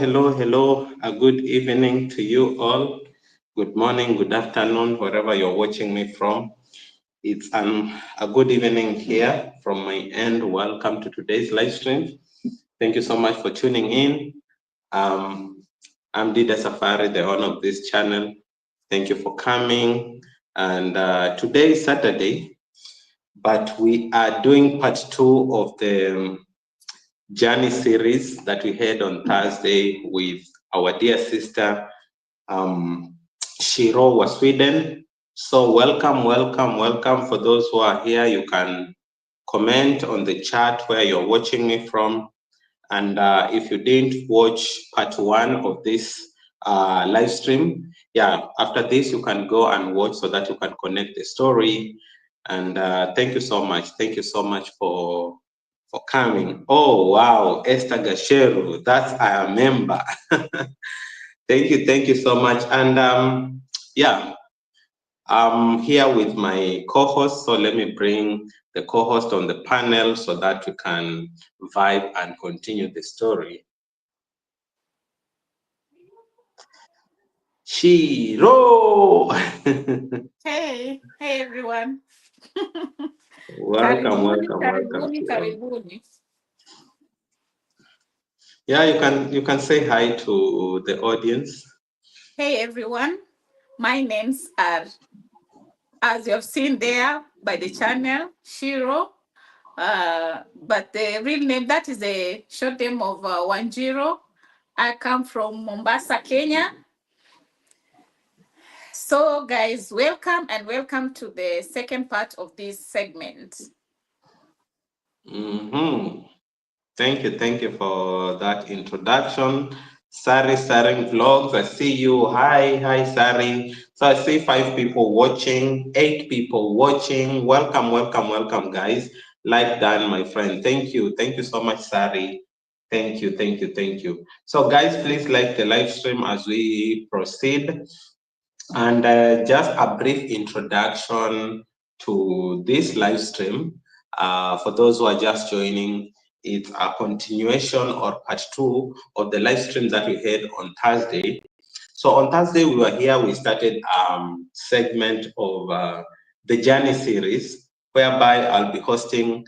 hello. A good evening to you all. Good morning, good afternoon, wherever you're watching me from. It's a good evening here from my end. Welcome to today's live stream. Thank you so much for tuning in. Um, I'm Dida Safari, the owner of this channel. Thank you for coming. And today is Saturday, but we are doing part 2 of the journey series that we had on Thursday with our dear sister Shiroh Wa Sweden. So welcome. For those who are here, you can comment on the chat where you're watching me from. And if you didn't watch part 1 of this live stream, yeah, after this you can go and watch so that you can connect the story. And thank you so much. Thank you so much for coming. Oh wow, Esther Gasheru, that's I remember. Thank you so much. And yeah, I'm here with my co-host, so let me bring the co-host on the panel so that we can vibe and continue the story. Shiro! Hey everyone. welcome to all. Karibuni. Yeah, you can say hi to the audience. Hey everyone. My names are, as you have seen there by the channel, Shiro. But the real name, that is a short name of Wanjiro. I come from Mombasa, Kenya. So guys, welcome to the second part of this segment. Thank you for that introduction. Sari Saring Vlogs, I see you. Hi, Sari. So I see 5 people watching, 8 people watching. Welcome, guys. Like Dan, my friend. Thank you so much, Sari. Thank you. So guys, please like the live stream as we proceed. And just a brief introduction to this live stream. For those who are just joining, it's a continuation or part 2 of the live stream that we had on Thursday. So on Thursday, we were here, we started segment of the journey series, whereby I'll be hosting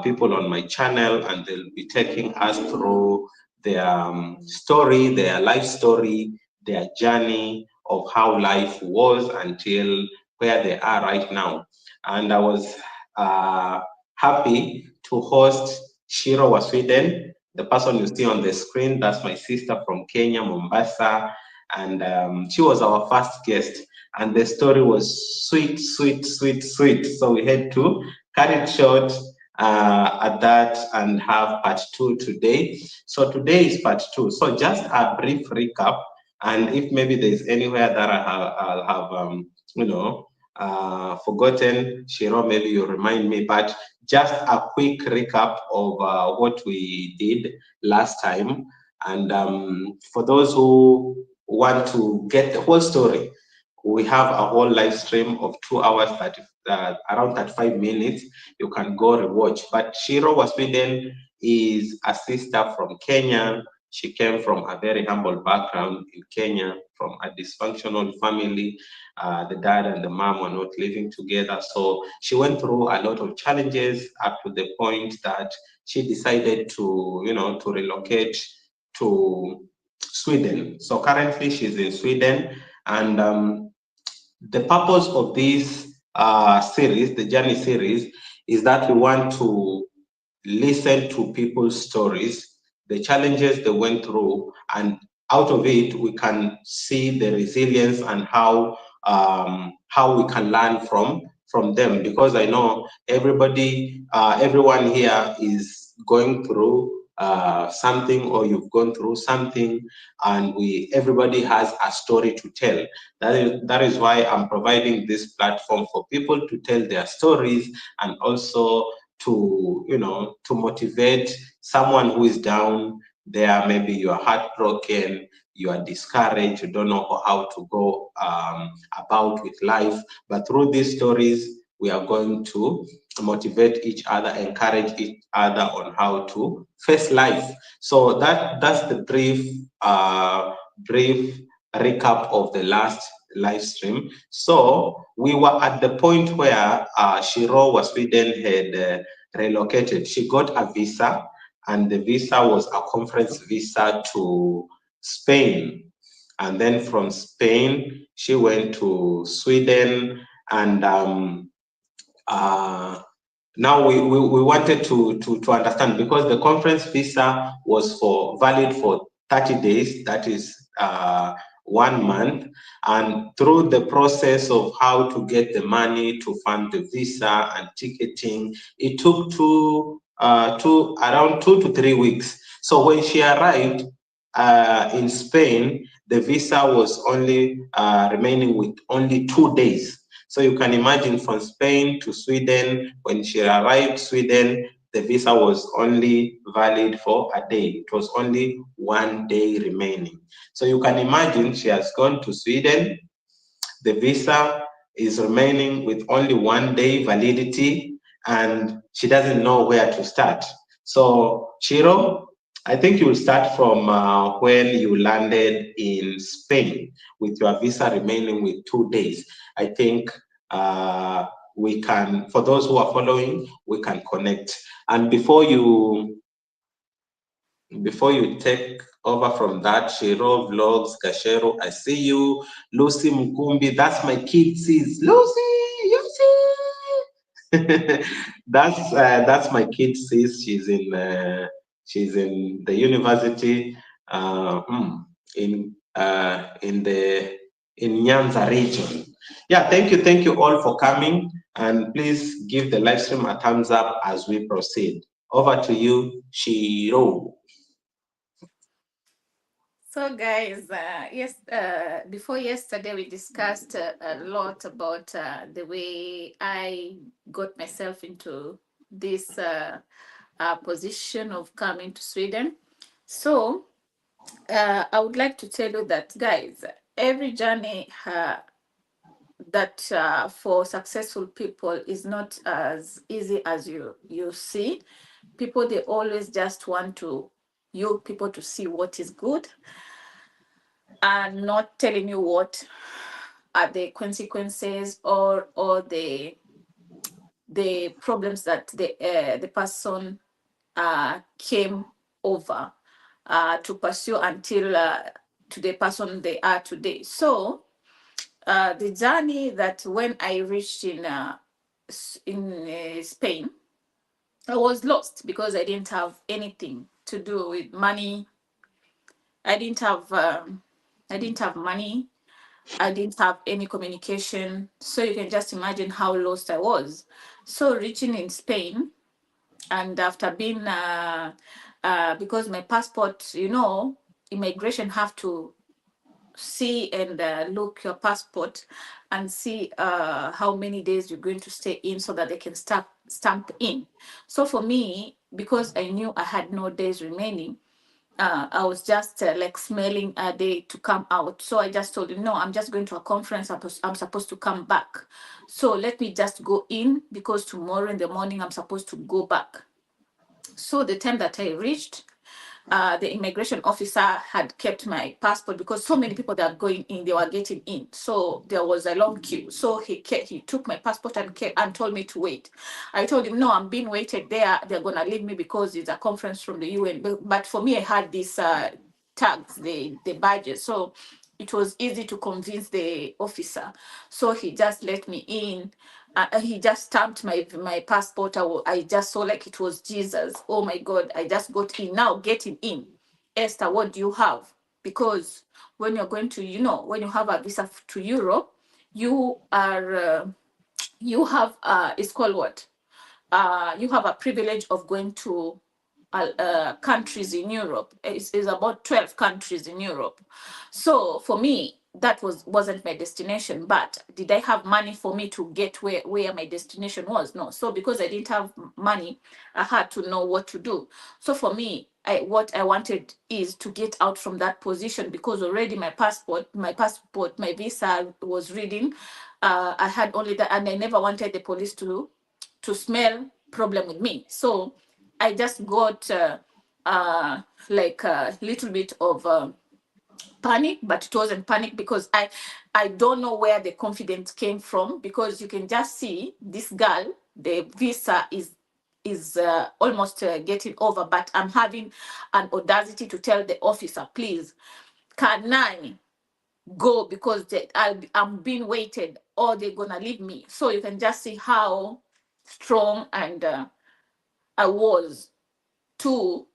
people on my channel and they'll be taking us through their story, their life story, their journey of how life was until where they are right now. And I was happy to host Shiroh Wa Sweden, the person you see on the screen. That's my sister from Kenya, Mombasa. And she was our first guest. And the story was sweet. So we had to cut it short at that and have part 2 today. So today is part 2. So just a brief recap. And if maybe there's anywhere that I'll have forgotten, Shiro, maybe you remind me. But just a quick recap of what we did last time. And for those who want to get the whole story, we have a whole live stream of 2 hours, around 35 minutes. You can go rewatch. But Shiroh Wa Sweden is a sister from Kenya. She came from a very humble background in Kenya, from a dysfunctional family. The dad and the mom were not living together. So she went through a lot of challenges up to the point that she decided to relocate to Sweden. So currently she's in Sweden. And the purpose of this series, the journey series, is that we want to listen to people's stories, the challenges they went through, and out of it we can see the resilience and how we can learn from them. Because I know everyone here is going through something, or you've gone through something, and everybody has a story to tell. That is why I'm providing this platform for people to tell their stories, and also to motivate someone who is down there. Maybe you are heartbroken, you are discouraged, you don't know how to go about with life. But through these stories, we are going to motivate each other, encourage each other on how to face life. So that's the brief recap of the last live stream. So we were at the point where Shiroh Wa Sweden had relocated. She got a visa, and the visa was a conference visa to Spain. And then from Spain, she went to Sweden, and uh, now we wanted to understand, because the conference visa was for valid for 30 days, that is 1 month. And through the process of how to get the money to fund the visa and ticketing, it took around 2 to 3 weeks. So when she arrived in Spain, the visa was only remaining with only 2 days. So you can imagine, from Spain to Sweden, when she arrived Sweden, the visa was only valid for a day. It was only 1 day remaining. So you can imagine, she has gone to Sweden, the visa is remaining with only 1 day validity, and she doesn't know where to start. So, Shiro, I think you will start from when you landed in Spain with your visa remaining with 2 days. I think we can, for those who are following, we can connect. And before you take over from that, Shiro Vlogs, Gashero, I see you. Lucy Mukumbi, that's my kid, sis. Lucy! That's my kid, sis. She's in the university in Nyanza region. Yeah, thank you all for coming, and please give the live stream a thumbs up as we proceed. Over to you, Shiro. So, guys, before yesterday, we discussed a lot about the way I got myself into this position of coming to Sweden. So, I would like to tell you that, guys, every journey that for successful people is not as easy as you see. People, they always just want to you people to see what is good, and not telling you what are the consequences, or the problems that the person came over to pursue until to the person they are today. So the journey that when I reached in Spain, I was lost because I didn't have anything to do with money. I didn't have money. I didn't have any communication. So you can just imagine how lost I was. So reaching in Spain, and after being because my passport, immigration have to see and look your passport and see how many days you're going to stay in, so that they can stamp in. So for me, because I knew I had no days remaining, I was just like smelling a day to come out. So I just told him, no, I'm just going to a conference. I'm supposed to come back. So let me just go in, because tomorrow in the morning I'm supposed to go back. So the time that I reached, the immigration officer had kept my passport, because so many people that are going in, they were getting in. So there was a long queue. So he took my passport and told me to wait. I told him, no, I'm being waited there. They're going to leave me because it's a conference from the UN. But for me, I had these tags, the badges. So it was easy to convince the officer. So he just let me in. He just stamped my passport. I just saw like it was Jesus. Oh my God, I just got in. Now getting in. Esther, what do you have? Because when you're going to, when you have a visa to Europe, you have, it's called what? You have a privilege of going to countries in Europe. It's about 12 countries in Europe. So for me, that wasn't my destination. But did I have money for me to get where my destination was? No. So because I didn't have money, I had to know what to do. So for me, what I wanted is to get out from that position, because already my visa was reading. I had only that, and I never wanted the police to smell problem with me. So I just got like a little bit of panic, but it wasn't panic, because I don't know where the confidence came from, because you can just see this girl, the visa is almost getting over, but I'm having an audacity to tell the officer, please, can I go, because I'm being waited, or they're gonna leave me. So you can just see how strong and I was to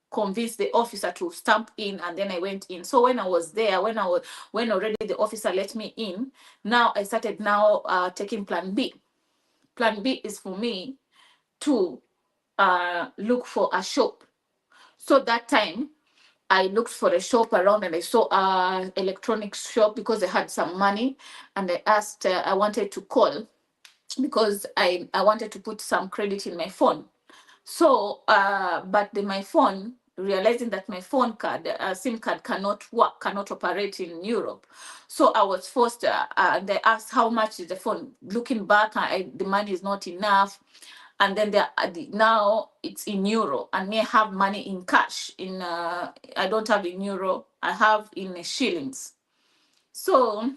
convince the officer to stamp in, and then I went in. So when I was there, when already the officer let me in, now I started taking plan B. Plan B is for me to look for a shop. So that time I looked for a shop around, and I saw a electronics shop because I had some money, and I asked, I wanted to call, because I wanted to put some credit in my phone. So, but my phone, realizing that my phone card, SIM card cannot work, cannot operate in Europe. So I was forced, they asked how much is the phone. Looking back, the money is not enough. And then now it's in euro, and me have money in cash. I don't have in euro, I have in shillings. So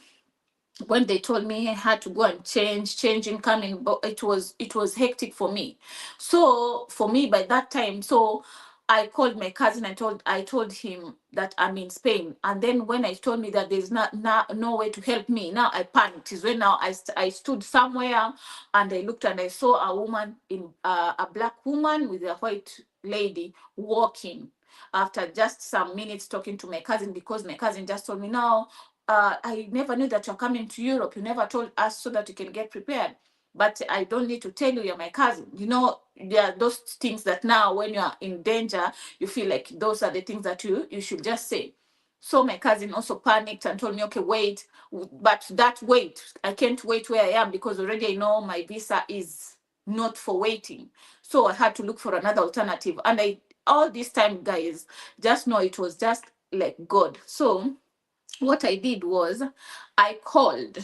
when they told me I had to go and change incoming, but it was hectic for me. So for me by that time, so I called my cousin. I told him that I'm in Spain, and then when I told me that there's no way to help me, now I panicked. Is when now I stood somewhere, and I looked, and I saw a woman in a black woman with a white lady walking. After just some minutes talking to my cousin, because my cousin just told me, now I never knew that you're coming to Europe. You never told us so that you can get prepared. But I don't need to tell you, you're my cousin. You know, there are those things that now when you're in danger, you feel like those are the things that you should just say. So my cousin also panicked and told me, okay, wait. But that wait, I can't wait where I am, because already I know my visa is not for waiting. So I had to look for another alternative. And all this time, guys, just know it was just like God. So what I did was I called.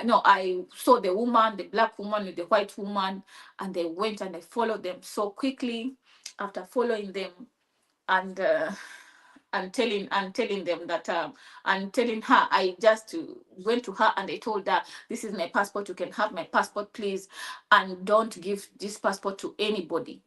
No, I saw the woman, the black woman with the white woman, and they went, and I followed them so quickly. After following them, and telling them that and telling her, I just went to her and I told her, this is my passport, you can have my passport, please, and don't give this passport to anybody.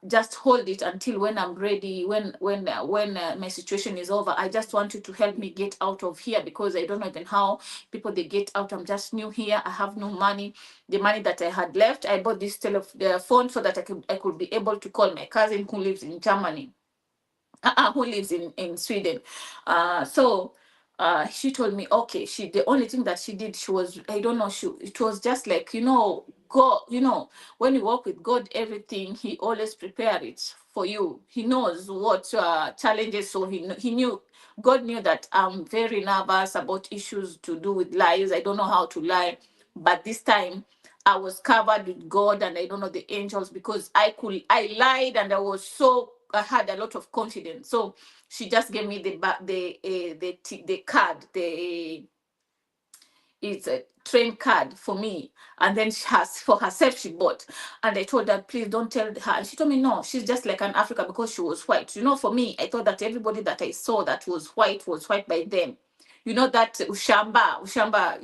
Just hold it until when I'm ready, when my situation is over. I just want you to help me get out of here, because I don't know even how people they get out. I'm just new here, I have no money. The money that I had left, I bought this phone so that I could be able to call my cousin who lives in Germany, who lives in Sweden. So she told me, okay, the only thing that she did, she was, I don't know, it was just like, God, when you work with God, everything, he always prepare it for you. He knows what challenges. So he knew, God knew that I'm very nervous about issues to do with lies. I don't know how to lie. But this time I was covered with God, and I don't know the angels, because I lied, and I had a lot of confidence. So she just gave me the card, it's a train card for me, and then she has for herself she bought. And I told her, please don't tell her. And she told me, no, she's just like an African, because she was white. For me, I thought that everybody that I saw that was white by them. That ushamba,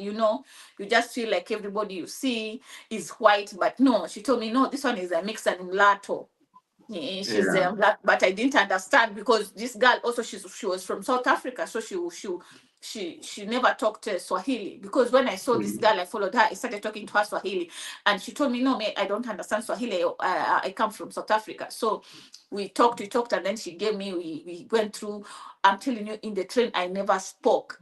you just feel like everybody you see is white. But no, she told me, no, this one is a mixed and mulatto. Yeah, she's Yeah. black, but I didn't understand, because this girl also, she was from South Africa, so she never talked Swahili. Because when I saw this girl, I followed her, I started talking to her Swahili, and she told me, no, mate, I don't understand Swahili. I come from South Africa. So we talked, and then she gave me. We went through. I'm telling you, in the train, I never spoke,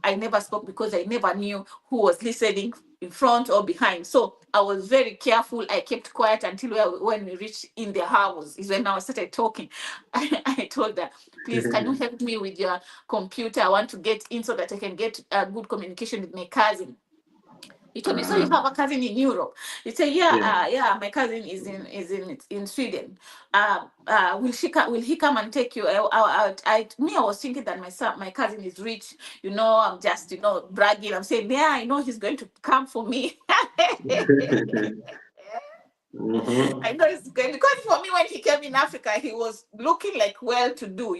because I never knew who was listening in front or behind. So I was very careful. I kept quiet until when we reached in the house is when I started talking. I told her, please, can you help me with your computer? I want to get in so that I can get good communication with my cousin. He told me, so you have a cousin in Europe? He said, yeah, Yeah. yeah, my cousin is in Sweden. Will he come and take you? I was thinking that my cousin is rich. I'm just bragging. I'm saying, yeah, I know he's going to come for me. I Mm-hmm. know it's good because for me, when he came in Africa, he was looking like well-to-do.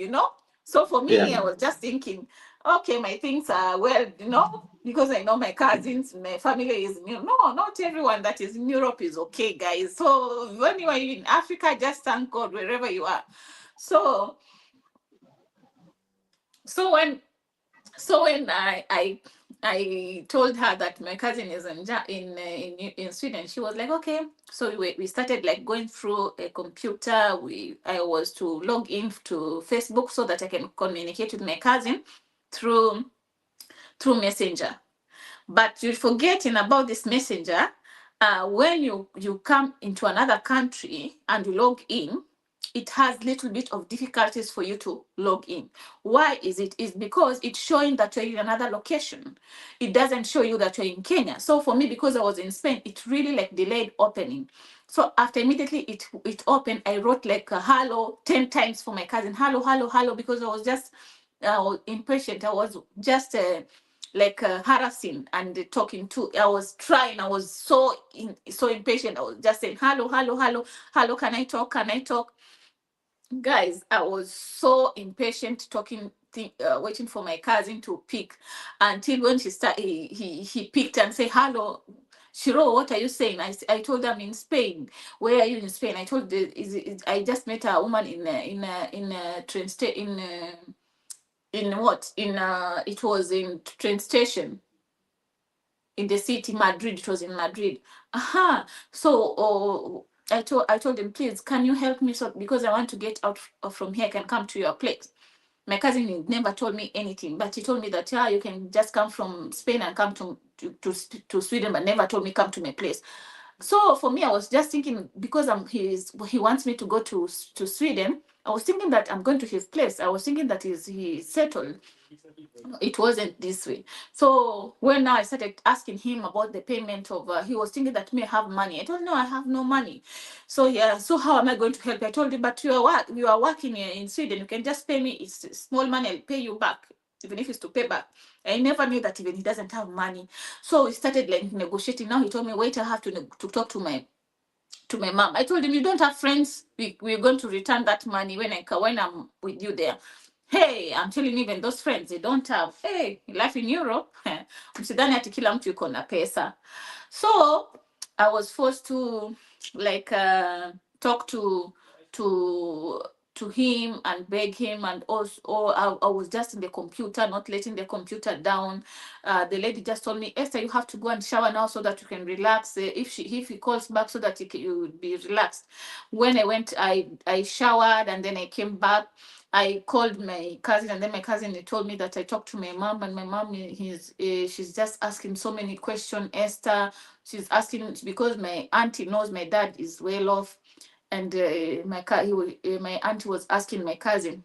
So for Yeah. me, I was just thinking, okay, my things are well, because I know my cousins, my family is new. No, not everyone that is in Europe is okay, guys. So when you are in Africa, just thank God wherever you are. So so when when I told her that my cousin is in Sweden, she was like, okay. So we started like going through a computer. I was to log in to Facebook so that I can communicate with my cousin through Messenger. But you're forgetting about this messenger. When you come into another country and you log in, it has little bit of difficulties for you to log in. Why is it? Is because it's showing that you're in another location. It doesn't show you that you're in Kenya. So for me, because I was in Spain, it really like delayed opening. So after immediately it opened, I wrote like a hello 10 times for my cousin. Hello, hello, hello, because I was just impatient. I was just like harassing and talking to. I was trying. I was so impatient. I was just saying hello, hello, hello, hello. Can I talk? Can I talk? Guys, I was so impatient talking, waiting for my cousin to pick, until when he picked and say hello. Shiro, what are you saying? I told them in Spain. Where are you in Spain? I told I just met a woman in a train station in what in it was in train station in the city, Madrid. It was in Madrid. Aha. So I told him, please, can you help me, so because I want to get out from here, I can come to your place. My cousin never told me anything, but he told me that, yeah, you can just come from Spain and come to Sweden, but never told me come to my place. So for me, I was just thinking, because he wants me to go to Sweden. I was thinking that I'm going to his place. I was thinking that he's settled. It wasn't this way. So when now I started asking him about the payment of, he was thinking that me have money. I told him, no, I have no money. So yeah, so how am I going to help you? I told him, but you are working in Sweden. You can just pay me. It's small money. I'll pay you back, even if it's to pay back. I never knew that even he doesn't have money. So we started like negotiating. Now he told me, wait, I have to talk to my mom. I told him, you don't have friends. We're going to return that money when I'm with you there. Hey, I'm telling you, even those friends, they don't have. Hey, life in Europe. Msidhani ati kila mtu yuko na pesa. So I was forced to like talk to him and beg him, and also I was just in the computer, not letting the computer down. The lady just told me, Esther, you have to go and shower now so that you can relax. If he calls back, so that you will be relaxed. When I went, I showered, and then I came back. I called my cousin, and then my cousin, he told me that I talked to my mom, and my mom, she's just asking so many questions. Esther, she's asking because my auntie knows my dad is well off, and my auntie was asking my cousin,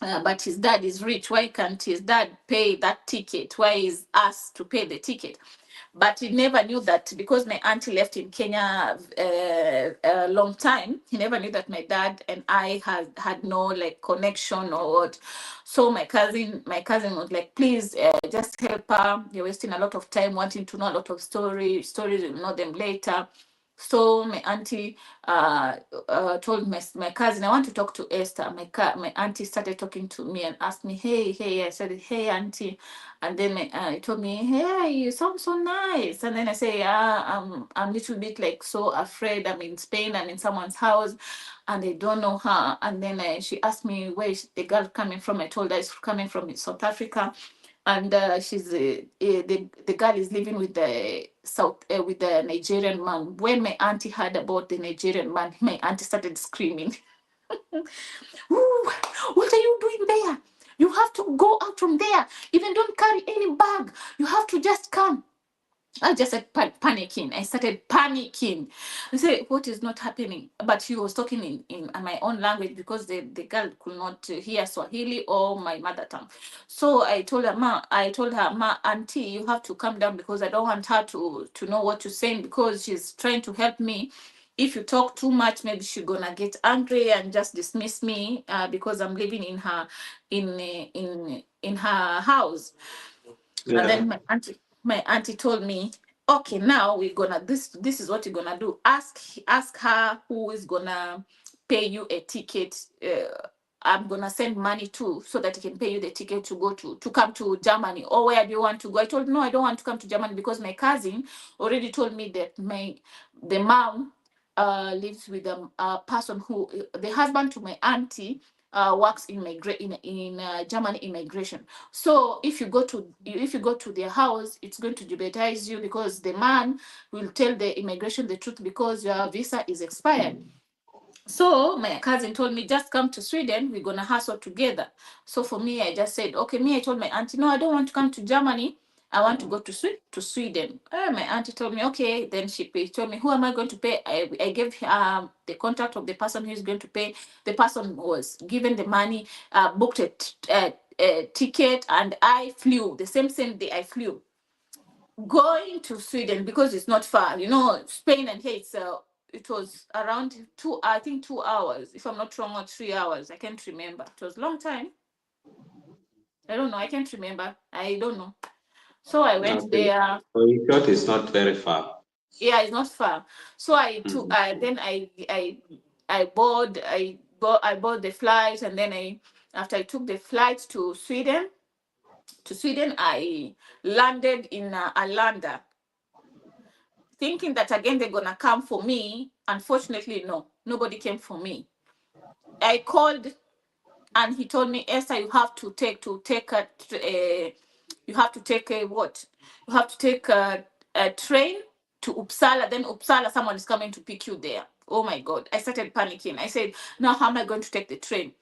but his dad is rich. Why can't his dad pay that ticket? Why is us to pay the ticket? But he never knew that, because my auntie left in Kenya a long time. He never knew that my dad and I had no like connection or what. So my cousin was like, please just help her. You're wasting a lot of time wanting to know a lot of stories. You'll know them later. So my auntie told my cousin, I want to talk to Esther. My auntie started talking to me and asked me, hey. I said, hey, auntie. And then he told me, hey, you sound so nice. And then I say, yeah, I'm a little bit like so afraid. I'm in Spain. I'm in someone's house, and I don't know her. And then she asked me where is the girl coming from. I told her it's coming from South Africa, and she's the girl is living with the Nigerian man. When my auntie heard about the Nigerian man, my auntie started screaming. Ooh, what are you doing there? You have to go out from there. Even don't carry any bag. You have to just come. I just said panicking. I started panicking. I said, what is not happening? But he was talking in my own language because the girl could not hear Swahili or my mother tongue. So I told her, Ma, auntie, you have to calm down because I don't want her to know what you're saying because she's trying to help me. If you talk too much, maybe she's gonna get angry and just dismiss me because I'm living in her in her house. And Yeah. then my auntie told me, okay, now we're gonna this is what you're gonna do. Ask her who is gonna pay you a ticket. I'm gonna send money too so that he can pay you the ticket to go to come to Germany. Or where do you want to go? I told no, I don't want to come to Germany because my cousin already told me that the mom lives with a person who the husband to my auntie works in German immigration. So if you go to their house, it's going to jeopardize you because the man will tell the immigration the truth because your visa is expired. So my cousin told me, just come to Sweden, we're gonna hustle together. So for me, I just said, okay, me, I told my auntie, no, I don't want to come to Germany. I want to go to Sweden. My auntie told me, okay. Then told me, who am I going to pay? I gave the contact of the person who is going to pay. The person was given the money, booked a ticket, and I flew the same day. I flew going to Sweden because it's not far. Spain and here it was around I think 2 hours, if I'm not wrong, or 3 hours. I can't remember. It was a long time. I don't know. I can't remember. I don't know. So I went Okay. there. So in short, it's not very far. Yeah, it's not far. So I took. Mhm. Then I bought the flight, and then after I took the flight to Sweden, I landed in Arlanda, thinking that again they're gonna come for me. Unfortunately, no, nobody came for me. I called and he told me, Esther, you have to take a what? You have to take a train to Uppsala. Then Uppsala, someone is coming to pick you there. Oh my God! I started panicking. I said, now how am I going to take the train?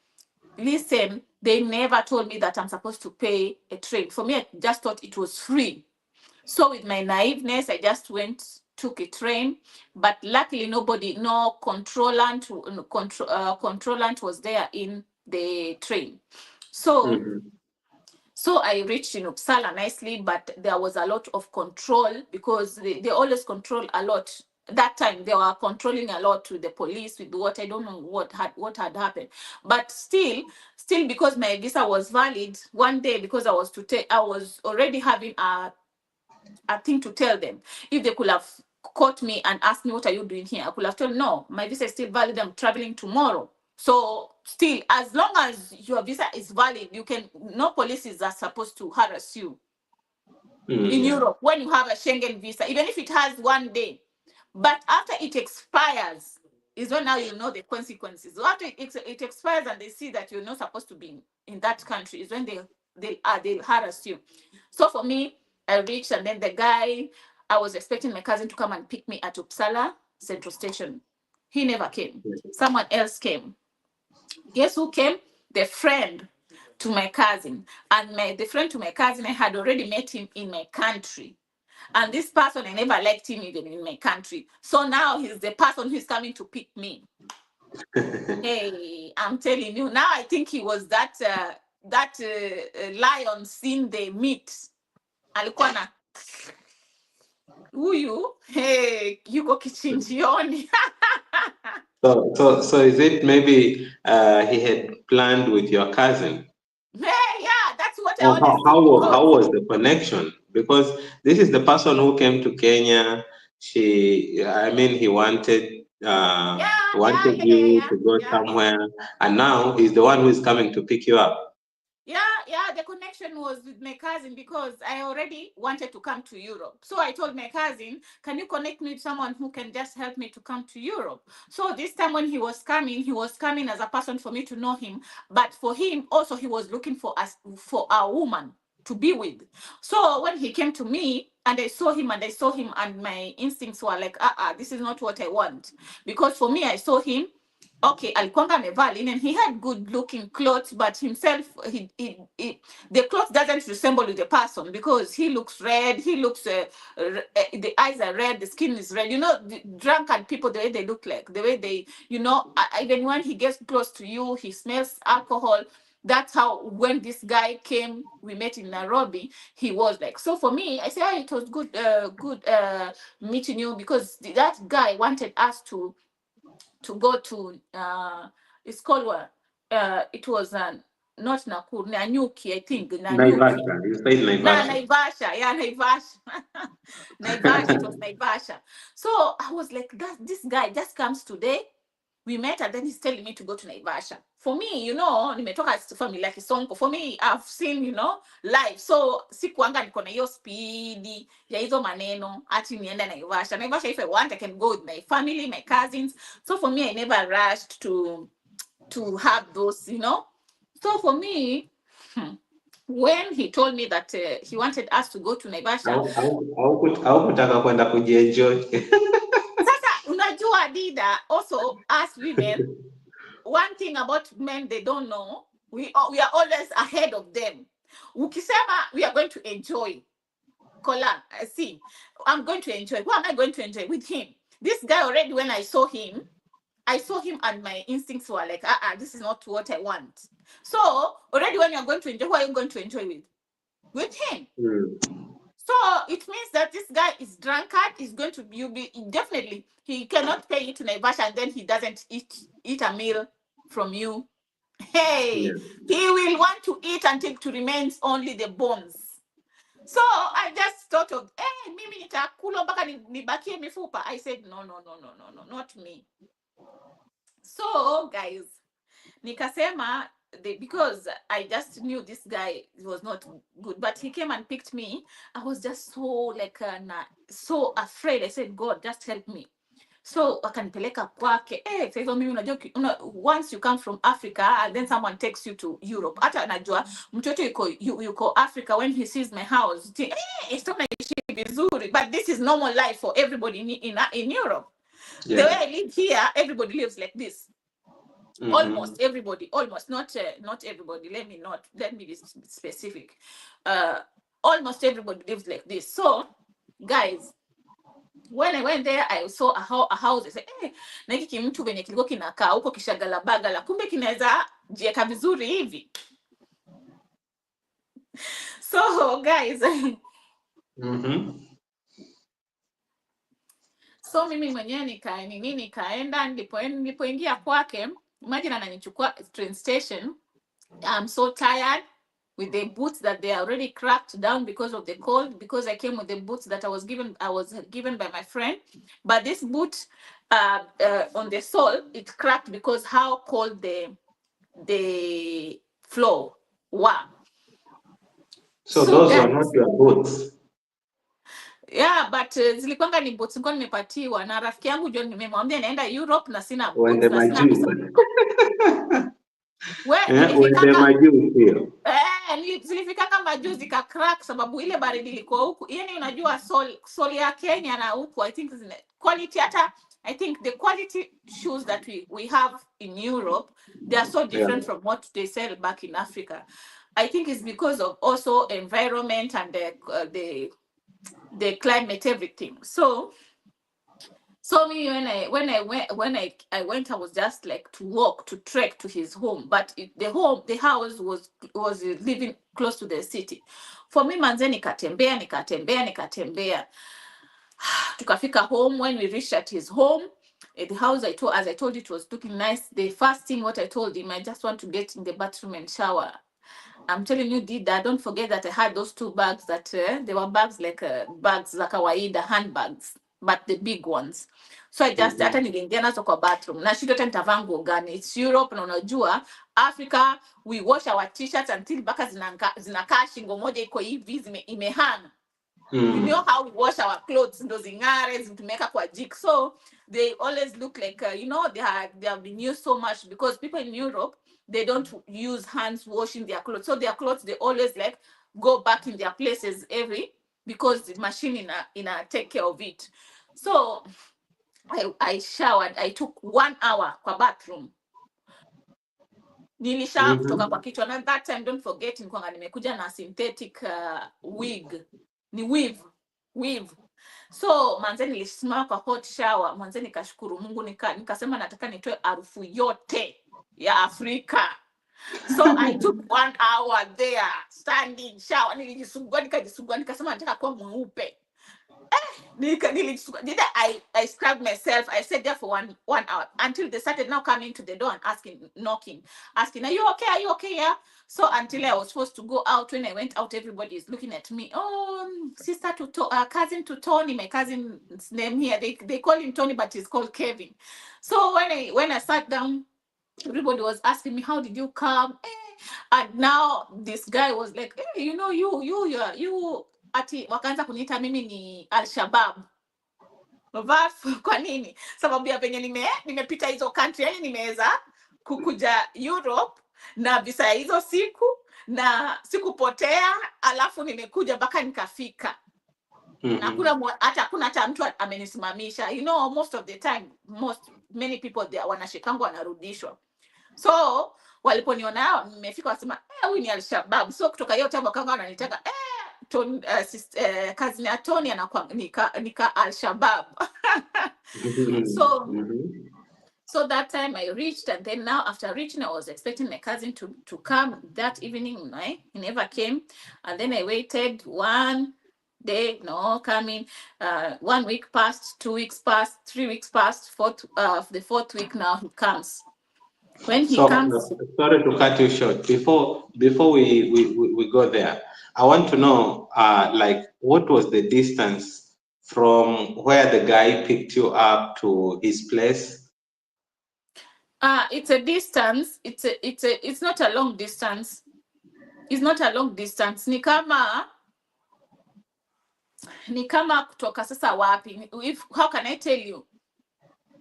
Listen, they never told me that I'm supposed to pay a train. For me, I just thought it was free. So with my naiveness, I just took a train, but luckily no controllant was there in the train. So Mhm. so I reached in Uppsala nicely, but there was a lot of control because they always control a lot. That time they were controlling a lot with the police, with what I don't know what had happened. But still because my visa was valid, one day because I was already having a thing to tell them. If they could have caught me and asked me, what are you doing here? I could have told, no, my visa is still valid. I'm traveling tomorrow. So still, as long as your visa is valid, no policies are supposed to harass you in Mhm. Europe when you have a Schengen visa, even if it has 1 day. But after it expires, is when now you know the consequences. So after it expires and they see that you're not supposed to be in that country, is when they'll harass you. So for me, I reached, and then I was expecting my cousin to come and pick me at Uppsala Central Station. He never came. Someone else came. Guess who came? The friend to my cousin. And the friend to my cousin, I had already met him in my country. And this person, I never liked him even in my country. So now he's the person who's coming to pick me. Hey, I'm telling you, now I think he was that lion seen the meat. Alikuwa na huyu, hey, yuko kichinjioni. So is it maybe he had planned with your cousin? Hey, yeah, that's what I Or always think how because was the connection? Because this is the person who came to Kenya. I mean, yeah, yeah, wanted yeah, yeah, you yeah, to go yeah. somewhere, and now he's the one who is coming to pick you up. Yeah, the connection was with my cousin because I already wanted to come to Europe. So I told my cousin, can you connect me with someone who can just help me to come to Europe? So this time when he was coming as a person for me to know him. But for him, also, he was looking for a woman to be with. So when he came to me and I saw him, and my instincts were like, this is not what I want. Because for me, I saw him okay, alikuanga amevaa linen. He had good looking clothes, but himself, the clothes doesn't resemble the person, because he looks red. He looks, the eyes are red, the skin is red. You know, the drunkard people, the way they look like, the way they, you know, even when he gets close to you, he smells alcohol. That's how, when this guy came, we met in Nairobi, he was like. So for me, I said, it was good, meeting you, because that guy wanted us to go to, it's called what? It was not Nakuru, Nanyuki, I think. Nanyuki. Naivasha. You said Naivasha. Naivasha. Yeah, Naivasha. Naivasha. It was Naivasha. So I was like, this guy just comes today. We met, and then he's telling me to go to Naivasha. For me, you know, nimetoka family like Sonko. For me, I've seen, you know, live. So sikuanga niko na hiyo speed ya hizo maneno ati niende Naivasha. Naivasha, if I want, I can go with my family, my cousins. So for me, I never rushed to have those, you know. So for me, when he told me that he wanted us to go to Naivasha, Haukutaka kwenda kujienjoy. sasa unajua Dida, also us women, one thing about men they don't know, we are always ahead of them. Ukisema we are going to enjoy, Kola, see, I'm going to enjoy. What am I going to enjoy with him? This guy already, when I saw him, and my instincts were like, this is not what I want. So already, when you're going to enjoy, who are you going to enjoy with? With him. So it means that this guy is drunkard. Is going to be definitely, he cannot pay you to Naivasha, and then he doesn't eat a meal from you. Hey, he will want to eat until it remains only the bones. So I just thought of, mimi nitakula mpaka nibakie mifupa. I said, no, not me. So guys, nikasema, because I just knew this guy was not good, but he came and picked me. I was just so like so afraid. I said, God, just help me. So akanipeleka kwake. Sasa hizo mimi unajua, once you come from Africa and then someone takes you to Europe. Hata najua mtoto yuko Africa, when he sees my house, sio naishi vizuri, but this is normal life for everybody in Europe. The way I live here, everybody lives like this. Almost everybody, not everybody. Let me be specific. Almost everybody lives like this. So, guys, when I went there, I saw a house. I said, na hiki kimtu venye kilikuwa kinakaa huko kishagalabagala, kumbe kinaweza jieka vizuri hivi. So, guys, so mimi mwenyewe nikaenda, nilipoingia kwake, imagine ananichukua train station. I'm so tired with the boots that they are already cracked down because of the cold, because I came with the boots that I was given by my friend. But this boot on the sole, it cracked because how cold the floor was. So those are not your boots. Yeah, but zilikuanga ni boots nilikuwa nimepatiwa na rafiki yangu John, nimemwambia naenda Europe na sina boots na sina pesa. Zilifika kama juu zika crack sababu ile baridi ilikuwa huku. Yani unajua sol ya Kenya na huku, I think quality, hata I think the quality shoes that we have in Europe, they are so different from what they sell back in Africa. I think it's because of also environment and the climate, everything. So me, when I went, I was just like to trek to his home, but the house was living close to the city. For me, manze, nikatembea. Tukafika home. When we reached at his home, the house, as I told you, it was looking nice. The first thing what I told him, I just want to get in the bathroom and shower. I'm telling you, Dida, don't forget that I had those 2 bags that they were bags like kawaida, handbags, but the big ones. So I just hata niliingia nazo kwa bathroom. Na shida hata nitavaa nguo gani? It's Europe, na unajua Africa, we wash our t-shirts until baka zinakaa shingo moja iko hivi imehang. You know how we wash our clothes, ndo zingare zitumeka kwa jik. So they always look like they have been used so much, because people in Europe, they don't use hands washing their clothes. So their clothes, they always like go back in their places because the machine in a take care of it. So I showered. I took 1 hour kwa bathroom. Nilishawa kutoka kwa kichwa. And that time, don't forget, nilikuwa nimekuja na synthetic wig. Ni weave. So manze nilisimama kwa hot shower. Manze nikashukuru Mungu, nikasema nataka nitoe harufu yote ya Afrika. So I took 1 hour there standing shower. Nilijisugua nikasema nataka kuwa mweupe. I scrubbed myself. I sat there for one hour until they started now coming to the door and knocking, asking, are you okay? Yeah. So until I was supposed to go out, when I went out, everybody is looking at me. Oh, sister to cousin to Tony, my cousin's name here. They call him Tony, but he's called Kevin. So when I sat down, everybody was asking me, how did you come? And now this guy was like, hey, you know, you ati wakaanza kuniita mimi ni Al-Shabaab. Kwa nini? Sababu ya penye nimepita hizo country, yani nimeweza kukuja Europe na visa hizo siku na sikupotea, alafu nimekuja mpaka nikafika. Na hakuna hata mtu amenisimamisha. You know, most of the time, many people there wanashikangwa wanarudishwa. So waliponiona nimefika wasema, huyu ni Al-Shabaab. So kutoka hiyo time wakanga wananitaka cousin ya Tony anakuwa nika Al-Shabaab. So that time I reached, and then now after reaching, I was expecting my cousin to come that evening. Right? He never came. And then I waited 1 day, no coming. 1 week passed, 2 weeks passed, 3 weeks passed, the fourth week now he comes. When he comes, sorry to cut you short. Before we go there, I want to know, like, what was the distance from where the guy picked you up to his place? It's a distance. It's not a long distance. It's not a long distance. Ni kama kutoka sasa wapi? How can I tell you?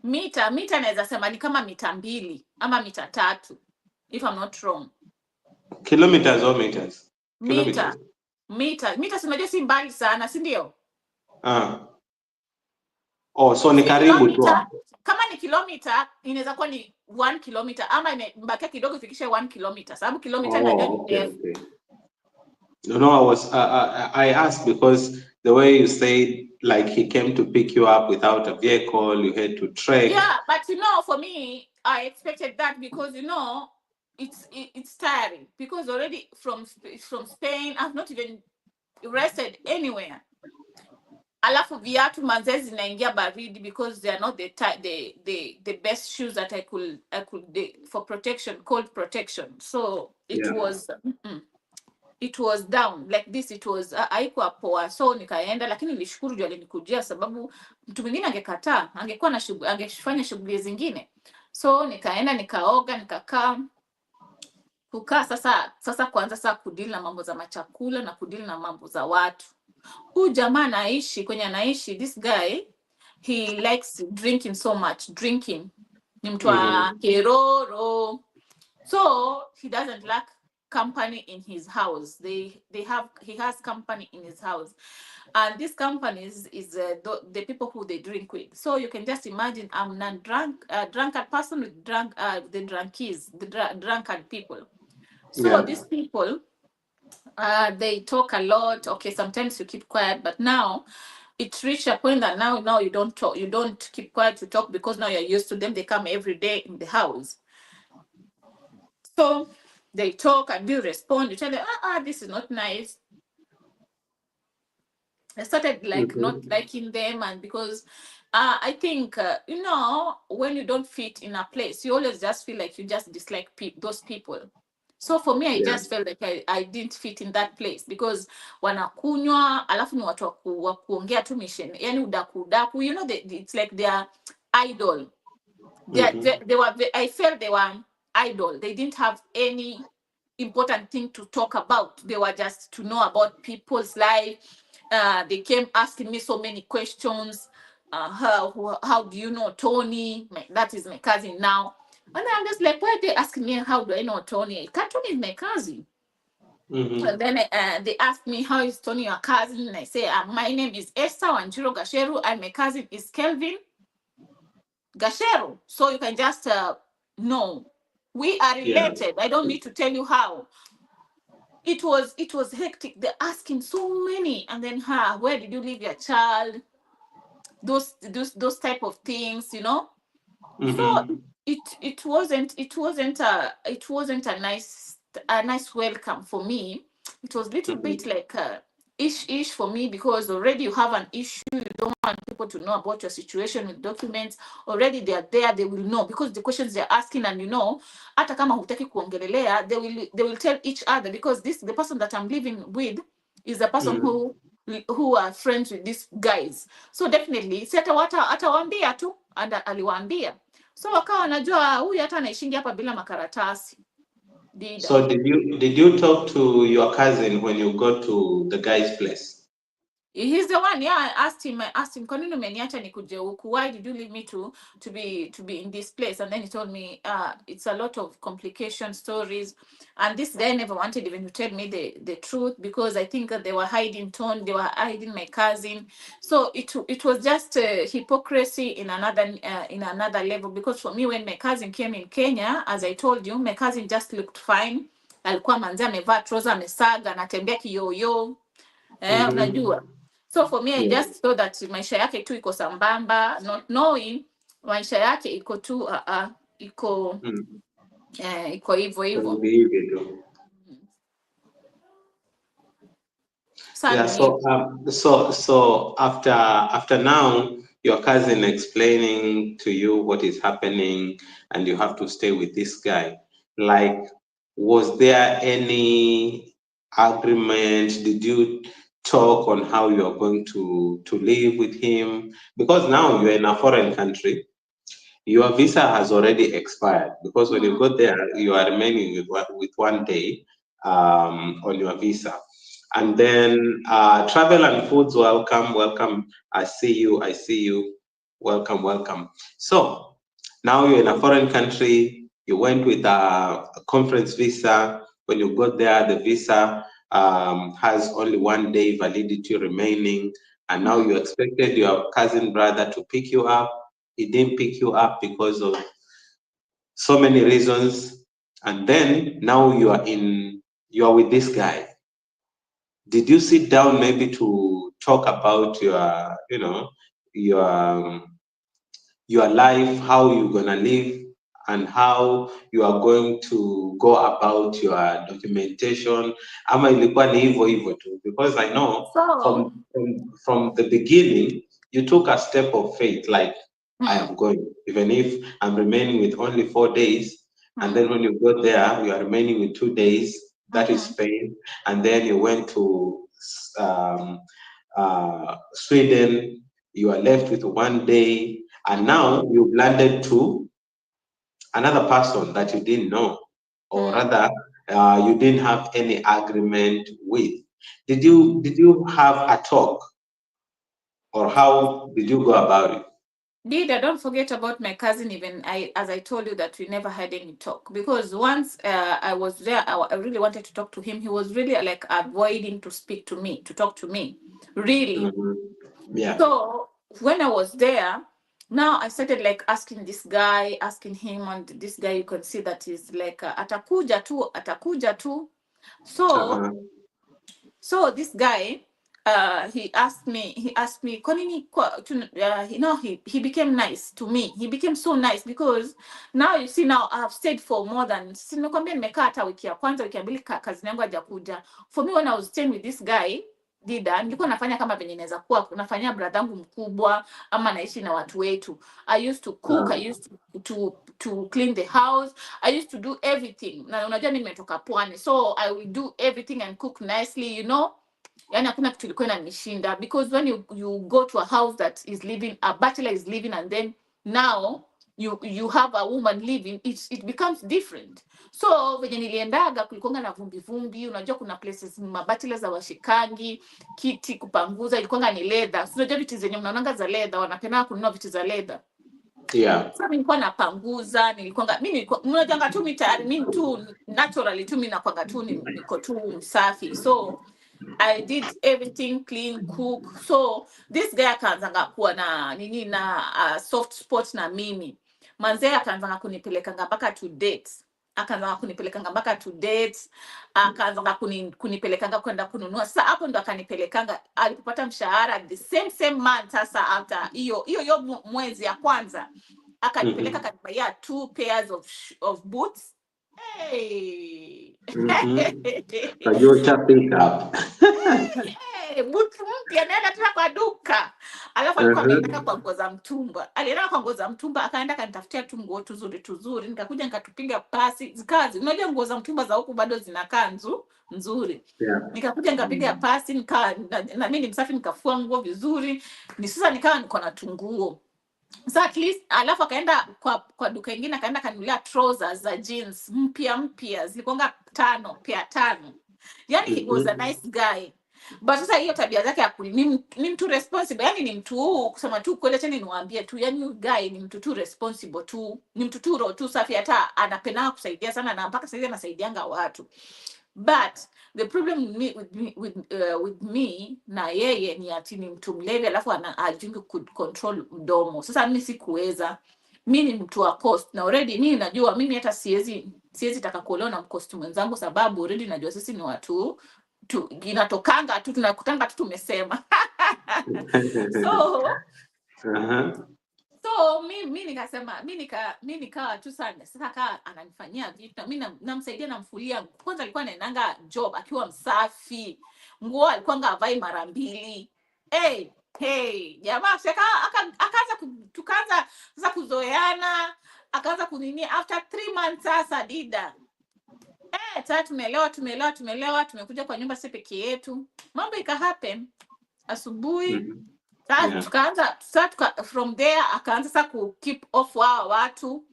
Mita naweza sema ni kama mita 2 ama mita 3, if I'm not wrong. Kilometers or meters? Mita simajua si mbali sana, si ndio? Oh, so ni karibu tu. Kama ni kilomita inaweza kuwa ni 1 kilometer ama imebakia kidogo ifikishe 1 kilometer, sababu kilomita najua ni ndefu. No, I asked because the way you said, like, he came to pick you up without a vehicle, you had to trek. Yeah, but you know, for me, I expected that because, you know, it's tiring, because already from Spain, I've not even rested anywhere. Alafu viatu manzezi zinaingia baridi because they are not the best shoes that I could for protection, cold protection. So it was down like this. It was haikuwa poa. So nikaenda, lakini nilishukuru juu alinikujia, sababu mtu mwingine angekataa, angekuwa na angefanya shughuli zingine. So nikaenda, nikaoga, nikakaa. Kukaa sasa kuanza sasa kudili na mambo za machakula na kudili na mambo za watu. Huyu jamaa anaishi, this guy, he likes drinking so much. Ni mtu wa keroro. So he doesn't lack company in his house. He has company in his house, and this company is the people who they drink with. So you can just imagine, I'm not drunkard person with the drunkies, the drunkard people. So these people, they talk a lot. Okay, sometimes you keep quiet, but now it reached a point that now you don't talk, you don't keep quiet to talk, because now you're used to them. They come every day in the house. So they talk and you respond. You tell them, this is not nice. I started not liking them, and because I think, you know, when you don't fit in a place, you always just feel like you just dislike those people. So for me, I just felt like I didn't fit in that place, because wanakunywa, alafu ni watu wa kuongea tu mission, yani udaku, you know, it's like their idol. I felt they were idol. They didn't have any important thing to talk about. They were just to know about people's life. They came asking me so many questions. How do you know Tony? That is my cousin now. And I'm just like, why are they asking me how do I know Tony? Tony is my cousin. And then they asked me, how is Tony your cousin? And I say, my name is Esther Wanjiro Gasheru, and my cousin is Kelvin. Gashero, so you can just know we are related. I don't need to tell you how. It was hectic. They're asking so many, and then where did you leave your child? Those type of things, you know. So it wasn't a nice welcome for me. It was a little bit like ish for me, because already you have an issue. You don't want people to know about your situation with documents. Already they are there, they will know, because the questions they're asking, and you know, hata kama hutaki kuongelelea, they will tell each other, because the person that I'm living with is the person who are friends with these guys. So definitely si atawaambia tu, and aliwaambia. So wakawa wanajua huyu hata anaishingi hapa bila makaratasi. So did you talk to your cousin when you got to the guy's place? He's the one. Yeah, I asked him, kwa nini umeniacha nikuje huku? Why did you leave me to be in this place? And then he told me it's a lot of complication stories, and this guy never wanted even to tell me the truth, because I think that they were hiding Tone, they were hiding my cousin. So it was just hypocrisy in another level, because for me, when my cousin came in Kenya, as I told you, my cousin just looked fine. Alikuwa manzi amevaa trouser, amesaga, anatembea kiyoyo. Unajua. So for me, I just thought that maisha yake tu iko sambamba, not knowing maisha yake iko tu iko iko hivyo. Yeah, so after now, your cousin explaining to you what is happening, and you have to stay with this guy. Like, was there any agreement? Did you talk on how you are going to live with him? Because now you're in a foreign country. Your visa has already expired, because when you go there, you are remaining with 1 day on your visa. And then travel and foods, welcome. I see you. Welcome. So now you're in a foreign country. You went with a conference visa. When you got there, the visa has only 1 day validity remaining. And now you expected your cousin brother to pick you up. He didn't pick you up because of so many reasons. And then now you are with this guy. Did you sit down maybe to talk about your life, how you're gonna live, and how you are going to go about your documentation? Ama ilikuwa ni hivyo tu? Because I know from the beginning you took a step of faith, like I am going, even if I'm remaining with only 4 days. And then when you got there, you are remaining with 2 days. That is Spain. And then you went to Sweden. You are left with 1 day. And now you've landed to another person that you didn't know, or rather, you didn't have any agreement with. Did you have a talk, or how did you go about it? Dida, don't forget about my cousin. Even as I told you, that we never had any talk, because once I was there, I really wanted to talk to him. He was really like avoiding to talk to me, really. Yeah. So when I was there, now I started like asking him, and this guy, you can see that he's like atakuja tu. So this guy, he asked me, he became nice to me. He became so nice, because now you see, now I've stayed for more than, nimekwambia nimekaa hata wiki ya kwanza, wiki ya mbili kazi yangu hajakuja. For me, when I was staying with this guy, Dida, nilikuwa nafanya kama venye naweza kuwa nafanyia brother yangu mkubwa, ama naishi na watu wetu. I used to cook, I used to clean the house, I used to do everything. Na unajua mimi nimetoka pwani, so I will do everything and cook nicely, you know. Yani hakuna kitu ilikuwa inanishinda, because when you go to a house that is living, a bachelor is living, and then now you have a woman living, it becomes different. So venye niliendaga kulikuwa na vumbi, unajua kuna places mabachelors washikangi kiti kupanguza, ilikuwa ni leather. So unajua vitu zenye mnaonanga za leather, wanapenda kununua vitu za leather. Yeah. So nilikuwa napanguza, mimi unajanga tu mimi tu naturally tu mimi nakwanga tu niko tu msafi. So I did everything, clean, cook. So this guy akaanzanga kuwa na nini na soft spot na mimi. Manze akaanzanga kunipelekanga mpaka to dates. Akaanzanga kunipelekanga mpaka to dates. Akaanzanga kunipelekanga kwenda kununua. Sasa hapo ndo akanipelekanga, alipopata mshahara the same month. Sasa after hiyo mwezi ya kwanza akanipeleka kanibaya 2 pairs of boots. Hey. Kajua pick up. Butu mpya naenda tena kwa duka. Alafu alikuwa ameenda kwa nguo za mtumba. Alienda kwa nguo za mtumba akaenda kanitafutia tu nguo tuzuri. Nikakuja nikatupiga pasi zikazi. Unajua nguo za mtumba za huku bado zinakaa nzuri. Yeah. Nikakuja nikapiga pasi na mimi ni msafi nikafua nguo vizuri. Ni sasa nikawa niko na tunguo. So at least alafu akaenda kwa duka ingine akaenda kanunulia trousers za jeans mpya zilikonga 5. Yani he was a nice guy. But sasa hiyo tabia zake ni mtu responsible. Yani ni mtu kusema tu kweli, acha niwaambie tu, yani guy ni mtu tu responsible tu. Ni mtu tu safi, hata anapenda kusaidia sana na mpaka sasa anasaidianga watu. But the problem with me na yeye ni ati ni mtu mlevi alafu ajingi control mdomo. Sasa mimi sikuweza. Mimi ni mtu wa cost na already mimi najua mimi hata siwezi taka kuolewa na mkosti mwenzangu, sababu already najua sisi ni watu inatokanga tu tunakutanga tu tumesema. So mimi nikasema mimi nikawa tu sana sasa kaa ananifanyia vitu, mimi namsaidia namfulia. Kwanza alikuwa anaendanga job akiwa msafi, nguo alikuwa ngavai mara 2. Jamaa akaanza tukaanza sasa kuzoeana, akaanza kunini after 3 months sasa dida. Sasa tumelewa tumekuja kwa nyumba sisi peke yetu. Mambo ika happen asubuhi. Sasa tukaanza from there akaanza sasa ku keep off watu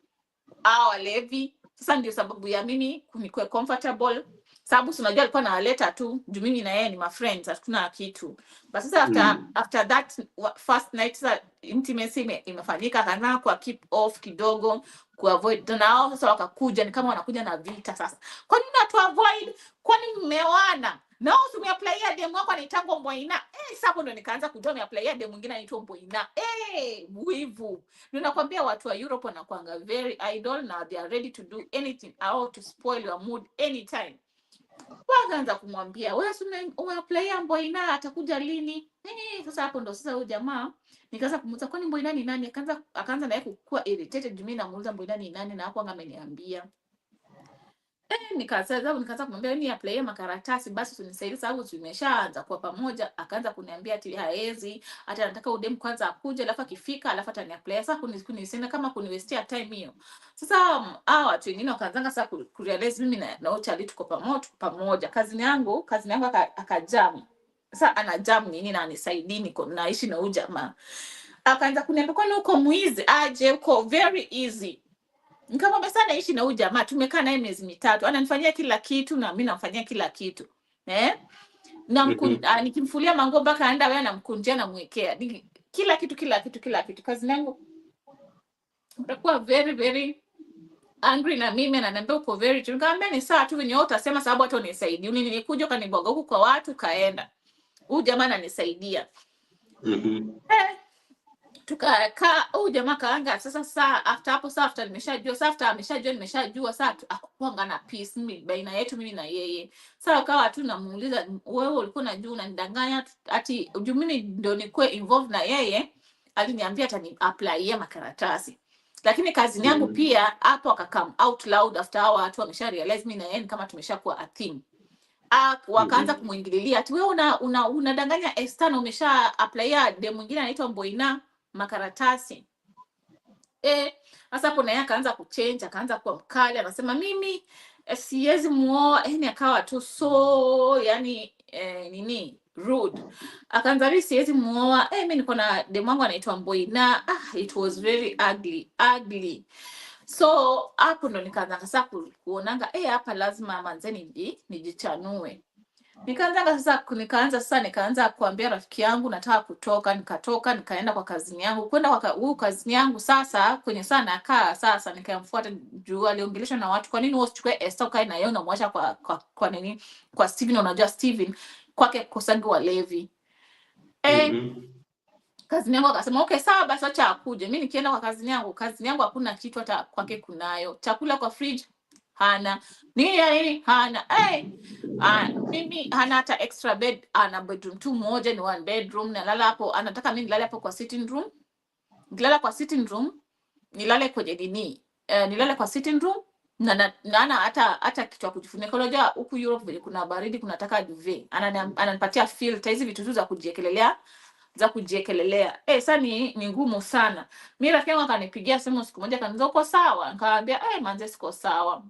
walevi. Sasa ndio sababu ya mimi kunikuwa comfortable, sababu unajua alikuwa analeta tu juu mimi na yeye ni my friends, hatuna kitu. But sasa after that first night sasa intimacy imefanyika, kana kwa keep off kidogo ku avoid nao. Sasa wakakuja ni kama wanakuja na vita sasa. Kwa nini tu avoid? Kwani mmeoana? Na usimeapply demo wako anaitwa Mboina. Sasa ndo nikaanza kujua ameapply demo mwingine anaitwa Mboina. Wivu. Ninakwambia watu wa Europe wanakuanga very idle na they are ready to do anything or to spoil your mood anytime. Wakaanza kumwambia, wewe umeapply Mboina atakuja lini? Sasa hapo ndo sasa huyo jamaa nikaanza kumuuliza kwani Mboina ni nani? Akaanza naye kukua irritated juu mimi namuuliza Mboina ni nani na hapo ameniambia. Nikaanza kumwambia ni apply makaratasi basi unisaidie sababu tumeshaanza kwa pamoja. Akaanza kuniambia ati haezi, hata nataka udem kwanza akuje alafu akifika alafu ataniapply. Sasa kunisema kama kuniwestia time hiyo. Sasa watu wengine wakaanza sasa kurealize mimi na Ochali tuko pamoja. Kazi yangu akajam. Sasa ana jam nini na anisaidii niko naishi na huyu jamaa. Akaanza kuniambia kwani uko muizi aje, uko very easy. Nikamwambia sana naishi na huyu jamaa, tumekaa naye miezi 3, ananifanyia kila kitu na mimi namfanyia kila kitu. Nikimfulia manguo mpaka aenda wewe namkunjia na mwekea. Kila kitu. Kazi yangu utakuwa very very angry na mimi, ananiambia uko very tu. Nikamwambia ni sawa tu venye wewe utasema, sababu hata unisaidie. Nilikuja kaniboga huku kwa watu kaenda. Huyu jamaa ananisaidia. Tukakaa jamaa kaanga sasa after nimeshajua sasa akuanga na peace mimi baina yetu mimi na yeye. Sasa kawa tu namuuliza wewe ulikuwa unajua unanidanganya ati juu mimi ndio nikuwe involved na yeye. Aliniambia atani apply makaratasi, lakini kazi yangu pia hapo akakam out loud after watu wamesha realize mimi na yeye kama tumeshakuwa a team. Wakaanza kumuingililia ati wewe unadanganya Esther, umesha apply demo mwingine anaitwa Mboina makaratasi. Sasa hapo naye akaanza kuchange, akaanza kuwa mkali, anasema mimi siwezi muoa. Akawa tu so yani rude. Akaanza mimi siwezi muoa. Mimi niko na demu wangu anaitwa Mboina. It was very ugly. So hapo ndo nikaanza sasa kuonanga hapa lazima manzeni nijichanue. Nikaanza sasa kuambia rafiki yangu nataka kutoka. Nikatoka nikaenda kwa kazi yangu. Kwenda kwa kazi yangu sasa kwenye sana nakaa sasa nikamfuata juu aliongeleshwa na watu, kwa nini usichukue Esther kae na yeye unamwacha kwa nini kwa Steven? Unajua Steven kwake kukosangi walevi. Kazini yangu akasema okay sawa basi acha akuje. Mimi nikienda kwa kazini yangu hakuna kitu hata kwake kunayo. Chakula kwa fridge hana. Nini hana. Mimi hana hata extra bed, ana bedroom tu moja, ni one bedroom, na lala hapo. Anataka mimi nilale hapo kwa sitting room. Nilala kwa sitting room, nilale kwenye dini. Nilale kwa sitting room na hata kitu cha kujifunika. Unajua huku Europe vile kuna baridi, kunataka duvet. Ananipatia filter hizi vitu tu za kujiekelelea. Sasa ni ngumu sana. Mimi rafiki yangu akanipigia simu siku moja akaniambia uko sawa? Nikamwambia manze siko sawa.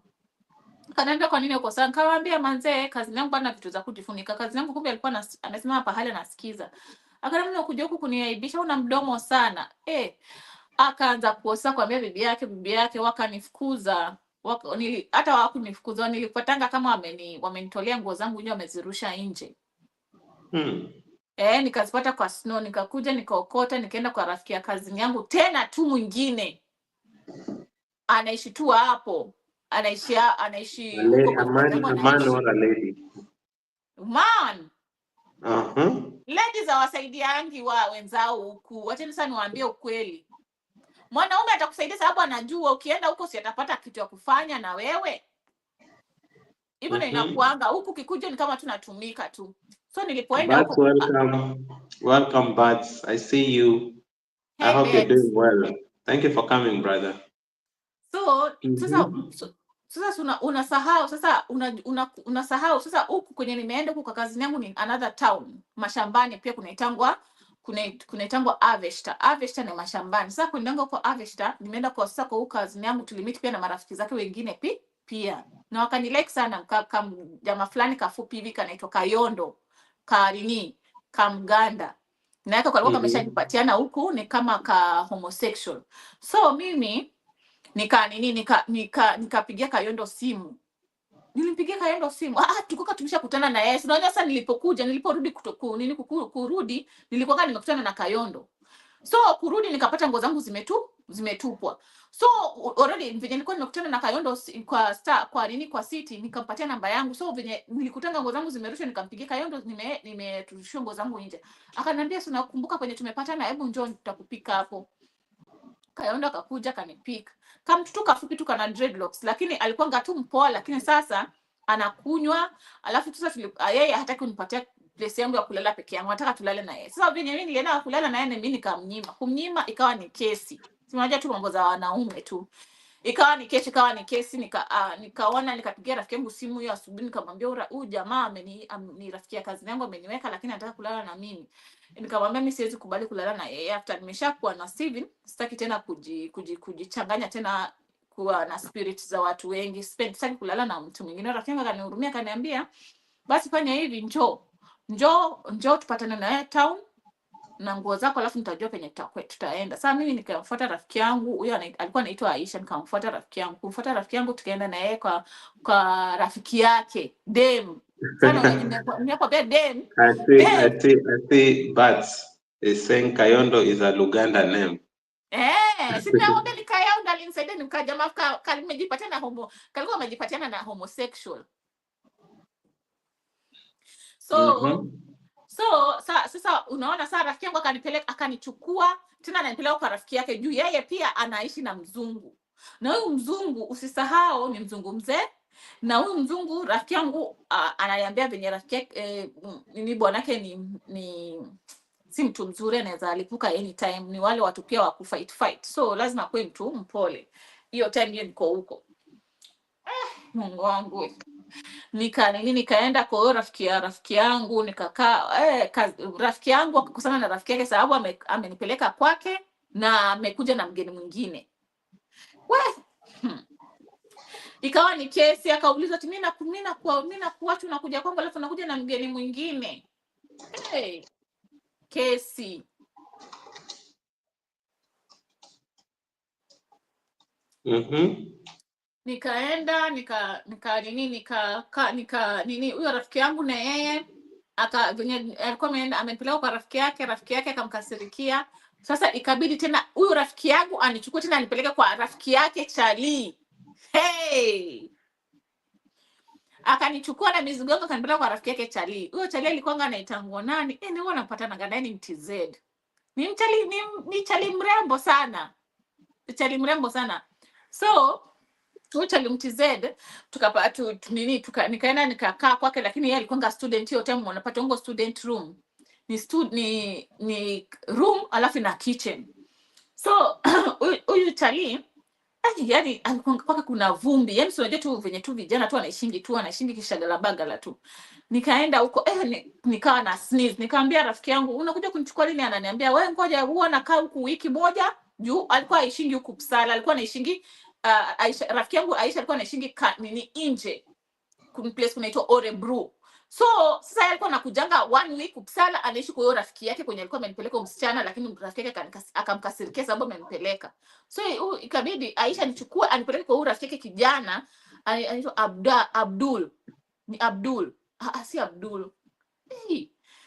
Akaniambia kwa nini uko sawa? Nikamwambia manze kazi yangu bana vitu za kujifunika. Kazi yangu kumbe alikuwa anasema hapa hali anasikiza. Akaniambia kuja huku kuniaibisha, una mdomo sana. Akaanza kuosa kuambia bibi yake wakanifukuza. Hata hawakunifukuza, nilipatanga kama wamenitolea nguo zangu nje, wamezirusha nje. Nikazipata kwa snow, nikakuja nikaokota, nikaenda kwa rafiki ya kazini yangu tena tu mwingine. Anaishi tu hapo. Anaishi huko kwa man or a lady? Man. Ladies hawasaidiangi wenzao huku. Wacha sasa niwaambie ukweli. Mwanaume atakusaidia sababu anajua ukienda huko si atapata kitu ya kufanya na wewe. Hivyo ndio inakuanga huku kikuja ni kama tunatumika tu. So nilipoenda huko, welcome Bats. I see you. I hope you're doing well. Thank you for coming, brother. So sasa unasahau sasa unasahau sasa huku kwenye nimeenda huku kwa kazi yangu ni another town, mashambani pia kunaitangwa Avesta. Avesta ni mashambani. Sasa kuendanga huko Avesta, nimeenda kwa sasa kwa huko kazi yangu, tulimit pia na marafiki zake wengine pia. Na wakanilike sana jamaa fulani kafupi hivi kanaitwa Kayondo, Kamganda. Na yake kwa alikuwa ameshajipatiana huku ni kama ka homosexual. So mimi nikapigia Kayondo simu. Nilimpigia Kayondo simu. Tulikuwa tumeshakutana na yeye. Unaona sasa niliporudi kurudi nilikuwa nimekutana na Kayondo. So kurudi nikapata nguo zangu zimetupwa. So already venye nilikuwa nimekutana na Kayondo kwa city, nikampatia namba yangu. So venye nilikutanga nguo zangu zimerushwa, nikampigia Kayondo, nimetushia nguo zangu nje. Akaniambia si unakumbuka kwenye tumepatana, hebu njoo nitakupika hapo. Kayondo akakuja kanipika. Kamtutu kafupi tu kana dreadlocks, lakini alikuwa ngatu mpoa, lakini sasa anakunywa. Alafu sasa yeye hataki kunipatia place yangu ya kulala peke yangu, nataka tulale na yeye. Sasa venye mimi nilienda kulala na yeye, mimi nikamnyima. Kumnyima ikawa ni kesi. Unajua tu mambo za wanaume tu. Ikawa ni kesi, nikaona nikapigia rafiki yangu simu hiyo asubuhi, nikamwambia huyu jamaa ni rafiki ya kazi yangu ameniweka, lakini anataka kulala na mimi. Nikamwambia mimi siwezi kubali kulala na yeye after nimeshakuwa na Steven, sitaki tena kujichanganya tena kuwa na spirit za watu wengi. Sitaki kulala na mtu mwingine. Rafiki yangu akanihurumia akaniambia, basi fanya hivi, njoo tupatane na yeye town na nguo zako, alafu nitajua penye tutaenda. Sasa mimi nikamfuata rafiki yangu, huyo alikuwa anaitwa Aisha, nikamfuata rafiki yangu tukaenda na yeye kwa rafiki yake Dem. Sana nimekwambia Dem. I see Bats is saying Kayondo is a Luganda name. Sinaomba ni Kayondo alinisaidia nikajamaa kalikuwa amejipatiana na homosexual. So sasa unaona sasa rafiki yangu akanichukua tena ananipeleka kwa rafiki yake juu yeye pia anaishi na mzungu. Na huyu mzungu usisahau ni mzungu mzee. Na huyu mzungu rafiki yangu ananiambia venye rafiki yake bwanake ni si mtu mzuri, anaweza alipuka anytime. Ni wale watu pia wa kufight. So lazima kuwe mtu mpole. Hiyo time hiyo niko huko. Mungu wangu. Nikaenda kwa rafiki yangu nikakaa rafiki yangu akakusana na rafiki yake sababu amenipeleka kwake na amekuja na mgeni mwingine. Ikawa ni kesi, akauliza mimi watu unakuja kwangu alafu unakuja na mgeni mwingine. Kesi. Nikaenda huyo rafiki yangu na yeye alikuwa amenipeleka kwa rafiki yake akamkasirikia. Sasa ikabidi tena huyo rafiki yangu anichukue tena anipeleke kwa rafiki yake Charlie. akanichukua na mizigo yangu akanipeleka kwa rafiki yake Charlie. Huyo Charlie alikuwa anaitangua nani? Ni huwa napatana naye ni MTZ. Ni Charlie mrembo sana. Charlie mrembo sana. So Charlie MTZ nikaenda nikakaa kwake, lakini yeye alikuwa student hiyo time, unapata ngo student room. Ni room alafu na kitchen. So huyu Charlie yani alikuwa kwake kuna vumbi. Yani unajua tu venye tu vijana tu anaishingi kishagala bagala tu. Nikaenda huko nikawa na sneeze. Nikamwambia rafiki yangu, unakuja kunichukua lini? Ananiambia wewe ngoja, huwa nakaa huku wiki moja. Juu alikuwa aishingi huku Psala, alikuwa anaishingi rafiki yangu Aisha alikuwa anaishingi nje. Kuna place kunaitwa Orebru. So sasa alikuwa anakujanga 1 week Uppsala, anaishi kwa hiyo rafiki yake kwenye alikuwa amenipeleka msichana, lakini rafiki yake akamkasirikia sababu amenipeleka. So ikabidi Aisha nichukue anipeleke kwa huyo rafiki yake kijana anaitwa Abdul. Ni Abdul. Si Abdul.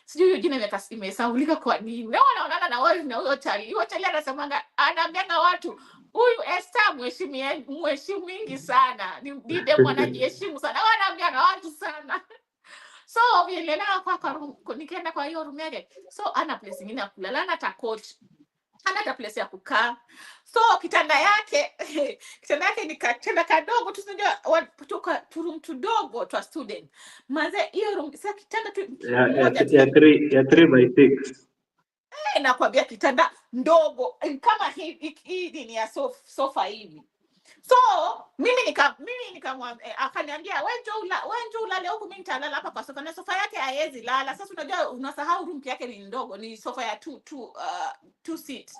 Sijui hiyo jina imesaulika kwa nini. Leo naonana na wewe na huyo Charlie. Huyo Charlie anasemanga, anaambianga watu huyu Esther mheshimu mingi sana. Ni demu anajiheshimu sana. Anaambia na watu sana. So vile kwa nikaenda kwa hiyo room yake. So ana place nyingine ya kulala, ana hata coach. Ana hata place ya kukaa. So kitanda yake ni kitanda kadogo tu, unajua kutoka room tudogo tu student. Maze hiyo room sasa kitanda tu ya 3x6. Nakwambia kitanda ndogo kama hii ni ya sofa hivi. So mimi nikamwambia akaniambia wewe njoo ulale huko, mimi nitalala hapa kwa sofa. Na sofa yake haiwezi lala. Sasa unajua unasahau room yake ni ndogo, ni sofa ya two seat.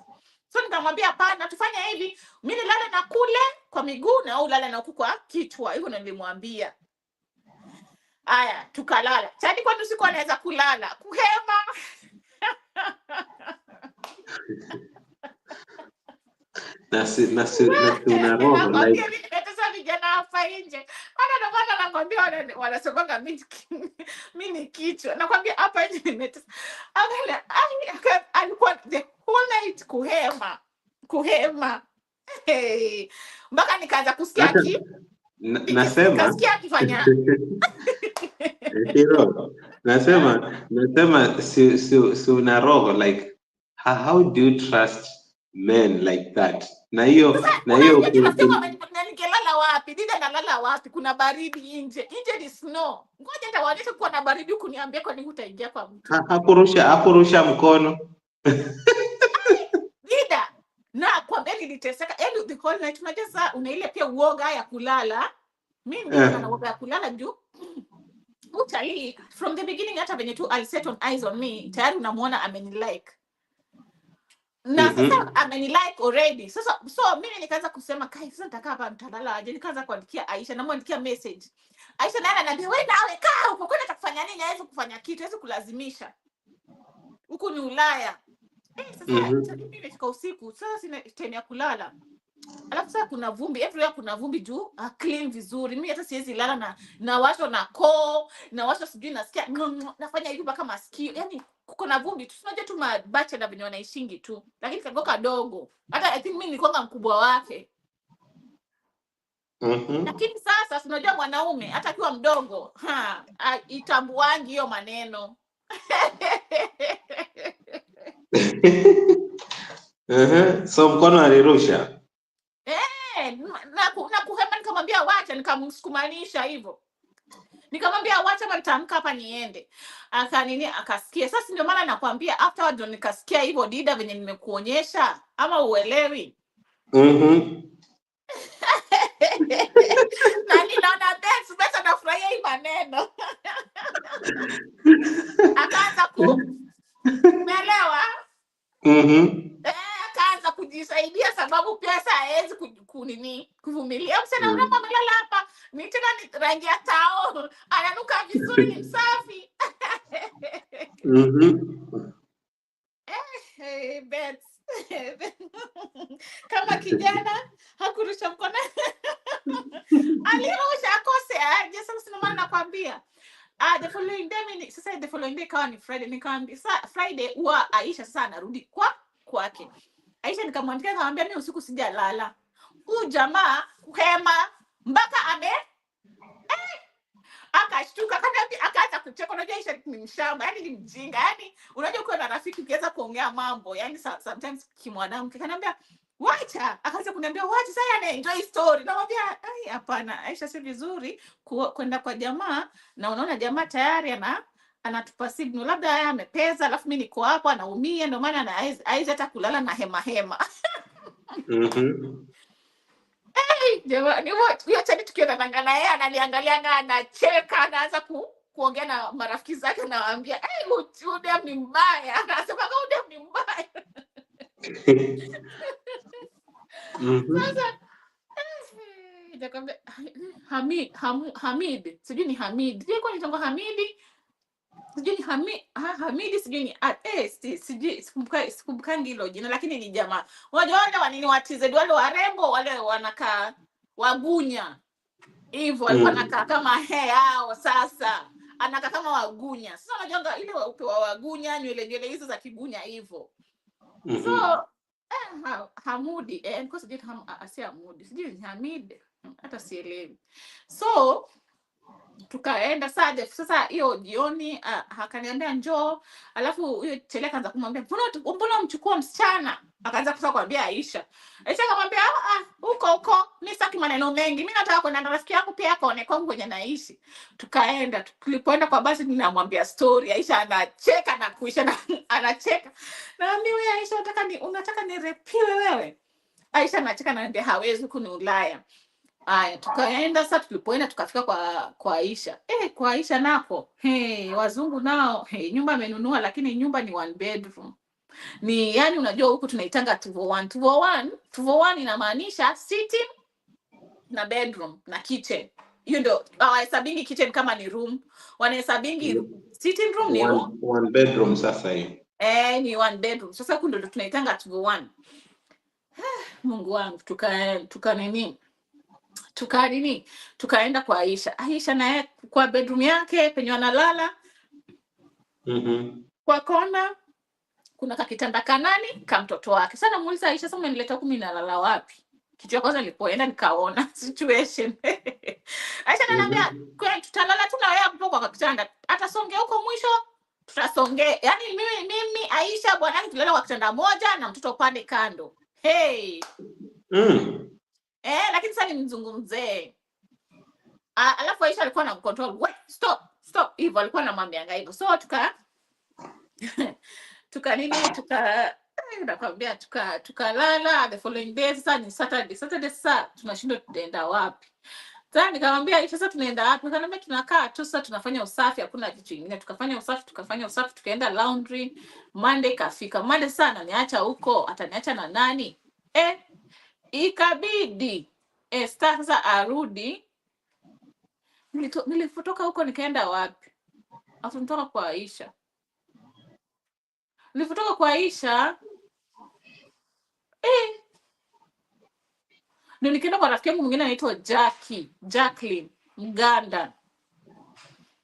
So nikamwambia hapana, tufanye hivi, mimi nilale na kule kwa miguu na au ulale na huko kwa kichwa. Hivyo nilimwambia. Aya, tukalala. Tani kwa usiku anaweza kulala, kuhema. Nasi una roho like sasa vijana hapa nje. Ana ndo anakwambia wanasomanga mimi ni kichwa. Nakwambia hapa nje nimetesa. Alikuwa the whole night kuhema. Mpaka nikaanza kusikia nasema kasikia akifanya Shiroh, nasema si una roho like how do you trust men like that? Na hiyo ningelala wapi? Dida nalala wapi? Kuna baridi nje ni snow. Ngoja nitawaonyesha kuwa na baridi huku, niambie kwa nini utaingia kwa mtu. Hakurusha mkono. Dida na kwa mbele niliteseka the whole night. Unajua una ile pia uoga ya kulala. Mimi ndio na uoga ya kulala juu Charlie from the beginning, hata venye tu I set on eyes on me, tayari unamuona amenilike. Na sasa amenilike already. Sasa so mimi nikaanza kusema kai, sasa nitakaa hapa mtalala aje? Nikaanza kuandikia Aisha, na mwandikia message. Aisha naye ananiambia wewe nawe kaa huko, kwenda kufanya nini? Hawezi kufanya kitu, hawezi kulazimisha. Huko ni Ulaya. Sasa mimi nimefika usiku, sasa sina time ya kulala. Alafu sasa kuna vumbi, everywhere kuna vumbi juu, clean vizuri. Mimi hata siwezi lala na washo na koo, na washo sijui nasikia nafanya hivi mpaka masikio. Yaani kuko na vumbi tu. Tunajua tu mabacha na venye wanaishingi tu. Lakini kagoka dogo. Hata I think mimi nilikuwa mkubwa wake. Lakini sasa unajua mwanaume hata akiwa mdogo, itambuangi hiyo maneno. So mkono alirusha. Na kuhema, nikamwambia wacha, nikamsukumanisha hivyo. Nikamwambia wacha nitamka hapa niende. Akasikia. Sasa ndio maana nakwambia afterward ndo nikasikia hivyo Dida venye nimekuonyesha, ama uelewi. Na ninaona best nafurahia hii maneno. Akaanza kuelewa. Akaanza kujisaidia sababu pesa hawezi kuvumilia. Msana unapa melala hapa, ni tena ni rangi ya tao, ananuka vizuri, ni msafi. Bets. Kama kijana hakurusha mkono. Alirusha akose aje. Sasa sina maana nakwambia. The following day kawa ni Friday. Nikamwambia Friday huwa Aisha sasa anarudi kwake. Aisha nikamwandikia, nikamwambia mimi usiku sijalala. Huyu jamaa kuhema mpaka Akashtuka akaniambia, akaanza kucheka. Unajua Aisha ni mshamba, yani ni mjinga. Yani unajua ukiwa na rafiki ukiweza kuongea mambo, yani sometimes kimwanamke kaniambia wacha, akaanza kuniambia wacha, sasa ana enjoy story. Namwambia ai, hapana Aisha, si vizuri kwenda kwa jamaa na unaona jamaa tayari anatupa signal, labda yeye amepeza, alafu mimi niko hapo anaumia, ndio maana haizi hata kulala na hema. Jamani, hiyo chani tukiona nangana yeye ananiangalia anacheka, anaanza kuongea na marafiki zake, nawaambia udem ni mbaya, anasema udem ni mbaya. Sasa nikamwambia Hamid, sijui ni Hamid, ndio kwa nitongo Hamidi, sijui ni Hamidi, sijui ni sijui sikumbukangi hilo jina, lakini ni jamaa. Unajua wale wanini watize wale warembo wale wanakaa wagunya hivyo, alikuwa anakaa kama hao. Sasa anakaa kama wagunya. Sasa unajua ile upewa wagunya, nywele hizo za kigunya hivyo. So Hamudi niko sijui asia Hamudi, sijui ni Hamid, hata sielewi. So tukaenda sasa hiyo jioni, akaniambia njoo, alafu huyo Chele akaanza kumwambia mbona mchukua msichana, akaanza kusema kwambia Aisha akamwambia huko mimi sitaki maneno mengi, mimi nataka kwenda na rafiki yako pia akaone kwangu kwenye naishi. Tukaenda, tulipoenda kwa basi ninamwambia story, Aisha anacheka na kuisha na anacheka. Naambia wewe Aisha, unataka nirepiwe wewe? Aisha anacheka, naambia hawezi kuni Ulaya. Aya, tukaenda sasa, tulipoenda tukafika kwa Aisha. Kwa Aisha nako, wazungu nao, nyumba amenunua, lakini nyumba ni 1 bedroom. Ni yani unajua huku tunaitanga 201. 201 inamaanisha sitting na bedroom na kitchen. Hiyo ndio hawahesabingi kitchen kama ni room. Wanahesabingi sitting room ni room. 1 bedroom sasa hiyo. Ni 1 bedroom. Sasa huku ndio tunaitanga 201. Mungu wangu, tukaenda kwa Aisha naye kwa bedroom yake penye analala. Kwa kona kuna kakitanda kanani kama mtoto wake. Sasa namuuliza Aisha, sasa umenileta huku mimi nalala wapi? Kitu ya kwanza nilipoenda nikaona situation. Aisha ananiambia kwa tutalala tu na wewe hapo kwa kitanda, atasongea huko mwisho tutasongea. Yani mimi Aisha bwana tulala kwa kitanda moja na mtoto pande kando. Lakini sasa nimzungumzee. Alafu Aisha alikuwa na control. Wait, stop. Hivyo alikuwa anamwambia hivyo. So nakwambia tukalala. The following day sasa ni Saturday sasa tunashindwa tunaenda wapi. Sasa nikamwambia Aisha, sasa tunaenda wapi? Akaniambia tunakaa tu sasa tunafanya usafi, hakuna kitu kingine. Tukafanya usafi tukaenda laundry. Monday kafika. Monday sana niacha huko, ataniacha na nani? Ikabidi sasa arudi. Nilipotoka huko nikaenda wapi? Nilitoka kwa Aisha. Nilipotoka kwa Aisha ndio nikaenda kwa rafiki yangu mwingine anaitwa Jacqueline Mganda.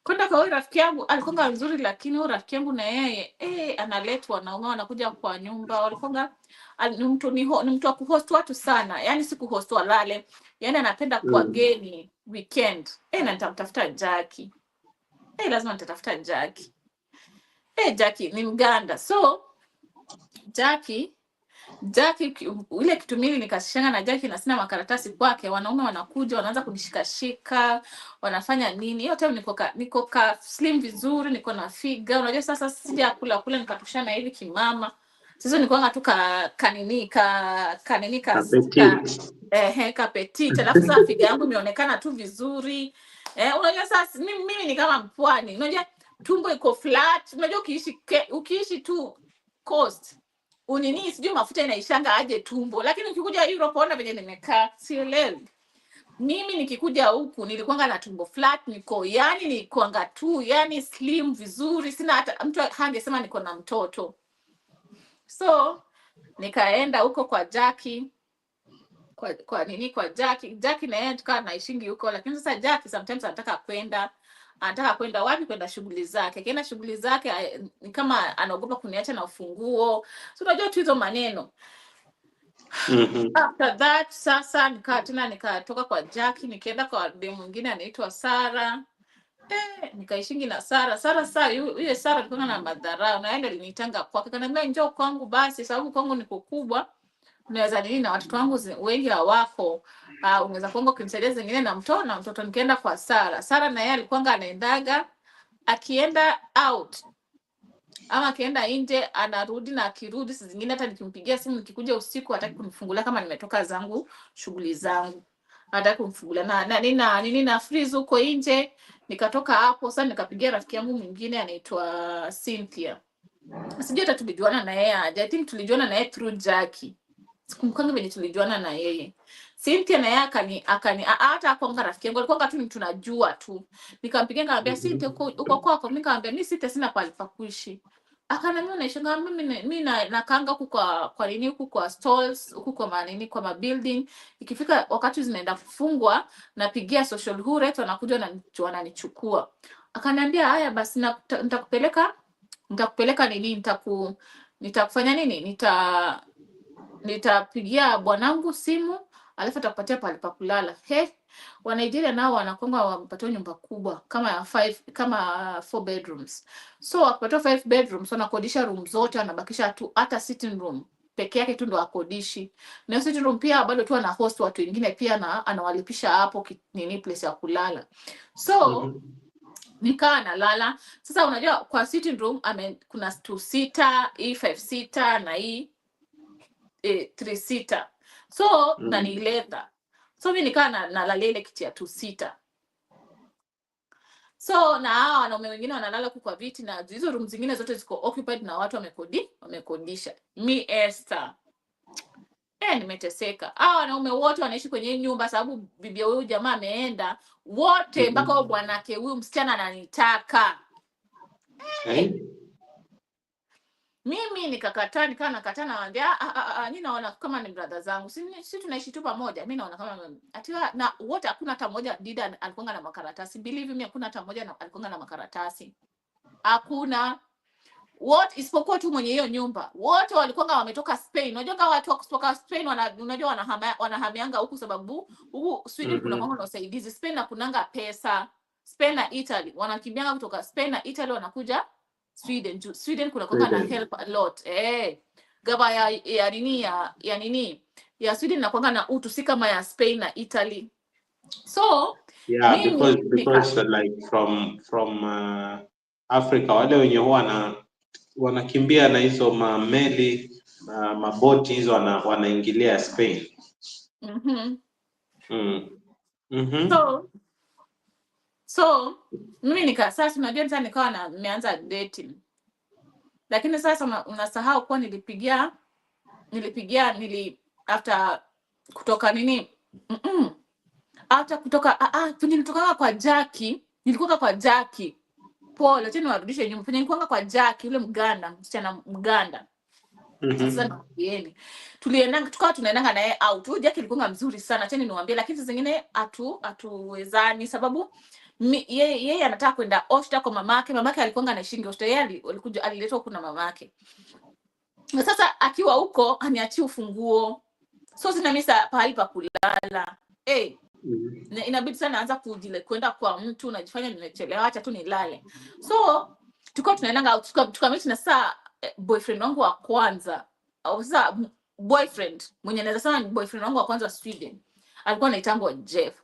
Kwenda kwa rafiki yangu alikuwa nzuri, lakini huyo rafiki yangu na yeye analetwa wanaume wanakuja kwa nyumba. Walikuwa ni mtu wa kuhost watu sana, yani si kuhost walale, yani anapenda kwa geni weekend. Na nitamtafuta Jackie. Lazima nitatafuta Jackie. Jackie ni Mganda. So Jackie ile kitu mimi nikashanga na Jackie na sina makaratasi kwake. Wanaume wanakuja wanaanza kunishikashika, wanafanya nini? Hiyo time niko slim vizuri, niko na figa. Unajua sasa sija kula nikatoshana hivi kimama. Sasa niko ngatu kanini petite. Alafu sasa figa yangu imeonekana tu vizuri. Unajua sasa mimi ni kama mpwani. Unajua tumbo iko flat. Unajua ukiishi tu coast unini sijui mafuta inaishanga aje tumbo, lakini ukikuja Europe ona venye nimekaa sielewi. Mimi nikikuja huku nilikuanga na tumbo flat, nilikuanga tu slim vizuri, sina hata mtu hangesema niko na mtoto. So nikaenda huko kwa Jackie, kwa Jackie na yeye tukawa naishingi huko, lakini sasa Jackie sometimes anataka kwenda wapi? Kwenda shughuli zake. Akienda shughuli zake ni kama anaogopa kuniacha na ufunguo. So unajua tu hizo maneno. After that sasa nikatoka kwa Jackie nikaenda kwa demu mwingine anaitwa Sara. Nikaishingi na Sara yule Sara alikuwa na madharau na yeye alinitanga kwake, kanambia njoo kwangu basi, sababu kwangu ni kubwa, unaweza nini na watoto wangu wengi hawako, unaweza kwangu kumsaidia zingine na mtoto. Nikaenda kwa Sara na yeye alikuwa anaendaga, akienda out ama akienda nje anarudi, na akirudi saa zingine hata nikimpigia simu nikikuja usiku hataki kunifungulia kama nimetoka zangu shughuli zangu, hataki kumfungulia na nini freeze huko nje. Nikatoka hapo sasa nikapigia rafiki yangu mwingine anaitwa Cynthia, sijui hata tulijuana na yeye aje, I think tulijuana na yeye through Jackie, sikumbukangi venye tulijuana na yeye. Cynthia na yeye akani hata hakuanga rafiki yangu, alikuwa tu tunajua tu. Nikampigia nikamwambia Cynthia uko kwako, nikamwambia mimi sina pale pa kuishi. Akaniambia unaishanga, mimi nakaanga huko kwa nini huko kwa stalls huko kwa manini kwa mabuilding, ikifika wakati zinaenda kufungwa napigia social hurret wanakuja na wananichukua. Akaniambia haya basi nitakupeleka nini, nitakufanya nini, nitapigia bwanangu simu alafu atakupatia pale pa kulala. Wa Nigeria nao wanakonga wamepata nyumba kubwa kama 4 bedrooms. So wakipata 5 bedrooms wanakodisha room zote, wanabakisha tu hata sitting room peke yake tu ndo akodishi. Na sitting room pia bado tu ana host watu wengine pia na anawalipisha hapo nini place ya kulala. So nikaa nalala. Sasa unajua kwa sitting room kuna 2-seater, 5-seater na 3-seater. So na ni leather. So mimi nikaa nalala ile kiti ya 2-seater. So na hao wanaume wengine wanalala kwa viti, na hizo room zingine zote ziko occupied na watu wamekodisha. Mi Esther nimeteseka. Hao wanaume wote wanaishi kwenye nyumba sababu bibi huyu jamaa ameenda wote mpaka bwanake huyu msichana ananitaka. Mimi nikakaa nakataa, naambia nyinyi naona kama ni brother zangu, si tunaishi tu pamoja, mimi naona kama atiwa na wote, hakuna hata mmoja dida alikuwa na makaratasi. Believe me, hakuna hata mmoja alikuwa na makaratasi, hakuna. Wote isipokuwa tu mwenye hiyo nyumba, wote walikuwa wametoka Spain. Unajua kama watu wa kutoka Spain unajua wanahamianga huku sababu huku Sweden kuna mambo na usaidizi. Spain na kunanga pesa, Spain na Italy wanakimbianga kutoka Spain na Italy wanakuja Sweden kuna kwa na help a lot. Gaba ya nini ya Sweden na kwanga na utu, si kama ya Spain na Italy. So yeah, because like from Africa wale wenye huwa wanakimbia na hizo mameli maboti hizo wanaingilia Spain. So mimi sasa unajua sasa nikawa nimeanza dating. Lakini sasa unasahau kwa nilipigia after kutoka nini after kutoka nilitoka kwa Jackie, nilikuwa kwa Jackie Paul, acha niwarudishe nyuma. Nilikuwa kwa Jackie yule msichana Mganda. Sasa tulienda tukawa tunaenda na yeye out. Jackie alikuwa mzuri sana, acha niwaambie, lakini zingine hatuwezani sababu yeye anataka kwenda Oshta kwa mamake alikuwa anaishi Oshta, yeye aliletwa kuna mamake. Na sasa akiwa huko aniachie ufunguo, so sina misa pahali pa kulala. Inabidi sana anza kwenda kwa mtu, najifanya nimechelewa, acha tu nilale. So tukao tunaenda tukamiti na saa boyfriend wangu wa kwanza, au sasa boyfriend mwenye naweza sema ni boyfriend wangu wa kwanza Sweden, alikuwa anaitangwa Jeff.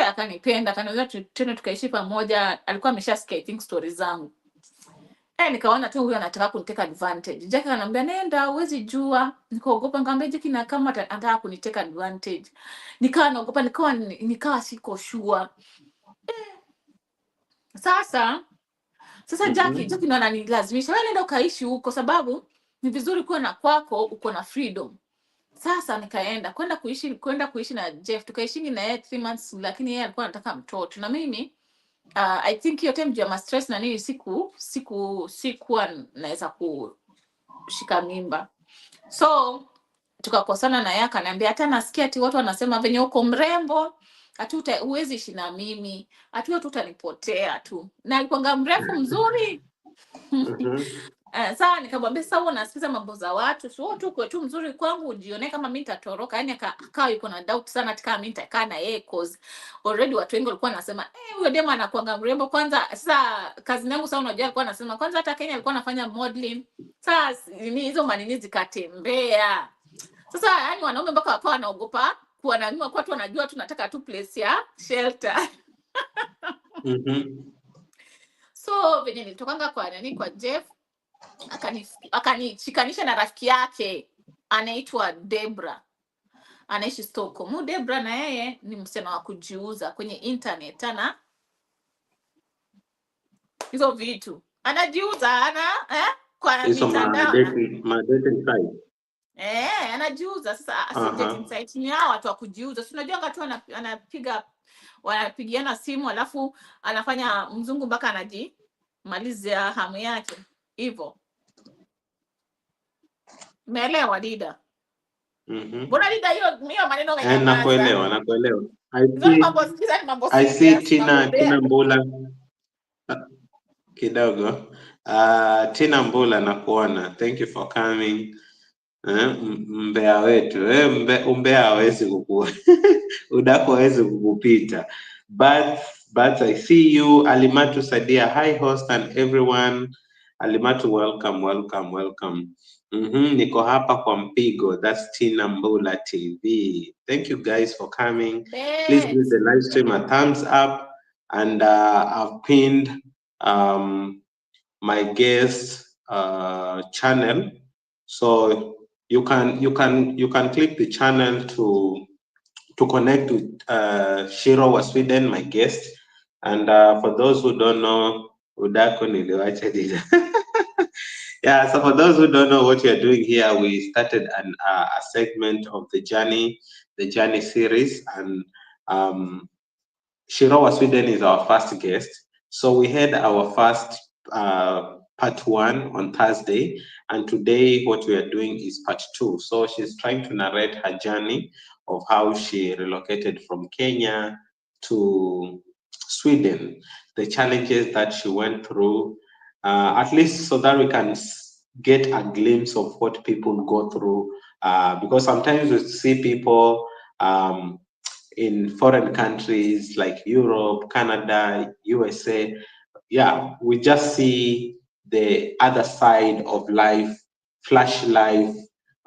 Akanipenda, akaniambia tena tukaishi pamoja. Alikuwa ameshasikia I think stories zangu. Nikaona tu huyu anataka kuniteka advantage. Jackie ananiambia nenda, huwezi jua. Nikaogopa, nikamwambia Jackie na kama anataka kuniteka advantage. Nikawa naogopa, nikawa siko sure. Sasa Jackie ndo ananilazimisha, wewe nenda ukaishi huko sababu ni vizuri kuwa na kwako, uko na freedom. Sasa nikaenda kwenda kuishi na Jeff. Tukaishi na yeye 3 months, lakini yeye alikuwa anataka mtoto. Na mimi I think hiyo time ya stress na nini sikuwa naweza kushika mimba. So tukakosana na yeye, akaniambia hata nasikia ati watu wanasema venye uko mrembo ati huwezi ishi na mimi, ati wewe utanipotea tu. Na alikuwa mrefu mzuri. Sawa, nikamwambia sasa wewe unasikiza mambo za watu, sio tu kwa tu mzuri kwangu ujione kama mimi nitatoroka. Yani akawa yuko na doubt sana kama mimi nitakaa na yeye, cause already watu wengi walikuwa wanasema huyo dema anakuanga mrembo. Kwanza sasa kazi yangu sasa, unajua alikuwa anasema kwanza hata Kenya alikuwa anafanya modeling. Sasa ni hizo manini zikatembea. Sasa yani wanaume mpaka wakawa wanaogopa kuwa na mimi, kwa watu wanajua tunataka tu place ya shelter. So venye nilitokanga kwa Jeff, akanishikanisha na rafiki yake anaitwa Debra, anaishi Stockholm. Debra na yeye ni msichana wa kujiuza kwenye internet, ana hizo vitu anajiuza, kwa mitandao anajiuza. Sasa dating site ni hao watu wa kujiuza, si unajua watu wanapigiana simu alafu anafanya mzungu mpaka anajimalizia hamu yake hivyo. Umeelewa Dida? Mbona Dida hiyo maneno nakuelewa. I see Tina Mbula kidogo. Tina Mbula nakuona. Thank you for coming. Mbea wetu. Umbea hawezi udako hawezi kukupita. But I see you. Alimatu Sadia. Hi host and everyone. Alimatu, welcome. Niko hapa kwa mpigo. That's Tina Mbula TV. Thank you guys for coming. Please give the live stream a thumbs up, and I've pinned my guest channel, so you can click the channel to connect with Shiroh Wa Sweden, my guest. And for those who don't know, udako niliwacha Dida. Yeah, so for those who don't know what we are doing here, we started a segment of the journey series, and Shiroh Wa Sweden is our first guest. So we had our first part 1 on Thursday, and today what we are doing is part 2. So she's trying to narrate her journey of how she relocated from Kenya to Sweden, the challenges that she went through, at least so that we can get a glimpse of what people go through, because sometimes we see people in foreign countries like Europe, Canada, USA. Yeah, we just see the other side of life, flash life.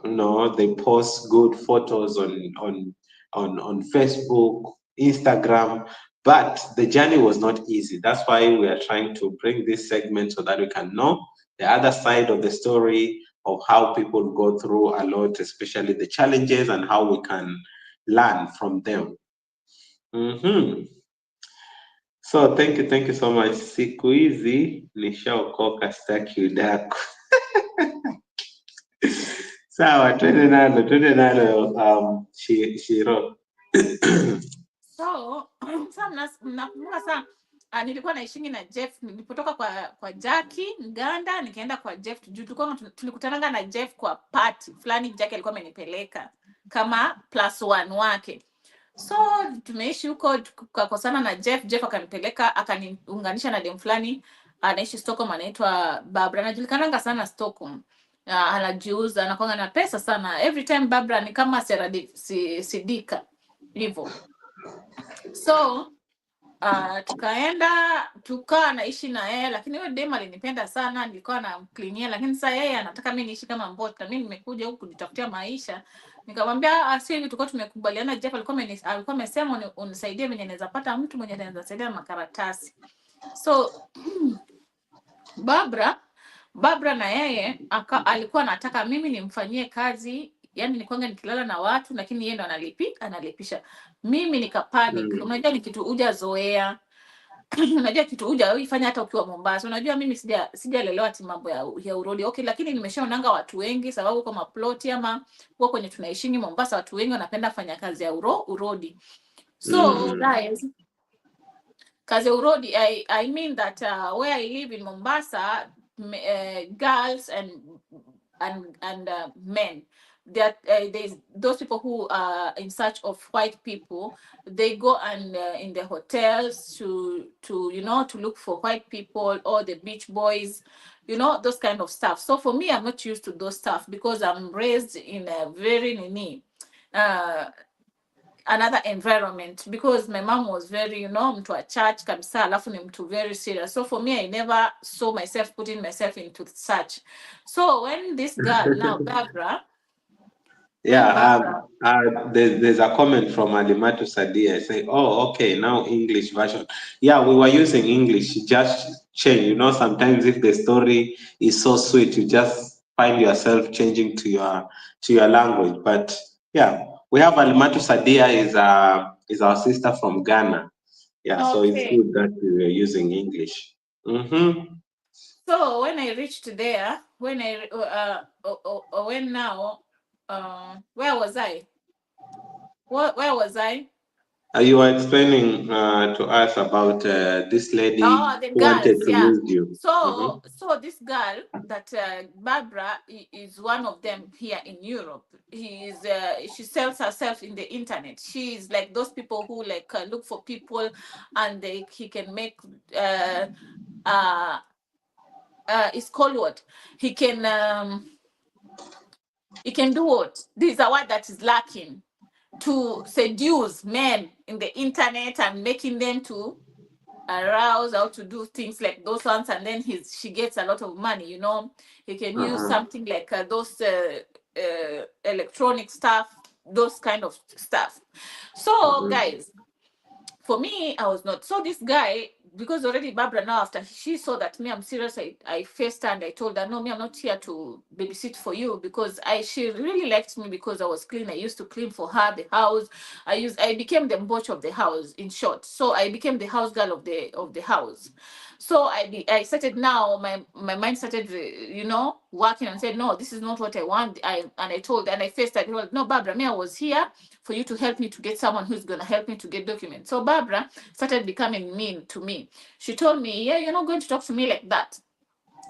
They post good photos on Facebook, Instagram, but the journey was not easy. That's why we are trying to bring this segment so that we can know the other side of the story of how people go through a lot, especially the challenges, and how we can learn from them. So thank you so much. Siku hizi nishaokoka, sitaki udaku. Sawa, twende nalo Shiroh. So nakumbuka sana nilikuwa naishingi na Jeff nilipotoka kwa Jackie Nganda, nikaenda kwa Jeff juu tulikutananga na Jeff kwa party fulani. Jackie alikuwa amenipeleka kama +1 wake. So tumeishi huko, tukakosana na Jeff akanipeleka akaniunganisha na dem fulani anaishi Stockholm, anaitwa Barbara. Anajulikananga sana Stockholm. Anajiuza, anakuanga na pesa sana. Every time Barbara ni kama Sidika hivyo. So tukawa naishi na yeye, lakini yule dem alinipenda sana, nilikuwa namcleania, lakini sasa yeye anataka mimi niishi kama mbota. Mimi nimekuja huku kujitafutia maisha. Nikamwambia sio hivi, tulikuwa tumekubaliana. Jeff alikuwa amesema unisaidie mwenye naweza pata mtu mwenye anaweza saidia makaratasi. So Barbara na yeye alikuwa anataka mimi nimfanyie kazi, yani nikwanga nikilala na watu, lakini yeye ndo analipisha. Mimi nikapanic. Unajua ni kitu hujazoea. Unajua kitu hujaifanya hata ukiwa Mombasa. Unajua mimi sijalelewa ati mambo ya urodi. Okay, lakini nimeshaonanga watu wengi, sababu kama plot ama kwa kwenye tunaishingi Mombasa, watu wengi wanapenda fanya kazi ya urodi. So guys, kazi ya urodi, I mean that where I live in Mombasa, girls and men, that there's those people who are in search of white people. They go and in the hotels to look for white people, or the beach boys, those kind of stuff. So for me, I'm not used to those stuff because I'm raised in a very another environment, because my mom was very, mtu wa church kabisa, alafu ni mtu very serious. So for me, I never saw myself putting myself into such. So when this girl now, Barbara, Yeah, there's a comment from Alimatu Sadia saying, "Oh, okay, now English version." Yeah, we were using English, just change. Sometimes if the story is so sweet, you just find yourself changing to your language. But yeah, we have Alimatu Sadia is our sister from Ghana. Yeah, so it's okay. good that we were using English. Mm-hmm. So when I reached there, when now, where was I? Where was I? You were explaining to us about this lady Oh, the who wanted girls, to yeah. use you. Mm-hmm. So this girl that Barbara is one of them here in Europe. She sells herself in the internet. She's like those people who like look for people, and he can make uh it's called what? He can do what? This is a word that is lacking, to seduce men in the internet and making them to arouse, how to do things like those ones, and then she gets a lot of money. He can use Uh-huh. something like those electronic stuff, those kind of stuff. So Mm-hmm. guys, for me, I was not. So this guy, because already Barbara now, after she saw that me, I'm serious, I faced her and I told her, no, me, I'm not here to babysit for you, because she really liked me because I was clean. I used to clean for her the house. I became the butch of the house, in short. So I became the house girl of the house. So I started now, my mind started, working, and said, no, this is not what I want. And I faced that, well, no, Barbara, me, I was here for you to help me to get someone who's going to help me to get documents. So Barbara started becoming mean to me. She told me, yeah, you're not going to talk to me like that.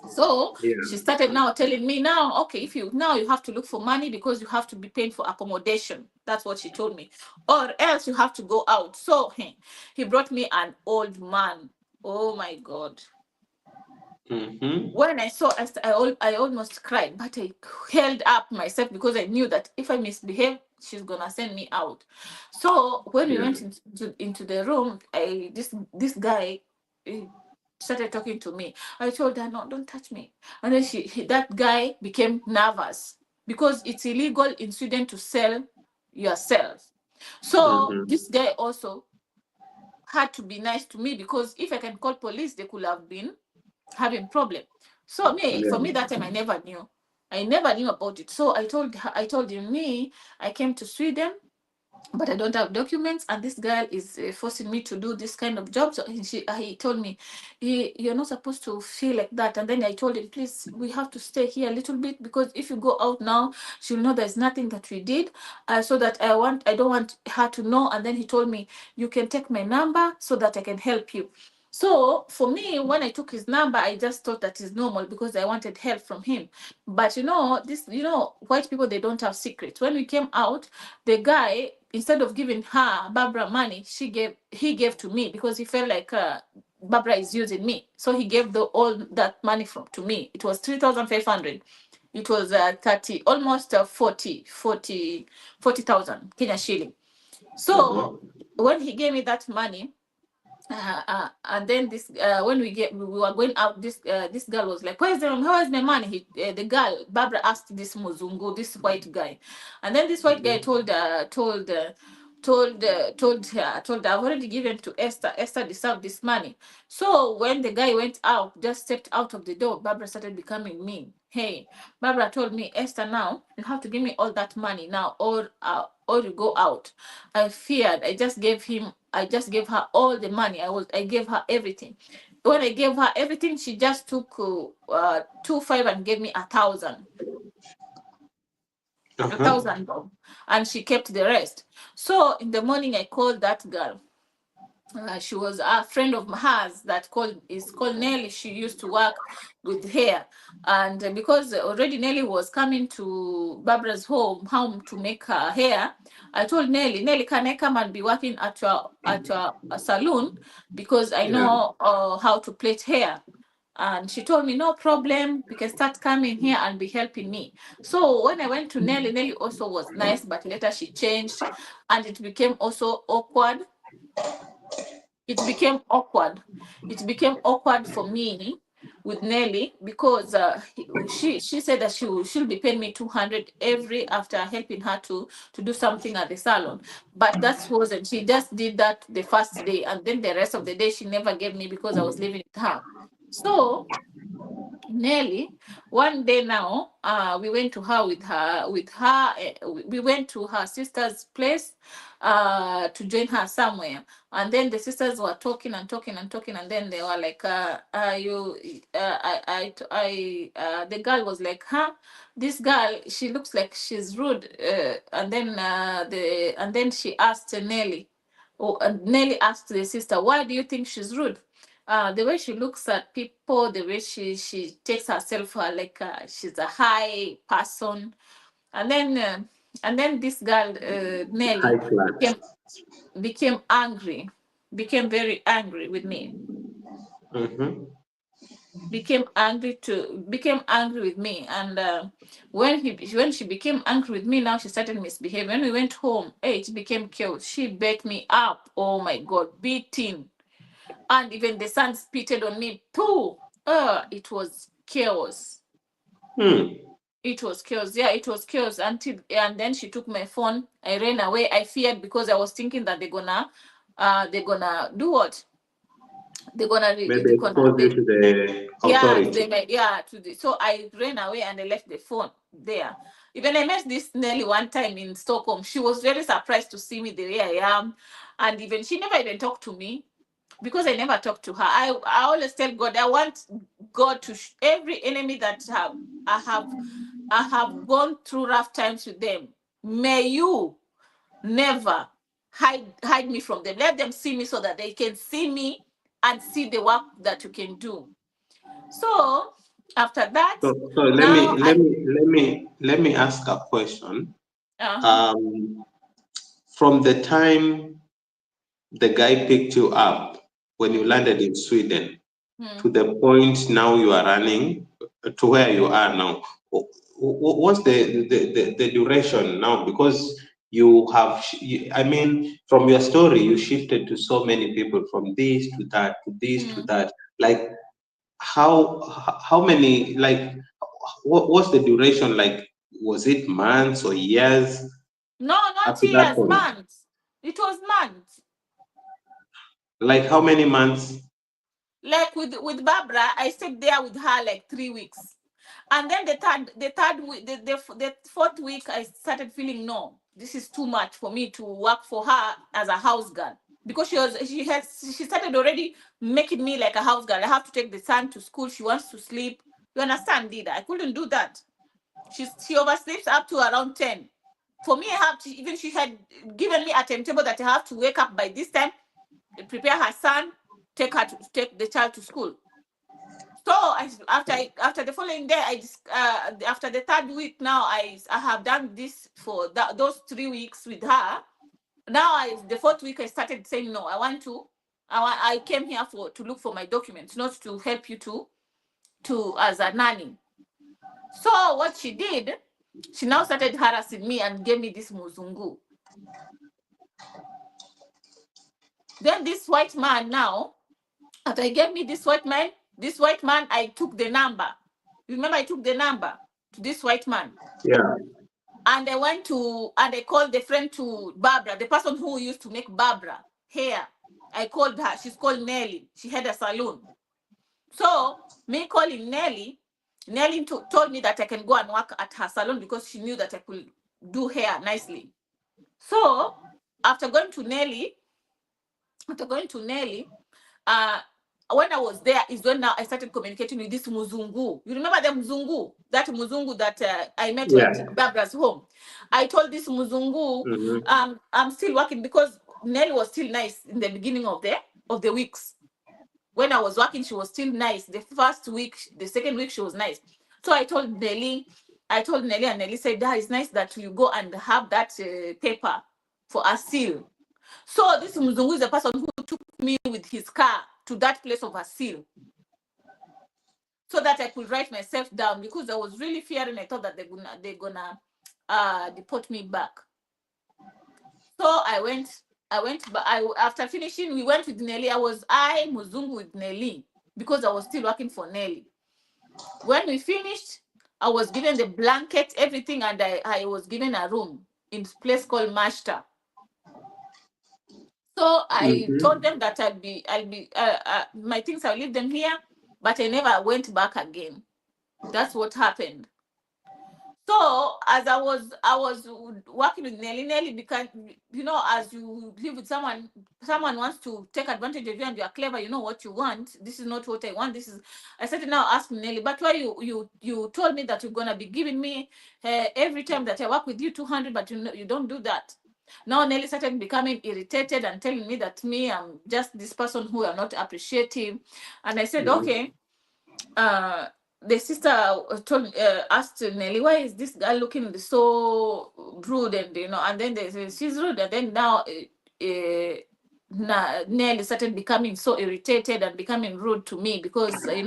So she Yeah. started now telling me, now, okay, if you now you have to look for money because you have to be paying for accommodation. That's what she told me. Or else you have to go out. So he brought me an old man. Oh my God. Mm-hmm. When I saw, I almost cried, but I held up myself because I knew that if I misbehave, she's gonna send me out. So when we Yeah. went into the room, this guy started talking to me. I told her, no, don't touch me. And then that guy became nervous because it's illegal in Sweden to sell yourself. So Mm-hmm. this guy also had to be nice to me, because if I can call police, they could have been having problem. So for me Yeah. that time, I never knew. I never knew about it. So I told him, me, I came to Sweden, but I don't have documents, and this girl is forcing me to do this kind of job. So he told me, you're not supposed to feel like that. And then I told him, please, we have to stay here a little bit, because if you go out now, she'll know there's nothing that we did. So that I don't want her to know. And then he told me, you can take my number so that I can help you. So for me, when I took his number, I just thought that is normal because I wanted help from him. But white people, they don't have secrets. When we came out, the guy, instead of giving her Barbara money, he gave to me, because he felt like Barbara is using me. So he gave all that money to me. It was 3,500. It was 30, almost 40,000 Kenya shilling. So Mm-hmm. when he gave me that money, and then when we were going out, this girl was like, where's my money? The girl Barbara asked this Muzungu, this white guy, and then this white guy told her, I've already given to Esther. Esther deserved this money. So when the guy went out, just stepped out of the door, Barbara started becoming mean. Hey, Barbara told me, Esther, now you have to give me all that money now, or you go out. I feared. I just gave her all the money. I gave her everything. When I gave her everything, she just took 2,500 and gave me 1,000. A Uh-huh. thousand bob, and she kept the rest. So in the morning, I called that girl. She was a friend of hers is called Nelly. She used to work with hair, and because already Nelly was coming to Barbara's home to make her hair, I told Nelly, can I come and be working a salon, because I Yeah. know how to plait hair. And she told me, no problem, you can start coming here and be helping me. So when I went to Nelly, Nelly also was nice, but later she changed and it became also awkward. It became awkward. It became awkward for me with Nelly because she said that she'll be paying me 200 every after helping her to do something at the salon. But that wasn't. She just did that the first day, and then the rest of the day she never gave me because I was living with her. So Nelly, one day now, we went to her we went to her sister's place to join her somewhere. And then the sisters were talking and talking and talking, and then they were like, the girl was like, huh? This girl, she looks like she's rude. And then she asked Nelly, Nelly asked the sister, why do you think she's rude? The way she looks at people, the way she takes herself like she's a high person, and then this girl High Nelly class. became angry, became very angry with me, Mm-hmm. became angry with me, and when she became angry with me, now she started misbehaving. When we went home, it became chaos. She beat me up. Oh my God, beating. And even the son spitted on me too. It was chaos. Hmm. It was chaos. Yeah, it was chaos. And then she took my phone. I ran away. I feared because I was thinking that they're gonna do what? Maybe expose you to the Yeah, authority. so I ran away and I left the phone there. Even I met this Nelly one time in Stockholm. She was very surprised to see me the way I am, and even she never even talked to me because I never talked to her. I always tell God, I want God to every enemy that I have I have gone through rough times with them. May you never hide me from them. Let them see me so that they can see me and see the work that you can do. So after that, So now I let me ask a question. uh-huh. Um, from the time the guy picked you up when you Mm, landed in Sweden to mm. the point now you are running to where you are now, what's the duration now? Because you have, I mean, from your story, you shifted to so many people from this to that to this to Mm. that. Like, how many, like, what's the duration? Like, was it months or years No, up not to that years, point? months. It was months. Like, how many months? Like with Barbara, I stayed there with her like 3 weeks. And then the third week, the fourth week, I started feeling no, this is too much for me to work for her as a house girl, because she started already making me like a house girl. I have to take the son to school. She wants to sleep. You understand, Dida? I couldn't do that. She oversleeps up to around 10. For me, I have to, even she had given me a timetable that I have to wake up by this time, prepare her son, take the child to school. So after the following day, after the third week, now I have done this for those 3 weeks with her. Now the fourth week I started saying no. I came here to look for my documents, not to help you to as a nanny. So what she did, she now started harassing me and gave me this muzungu. Then this white man now, after he gave me this white man, I took the number. Remember, I took the number to this white man. Yeah. And I called the friend to Barbara, the person who used to make Barbara hair. I called her. She's called Nelly. She had a salon. So me calling Nelly, told me that I can go and work at her salon because she knew that I could do hair nicely. So after going to Nelly, uh, when I was there is when now I started communicating with this Muzungu. You remember the Muzungu? That Muzungu that I met Yeah. at Barbara's home. I told this Muzungu, Mm-hmm. I'm still working because Nelly was still nice in the beginning of the weeks. When I was working, she was still nice. The first week, the second week, she was nice. So I told Nelly, and Nelly said, it's nice that you go and have that paper for a seal. So this Muzungu is the person who took me with his car to that place of a seal. so that I could write myself down, because I was really fearing. I thought that they're gonna deport me back. So but after finishing, we went with Nelly. I Muzungu with Nelly, because I was still working for Nelly. When we finished, I was given the blanket, everything, and I was given a room in a place called Mashta. So I told them that my things, I'll leave them here, but I never went back again. That's what happened. So as I was working with Nelly, because as you live with someone wants to take advantage of you, and you are clever, you know what you want. This is not what I want. I started now asking Nelly, but why you told me that you're gonna be giving me every time that I work with you 200, but you don't do that. Now Nelly started becoming irritated and telling me that I'm just this person who are not appreciative. And I said, okay. The sister asked Nelly, why is this girl looking so rude? And and then they say she's rude, and then now Nelly started becoming so irritated and becoming rude to me, because I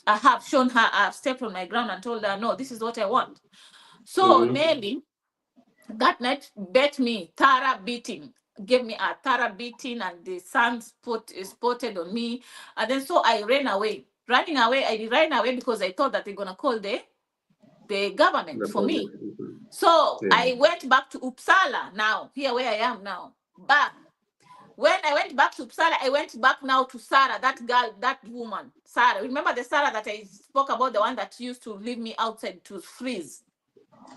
have shown her, I have stepped on my ground and told her, no, this is what I want. So Nelly that night bet me thorough beating, gave me a thorough beating, and the sun spotted on me. And then so I ran away. I ran away because I thought that they're gonna call the government for me. So I went back to Uppsala now, here where I am now. But when I went back to Uppsala, I went back now to Sarah, that girl, that woman, Sarah. Remember the Sarah that I spoke about, the one that used to leave me outside to freeze?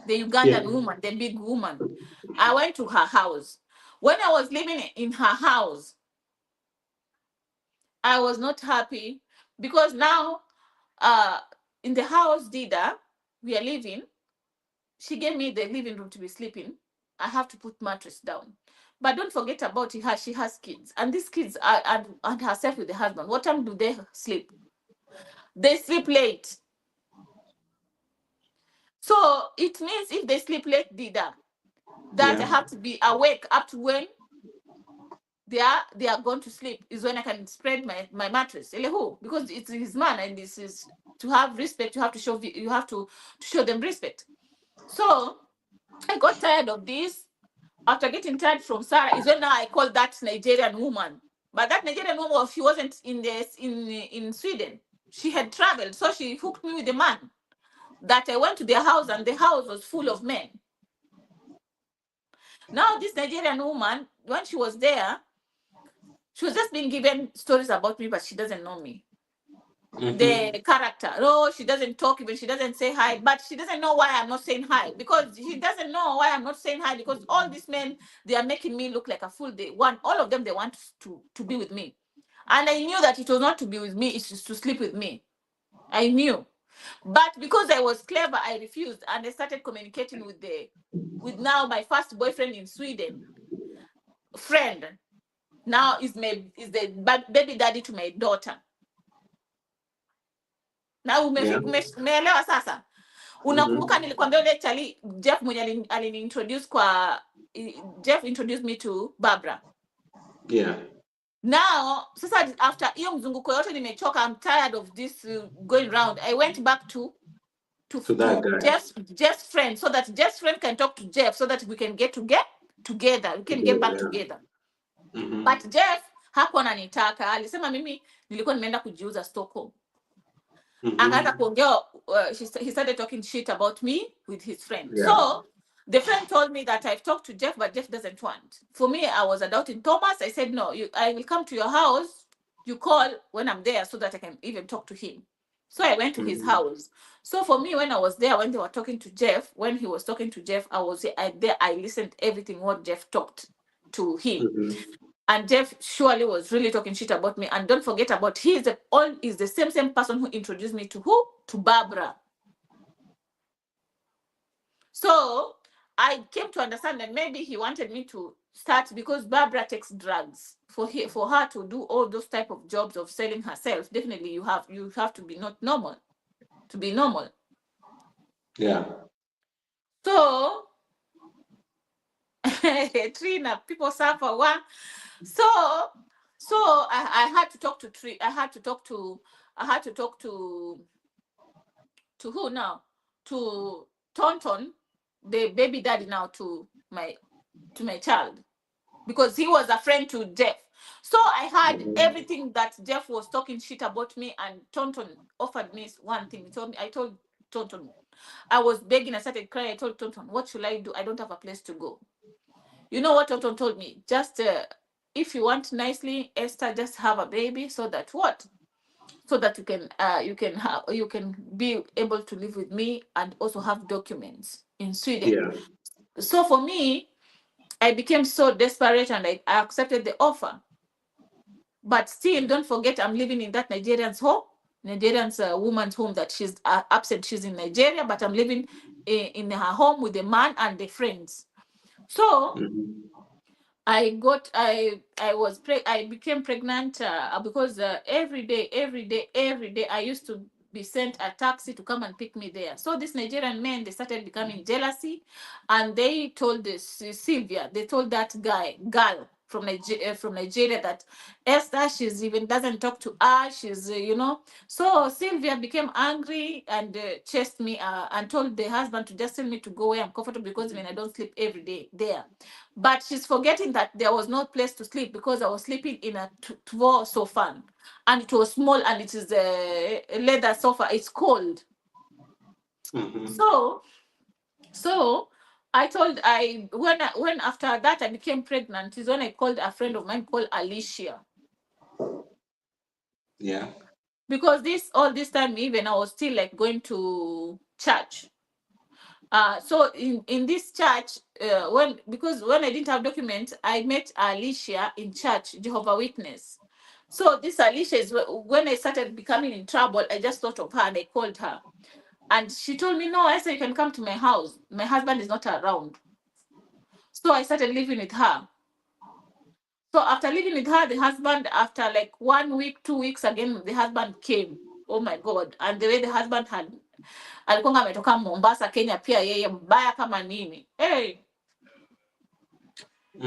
The Ugandan woman, the big woman. I went to her house. When I was living in her house, I was not happy, because now in the house Dida we are living, she gave me the living room to be sleeping. I have to put mattress down. But don't forget about her, she has kids. And these kids are and herself with the husband. What time do they sleep? They sleep late. So it means if they sleep late, Dida, that I have to be awake up to when they are going to sleep, is when I can spread my mattress. Because it's his man, and this is to have respect. You have to show them respect. So I got tired of this. After getting tired from Sarah, is when now I called that Nigerian woman. But that Nigerian woman, she wasn't in Sweden. She had traveled, so she hooked me with a man. That I went to their house, and the house was full of men. Now this Nigerian woman, when she was there, she was just being given stories about me, but she doesn't know me. The character. No, she doesn't talk even. She doesn't say hi, but she doesn't know why I'm not saying hi, because she doesn't know why I'm not saying hi, because all these men, they are making me look like a fool. All of them, they want to be with me. And I knew that it was not to be with me, it's just to sleep with me. I knew. But because I was clever, I refused, and I started communicating with now my first boyfriend in Sweden, friend. Now is the baby daddy to my daughter. Na umeelewa sasa? Unakumbuka nilikwambia yule chali Jeff mwenye aliniintroduce Jeff introduced me to Barbara. Yeah. Now, sasa after hiyo mzunguko yote nimechoka, I'm tired of this going round. I went back to that guy. Jeff's friend, so that Jeff's friend can talk to Jeff, so that we can get together. We can get back together. But Jeff hakuwa ananitaka. Alisema mimi nilikuwa nimeenda kujiuza Stockholm. Akaanza kuongea, he started talking shit about me with his friend. So the friend told me that I've talked to Jeff, but Jeff doesn't want. For me, I was doubting Thomas. I said, no, I will come to your house. You call when I'm there, so that I can even talk to him. So I went to his house. So for me, when I was there, when they were talking to Jeff, when he was talking to Jeff, I was there. I listened everything what Jeff talked to him. And Jeff surely was really talking shit about me. And don't forget about, he is the same person who introduced me to who? To Barbara. So I came to understand that maybe he wanted me to start, because Barbara takes drugs. For her to do all those type of jobs of selling herself, definitely you have to be not normal. To be normal. Yeah. So Trina, people suffer one. So I had to talk to I had to talk to who now? To Tonton, the baby daddy now to my child, because he was a friend to Jeff. So I heard everything that Jeff was talking shit about me, and Tonton offered me one thing. He told me, I told Tonton, I was begging, I started crying. I told Tonton, what should I do? I don't have a place to go. You know what Tonton told me? Just if you want nicely, Esther, just have a baby, so that what? So that you can be able to live with me and also have documents in Sweden. Yeah. So for me, I became so desperate, and I accepted the offer. But still, don't forget, I'm living in that Nigerian's home, Nigerian's woman's home, that she's absent. She's in Nigeria, but I'm living in her home with the man and the friends. So I became pregnant because every day I used to be sent a taxi to come and pick me there. So these Nigerian men, they started becoming jealousy, and they told Sylvia, they told that girl from Nigeria that Esther, she's even doesn't talk to her. She's So Sylvia became angry and chased me and told the husband to just tell me to go where I'm comfortable, because when I don't sleep every day there. But she's forgetting that there was no place to sleep, because I was sleeping in a two sofa, and it was small, and it is a leather sofa. It's cold. So when after that I became pregnant is when I called a friend of mine called Alicia. Yeah. Because all this time, even I was still like going to church. So in this church, when I didn't have documents, I met Alicia in church, Jehovah Witness. So this Alicia is when I started becoming in trouble. I just thought of her and I called her, and she told me, "No, I said you can come to my house. My husband is not around." So I started living with her. So after living with her, the husband, after like 1 week, 2 weeks, again the husband came. Oh my God! And the way the husband alikuwa ametoka Mombasa, Kenya, pia yeye mbaya kama nini. Hey.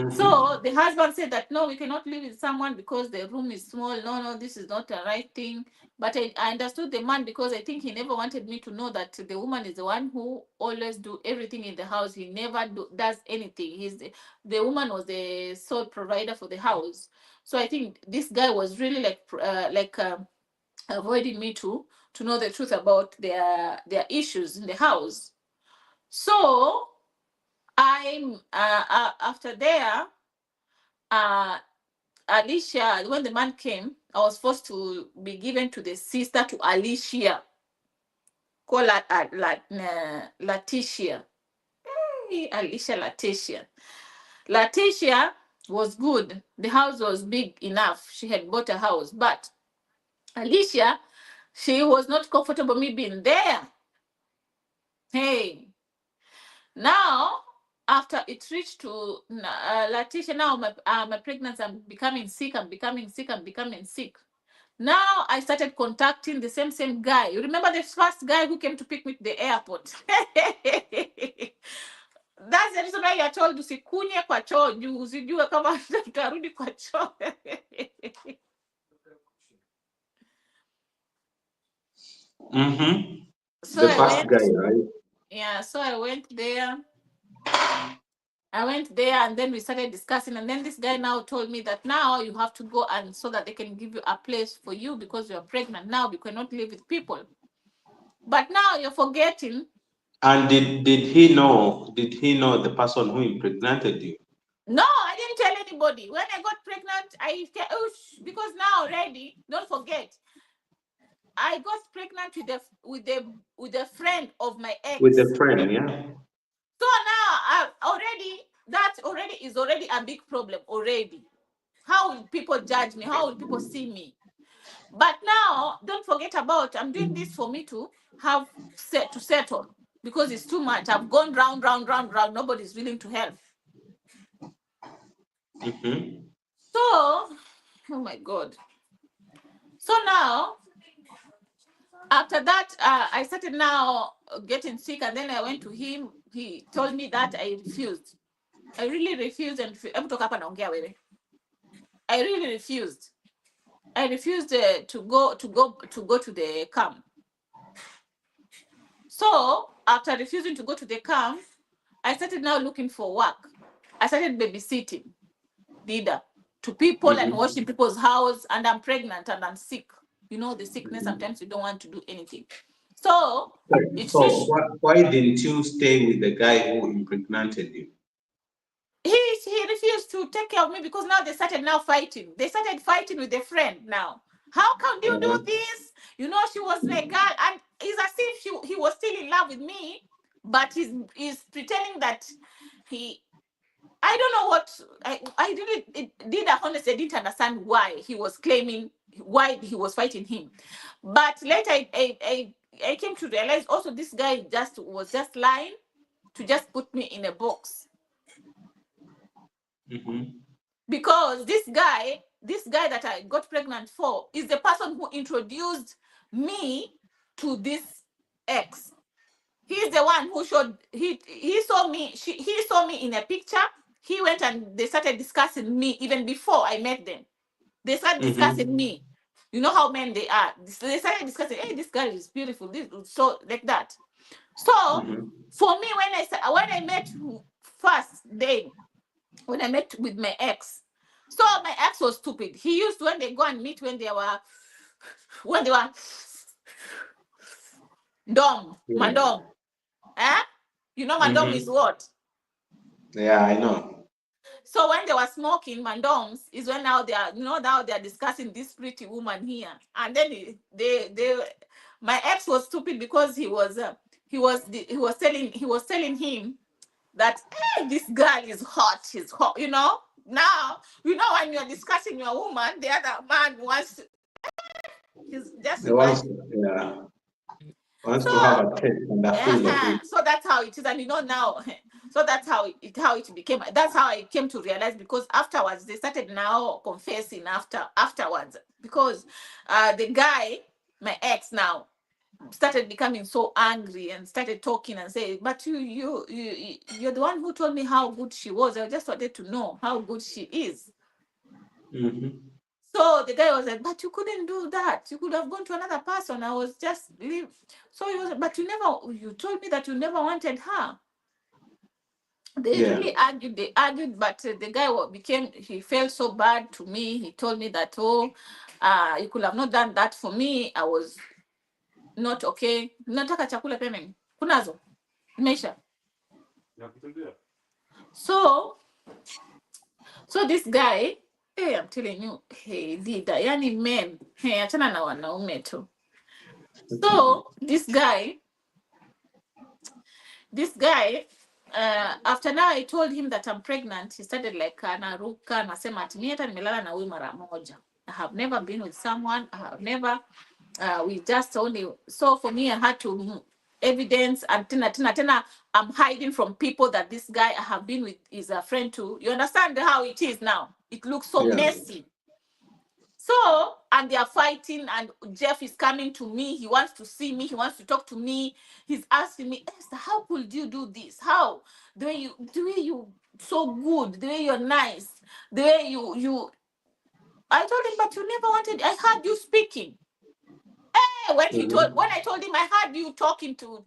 So the husband said that, no, we cannot live with someone because the room is small. No, this is not the right thing. But I understood the man, because I think he never wanted me to know that the woman is the one who always do everything in the house. He never does anything. The woman was the sole provider for the house. So I think this guy was really like avoiding me to know the truth about their issues in the house. So I'm after there, Alicia, when the man came, I was forced to be given to the sister to Alicia, called Letitia. Hey, Alicia Letitia. Letitia was good. The house was big enough. She had bought a house. But Alicia, she was not comfortable me being there. Hey. Now, after it reached to Letitia, now my pregnancy, I'm becoming sick. Now I started contacting the same guy. You remember the first guy who came to pick me to the airport? That's the reason why you're told usikunye kwa choo juu usijue kama tutarudi kwa choo. So the first guy, right? Yeah, so I went there. And then we started discussing, and then this guy now told me that now you have to go, and so that they can give you a place for you, because you're pregnant now, you cannot live with people. But now you're forgetting. And did he know the person who impregnated you? No, I didn't tell anybody. When I got pregnant, because now already, don't forget, I got pregnant with the friend of my ex. With a friend, yeah. So now that is already a big problem already. How will people judge me? How will people see me? But now, don't forget about, I'm doing this for me to have to settle, because it's too much. I've gone round. Nobody's willing to help. So, oh my God. So now, after that, I started now getting sick, and then I went to him. He told me that I refused. I really refused, and I really refused. I refused to go to the camp. So after refusing to go to the camp, I started now looking for work. I started babysitting, leader, to people and washing people's house, and I'm pregnant and I'm sick. You know, the sickness, sometimes you don't want to do anything. So it's So why didn't you stay with the guy who impregnated you? he refused to take care of me because now they started now fighting. They started fighting with a friend now. How can you do this? You know, she was like, girl, and it's as if he was still in love with me, but he's pretending that he. I don't know what I really did. Honestly, I didn't understand why he was claiming, why he was fighting him. But later, I came to realize also this guy was just lying to just put me in a box. Because this guy that I got pregnant for is the person who introduced me to this ex. He's the one who showed he saw me. He saw me in a picture. He went and they started discussing me even before I met them. They started discussing me. You know how men they are. They started discussing, hey, this girl is beautiful. This so like that. So for me, when I met first day, when I met with my ex, so my ex was stupid. He used when they go and meet when they were mandom. You know mandom is what? Yeah, I know. So when they were smoking mandoms is when now they are discussing this pretty woman here, and then my ex was stupid because he was telling him that, hey, this girl is hot. She's hot. You know, now when you're discussing your woman, the other man wants to, he's just imagine. Wants to have So a taste and a feel of it. so that's how it is, and now, so that's how it became. That's how I came to realize, because afterwards they started now confessing afterwards, because the guy, my ex, now started becoming so angry and started talking and saying, but you're the one who told me how good she was. I just wanted to know how good she is. So the guy was like, but you couldn't do that. You could have gone to another person. I was just leave. So he was, but you told me that you never wanted her. They really argued. They argued, but the guy he felt so bad to me. He told me that, you could have not done that for me. I was not okay. Nataka chakula pia kunazo imeisha. So this guy, hey, I'm telling you, hey, leader, yani men, hey, achana na wanaume tu. So this guy, after now I told him that I'm pregnant, he started like anaruka, anasema ati mimi hata nimelala na huyu mara moja. I have never been with someone. I have never. We just only. So for me, I had to evidence, and tena, I'm hiding from people that this guy I have been with is a friend to. You understand how it is now? It looks so messy. So, and they are fighting, and Jeff is coming to me. He wants to see me. He wants to talk to me. He's asking me, Esther, how could you do this? How? The way you so good, the way you're nice, the way you. I told him, but you never wanted. I heard you speaking. Hey, when I told him I heard you talking to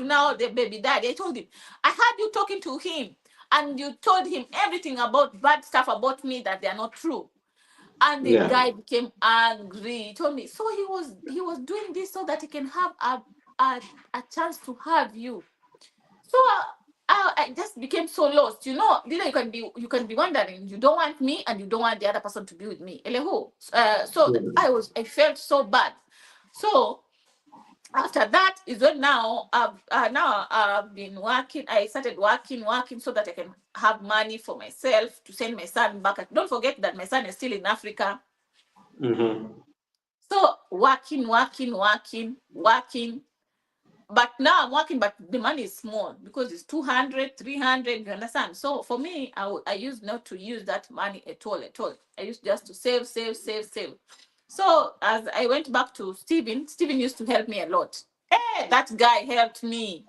now the baby daddy, I told him I heard you talking to him, and you told him everything about bad stuff about me that they are not true. And the guy became angry. He told me, so he was doing this so that he can have a chance to have you. So I just became so lost. You know, you can be wondering, you don't want me and you don't want the other person to be with me. So I felt so bad. So after that is when now I've been working. I started working so that I can have money for myself to send my son back. Don't forget that my son is still in Africa. So working. But now I'm working, but the money is small because it's 200, 300, you understand? So for me, I used not to use that money at all. I used just to save. So as I went back to Steven used to help me a lot. Hey, that guy helped me.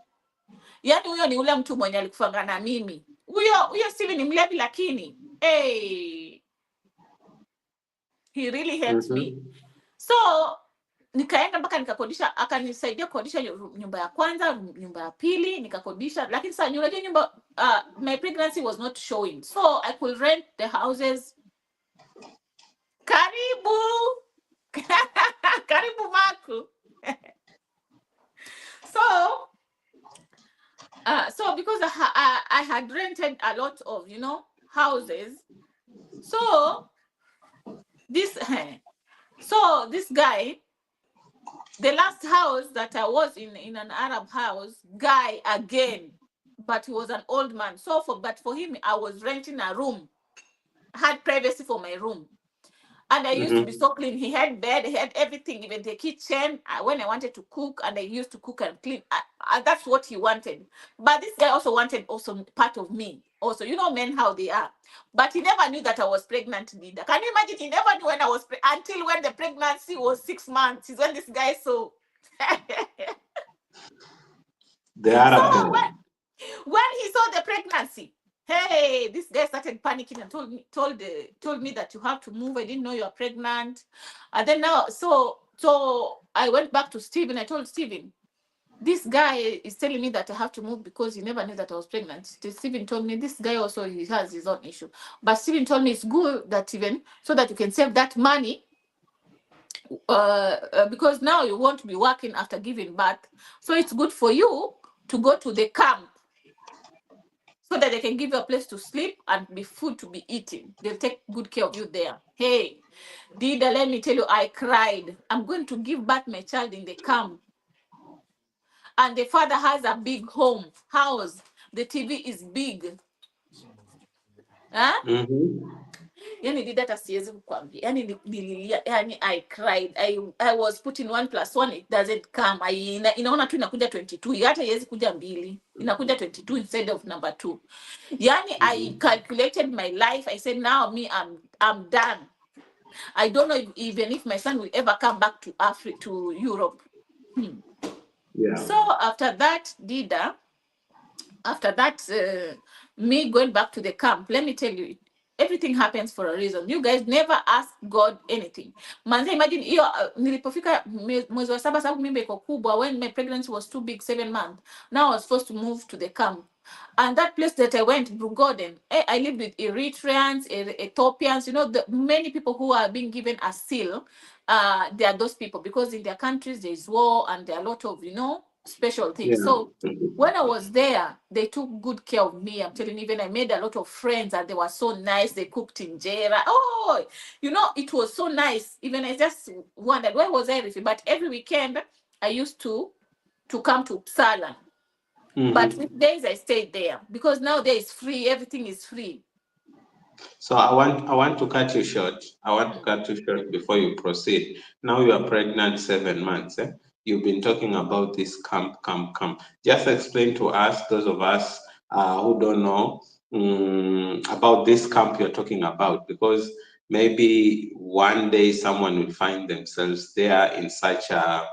Yani huyo ni ule mtu mwenye alikufanga na mimi. Huyo Steven ni mlevi lakini. Hey. He really helped me. So nikaenda mpaka nikakodisha, akanisaidia kukodisha nyumba ya kwanza, nyumba ya pili nikakodisha, lakini sasa unajua nyumba my pregnancy was not showing, so I could rent the houses. Karibu karibu Maku. So because I had rented a lot of houses, so this guy, the last house that I was in an Arab house, guy again, but he was an old man. So for him, I was renting a room. I had privacy for my room. And I used to be so clean. He had bed, he had everything, even the kitchen. When I wanted to cook, and I used to cook and clean. That's what he wanted. But this guy also wanted part of me. Also, men how they are. But he never knew that I was pregnant, Nida. Can you imagine? He never knew when I was until when the pregnancy was 6 months. Is when this guy saw. The Arab So guy. when he saw the pregnancy, hey, this guy started panicking and told me that you have to move. I didn't know you are pregnant. And then now, so I went back to Stephen. I told Stephen, this guy is telling me that I have to move because he never knew that I was pregnant. Stephen told me this guy also, he has his own issue. But Stephen told me it's good that even so that you can save that money. Because now you won't be working after giving birth. So it's good for you to go to the camp, so that they can give you a place to sleep and be food to be eating. They'll take good care of you there. Hey, Dida, let me tell you, I cried. I'm going to give birth my child in the camp. And the father has a big house. The TV is big. Huh? Yani Dida hata siwezi kukwambia. Yani nililia, yani I cried. I was putting 1 + 1, it doesn't come. Inaona tu inakuja 22. Hata haiwezi kuja 2. Inakuja 22 instead of number 2. Yani I calculated my life. I said, now me, I'm done. I don't know even if my son will ever come back to Africa, to Europe. Yeah. So after that, Dida, me going back to the camp, let me tell you, everything happens for a reason. You guys never ask God anything. Manze, imagine hiyo nilipofika mwezi wa 7 sababu mimba iko kubwa, when my pregnancy was too big, 7 months. Now I was forced to move to the camp. And that place that I went, Brugoden, I lived with Eritreans, Ethiopians, many people who are being given asylum. They are those people because in their countries there is war and there are a lot of, special things. Yeah. So when I was there, they took good care of me. I'm telling you, even I made a lot of friends and they were so nice. They cooked injera. Oh, it was so nice. Even I just wondered, where was everything? But every weekend, I used to come to Uppsala. But weekdays I stayed there because now there is free. Everything is free. So I want to cut you short. I want to cut you short before you proceed. Now you are pregnant 7 months. You've been talking about this camp. Just explain to us, those of us who don't know about this camp you're talking about, because maybe one day someone will find themselves there in such a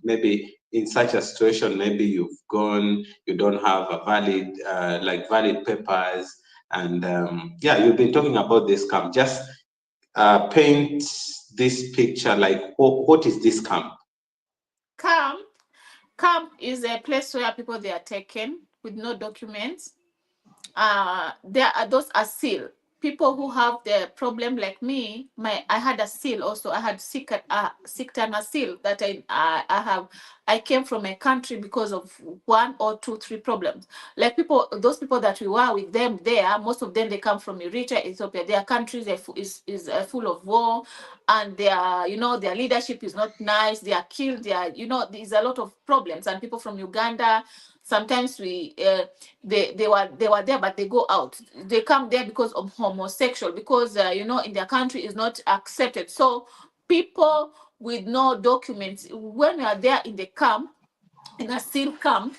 maybe in such a situation. Maybe you've gone, you don't have a valid papers. And you've been talking about this camp. Just paint this picture, like what is this camp? Camp is a place where people, they are taken with no documents. There are those asylum people who have the problem like me. I had asylum also. I had sick time asylum that I have. I came from a country because of 1 or 2, 3 problems. Like those people that we were with them there, most of them, they come from Eritrea, Ethiopia. Their countries is full of war, and their leadership is not nice. They are killed. There's a lot of problems. And people from Uganda, sometimes they were there, but they go out. They come there because of homosexual, because in their country is not accepted. So people with no documents, when you are there in the camp, in a SEAL camp,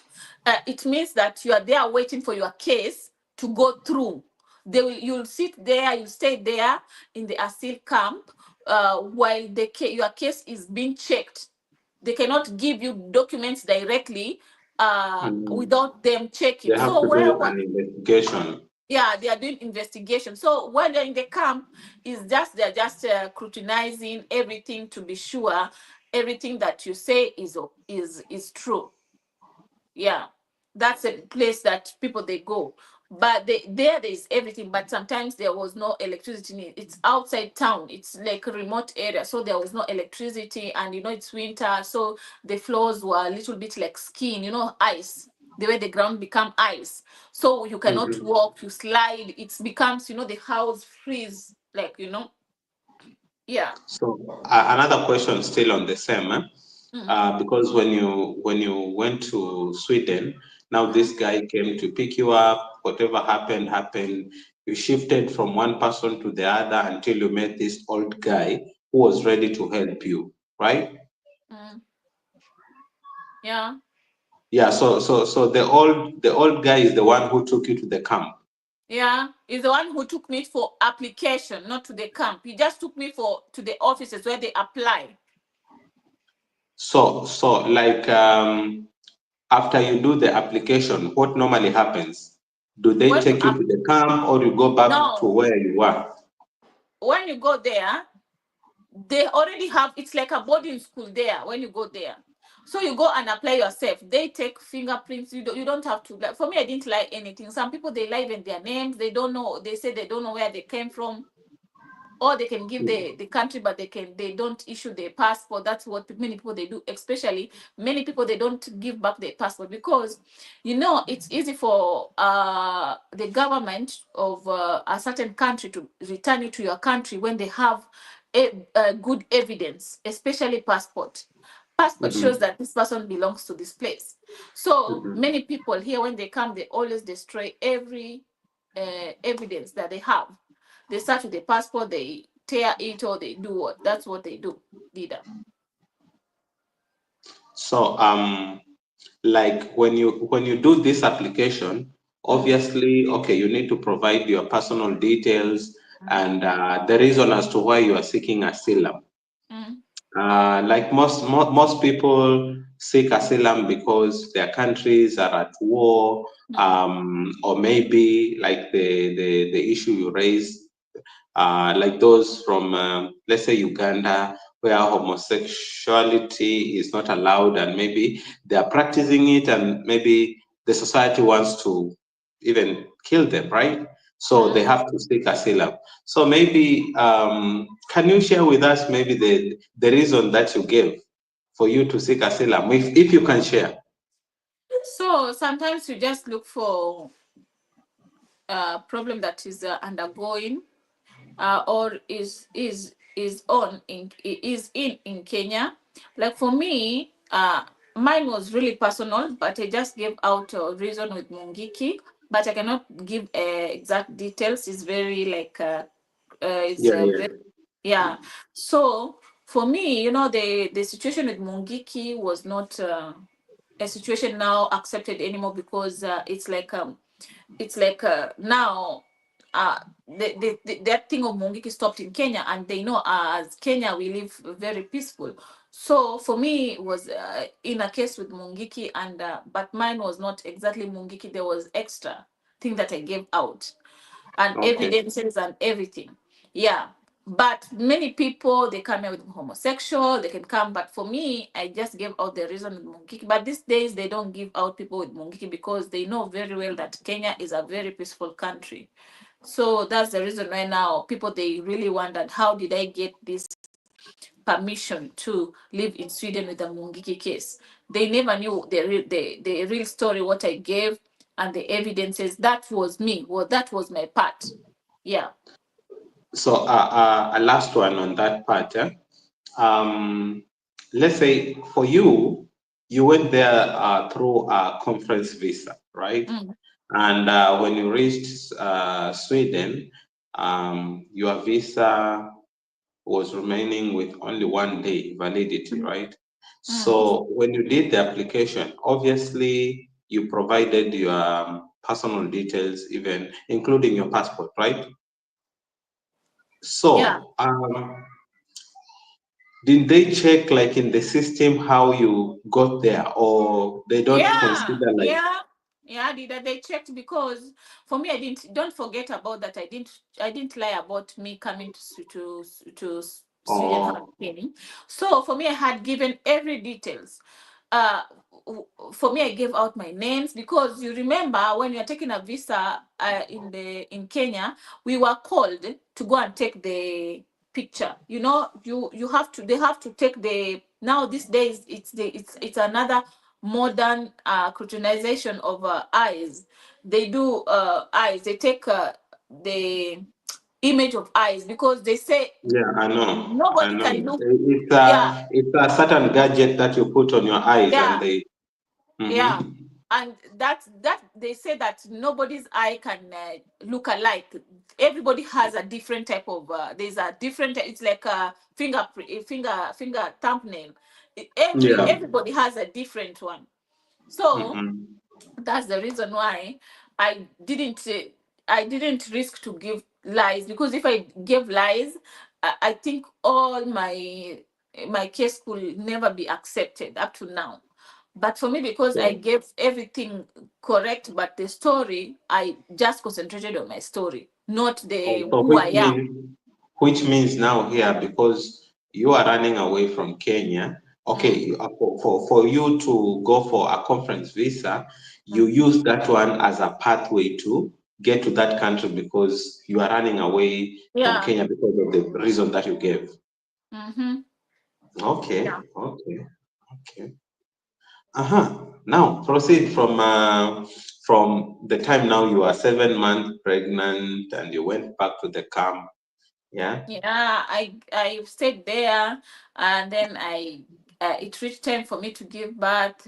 it means that you are there waiting for your case to go through. You'll sit there, you stay there in the asylum camp while your case is being checked. They cannot give you documents directly without them checking. They have So to do an investigation. Yeah, they are doing investigation. So when they're in the camp, they're just scrutinizing everything to be sure everything that you say is true. Yeah, that's a place that people they go. But there is everything, but sometimes there was no electricity. It's outside town, it's like a remote area, so there was no electricity, and it's winter, so the floors were a little bit like skin, ice, the way the ground become ice, so you cannot Mhm. walk, you slide, it becomes, the house freeze, like, yeah. So another question still on the same, Mm, because when you went to Sweden, now mm, this guy came to pick you up. Whatever happened. You shifted from one person to the other until you met this old guy who was ready to help you, right? mm, yeah. Yeah. So the old guy is the one who took you to the camp. Yeah, he's the one who took me for application, not to the camp. He just took me to the offices where they apply. So like after you do the application, what normally happens? Do they When you take you to the camp or you go back to no, where you were? when you go there, they already have, it's like a boarding school there. When you go there, so you go and apply yourself. They take fingerprints. You don't have to, like, for me, I didn't lie anything. Some people, they lie in their names. They don't know. They say they don't know where they came from, or they can give the country, but they don't issue their passport. That's what many people they do. Especially many people, they don't give back their passport, because it's easy for the government of a certain country to return you to your country when they have a good evidence, especially passport shows Mhm, that this person belongs to this place. So mhm. many people here, when they come, they always destroy every evidence that they have. They start with the passport, they tear it, or they do what? That's what they do, leader. So like when you do this application, Mm, obviously, okay, you need to provide your personal details mm, and the reason as to why you are seeking asylum. mm, Like most people seek asylum because their countries are at war, mm, or maybe like the issue you raised, like those from, let's say, Uganda, where homosexuality is not allowed, and maybe they are practicing it, and maybe the society wants to even kill them, right? So they mm. have to seek asylum. So maybe, can you share with us maybe the reason that you gave for you to seek asylum, if you can share? So sometimes you just look for a problem that is undergoing, or is in Kenya. Like for me, mine was really personal, but I just gave out a reason with Mungiki, but I cannot give exact details. It's very like it's Yeah, very, yeah. yeah. So for me, the situation with Mungiki was not a situation now accepted anymore, because it's like now that thing of Mungiki stopped in Kenya, and they know as Kenya we live very peaceful. So for me it was in a case with Mungiki, and but mine was not exactly Mungiki. There was extra thing that I gave out, and Okay. evidences and everything. Yeah. But many people, they come here with homosexual, they can come. But for me, I just gave out the reason with Mungiki. But these days, they don't give out people with Mungiki, because they know very well that Kenya is a very peaceful country. So that's the reason why now people, they really wondered, how did I get this permission to live in Sweden with the Mungiki case? They never knew the real story, what I gave, and the evidences. That was me. Well, that was my part. Yeah. So a last one on that part. Um, let's say for you, you went there through a conference visa, right? Mm, And when you reached Sweden, your visa was remaining with only 1 day validity, mm, right? mm. So when you did the application, obviously you provided your personal details, even including your passport, right? Yeah. So did they check like in the system how you got there, or they don't Yeah. consider like? Yeah. Yeah, they checked, because for me, don't forget about that. I didn't lie about me coming to Sweden had Oh, came. So for me, I had given every details. Uh, for me, I gave out my names because you remember when you're taking a visa in Kenya, we were called to go and take the picture. You know, you have to they have to take the now these days it's another modern scrutinization of eyes. They do eyes. They take the image of eyes because they say yeah, I know. I nobody know. can look. It's Yeah, a certain gadget that you put on your eyes, and yeah, they. yeah. Mm-hmm. And that they say that nobody's eye can look alike. Everybody has a different type of. There's a different. It's like a finger thumbnail. Yeah. Everybody has a different one. So Mm-hmm. that's the reason why I didn't uh, I didn't risk to give lies, because if I gave lies, I think all my case could never be accepted up to now. But for me, because I So, gave everything correct, but the story, I just concentrated on my story, not the so who I am. which means now here, because you are running away from Kenya. Okay, Mm, for you to go for a conference visa, you mm. use that one as a pathway to get to that country because you are running away from Yeah. Kenya because of the reason that you gave. Mm-hmm. Okay, Yeah. okay, okay. Now proceed from the time now you are 7 months pregnant and you went back to the camp. Yeah. Yeah, I stayed there, and then it reached time for me to give birth.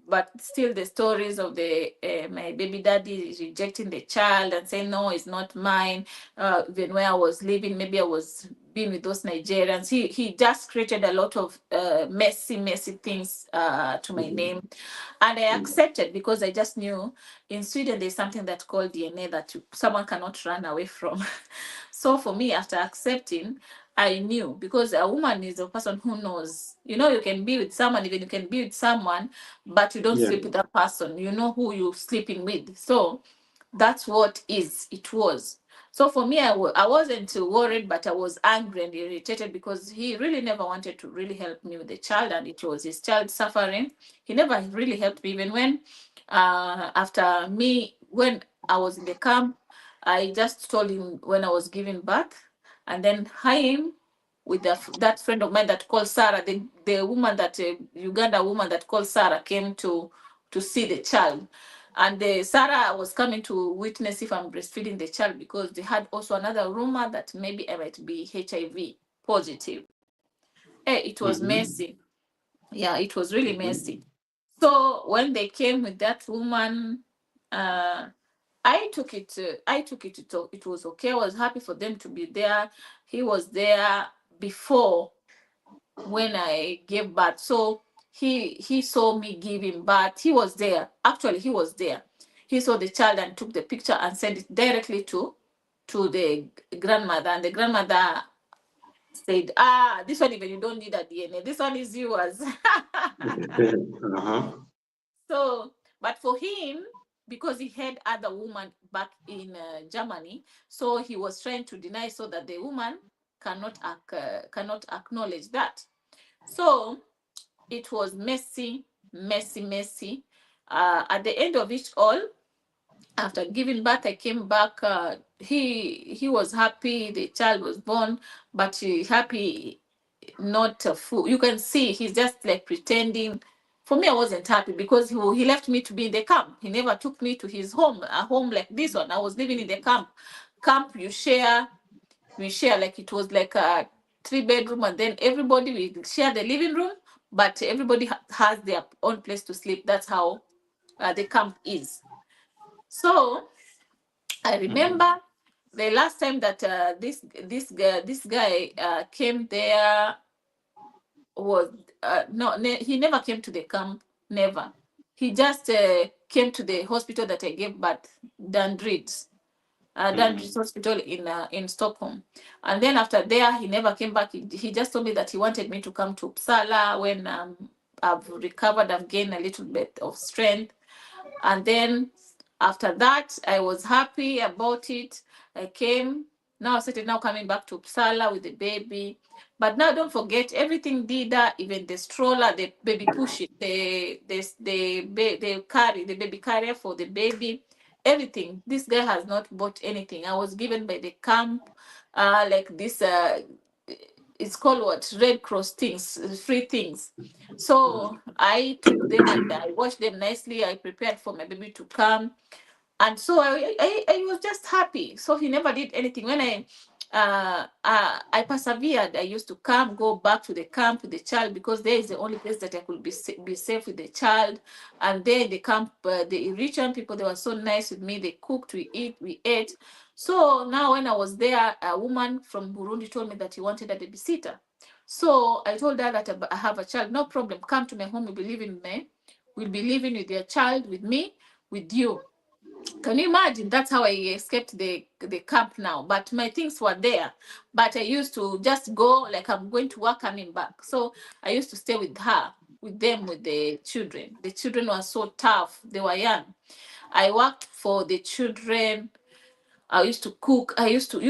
But still the stories of the my baby daddy rejecting the child and saying no, it's not mine. Even where I was living, maybe I was being with those Nigerians. He just created a lot of messy things to my Mhm. name, and I Mm. accepted because I just knew in Sweden there's something that's called DNA that someone cannot run away from. So for me, after accepting, I knew, because a woman is a person who knows. You know, you can be with someone, even you can be with someone, but you don't Yeah. sleep with that person. You know who you're sleeping with. So that's what it was. So for me, I wasn't worried, but I was angry and irritated because he really never wanted to really help me with the child, and it was his child suffering. He never really helped me, even when after me, when I was in the camp, I just told him when I was giving birth, and then him with that friend of mine that called Sarah, the woman that Uganda woman that called Sarah came to see the child, and Sarah was coming to witness if I'm breastfeeding the child, because they had also another rumor that maybe I might be HIV positive. Hey, it was Mm-hmm. messy. Yeah, it was really Mm-hmm. messy. So when they came with that woman, uh, I took it to it was okay. I was happy for them to be there. He was there before when I gave birth. So he saw me giving birth. He was there. Actually, he was there. He saw the child and took the picture and sent it directly to the grandmother. And the grandmother said, "Ah, this one even you don't need a DNA. This one is yours." Uh-huh. So, but for him, because he had other woman back in Germany, so he was trying to deny so that the woman cannot acknowledge that. So it was messy. At the end of it all, after giving birth, I came back. He was happy. The child was born, but he happy not a fool. You can see he's just like pretending. For me, I wasn't happy because he left me to be in the camp. He never took me to his home, a home like this one. I was living in the camp. Camp, we share, like it was like a 3 bedroom, and then everybody we share the living room, but everybody has their own place to sleep. That's how the camp is. So I Mm-hmm. remember the last time that this guy came there was no, he never came to the camp. Never. He just came to the hospital that I gave birth, Dandridge, Dandridge Mm-hmm. Hospital in Stockholm. And then after there, he never came back. He just told me that he wanted me to come to Uppsala when I've recovered, I've gained a little bit of strength. And then after that, I was happy about it. I came. Now I started now coming back to Uppsala with the baby. But now don't forget everything did that, even the stroller, the baby push it, the carry, the baby carrier for the baby, everything. This guy has not bought anything. I was given by the camp, like this it's called what, Red Cross things, free things. So I took them and I washed them nicely. I prepared for my baby to come, and so I was just happy. So he never did anything. When I persevered, I used to go back to the camp with the child, because there is the only place that I could be safe with the child. And there in the camp, the Eritrean people, they were so nice with me. They cooked, we ate. So now when I was there, a woman from Burundi told me that he wanted a babysitter. So I told her that I have a child. No problem. Come to my home. We'll be living with your child, with me, with you. Can you imagine? That's how I escaped the camp now. But my things were there. But I used to just go, like I'm going to work, coming back. So I used to stay with her, with them, with the children. The children were so tough. They were young. I worked for the children. I used to cook. I used to,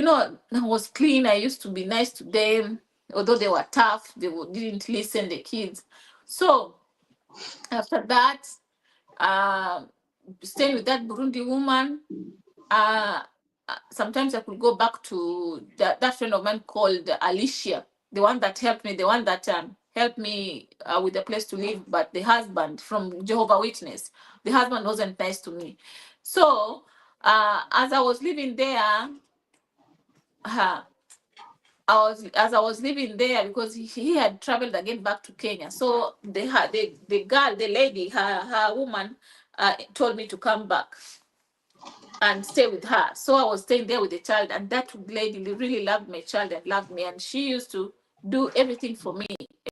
I was clean. I used to be nice to them. Although they were tough, they didn't listen, the kids. So after that, staying with that Burundi woman, sometimes I could go back to that friend of mine called Alicia, the one that helped me, helped me with a place to live. But the husband from Jehovah Witness, the husband wasn't nice to me. So as I was living there, as I was living there, because he had traveled again back to Kenya. So the girl, the lady, her woman, told me to come back and stay with her. So I was staying there with the child, and that lady really loved my child and loved me, and she used to do everything for me.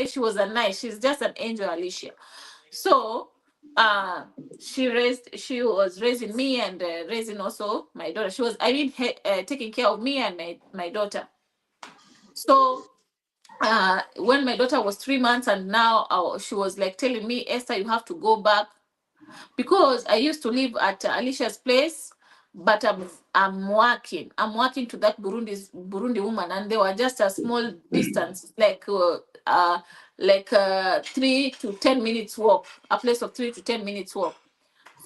She was she's just an angel, Alicia. So she was raising me and raising also my daughter. She was, taking care of me and my daughter. So when my daughter was 3 months, and now she was like telling me, Esther, you have to go back, because I used to live at Alicia's place, but I'm working. I'm working to that Burundi woman, and they were just a small distance, like 3 to 10 minutes walk, a place of 3 to 10 minutes walk.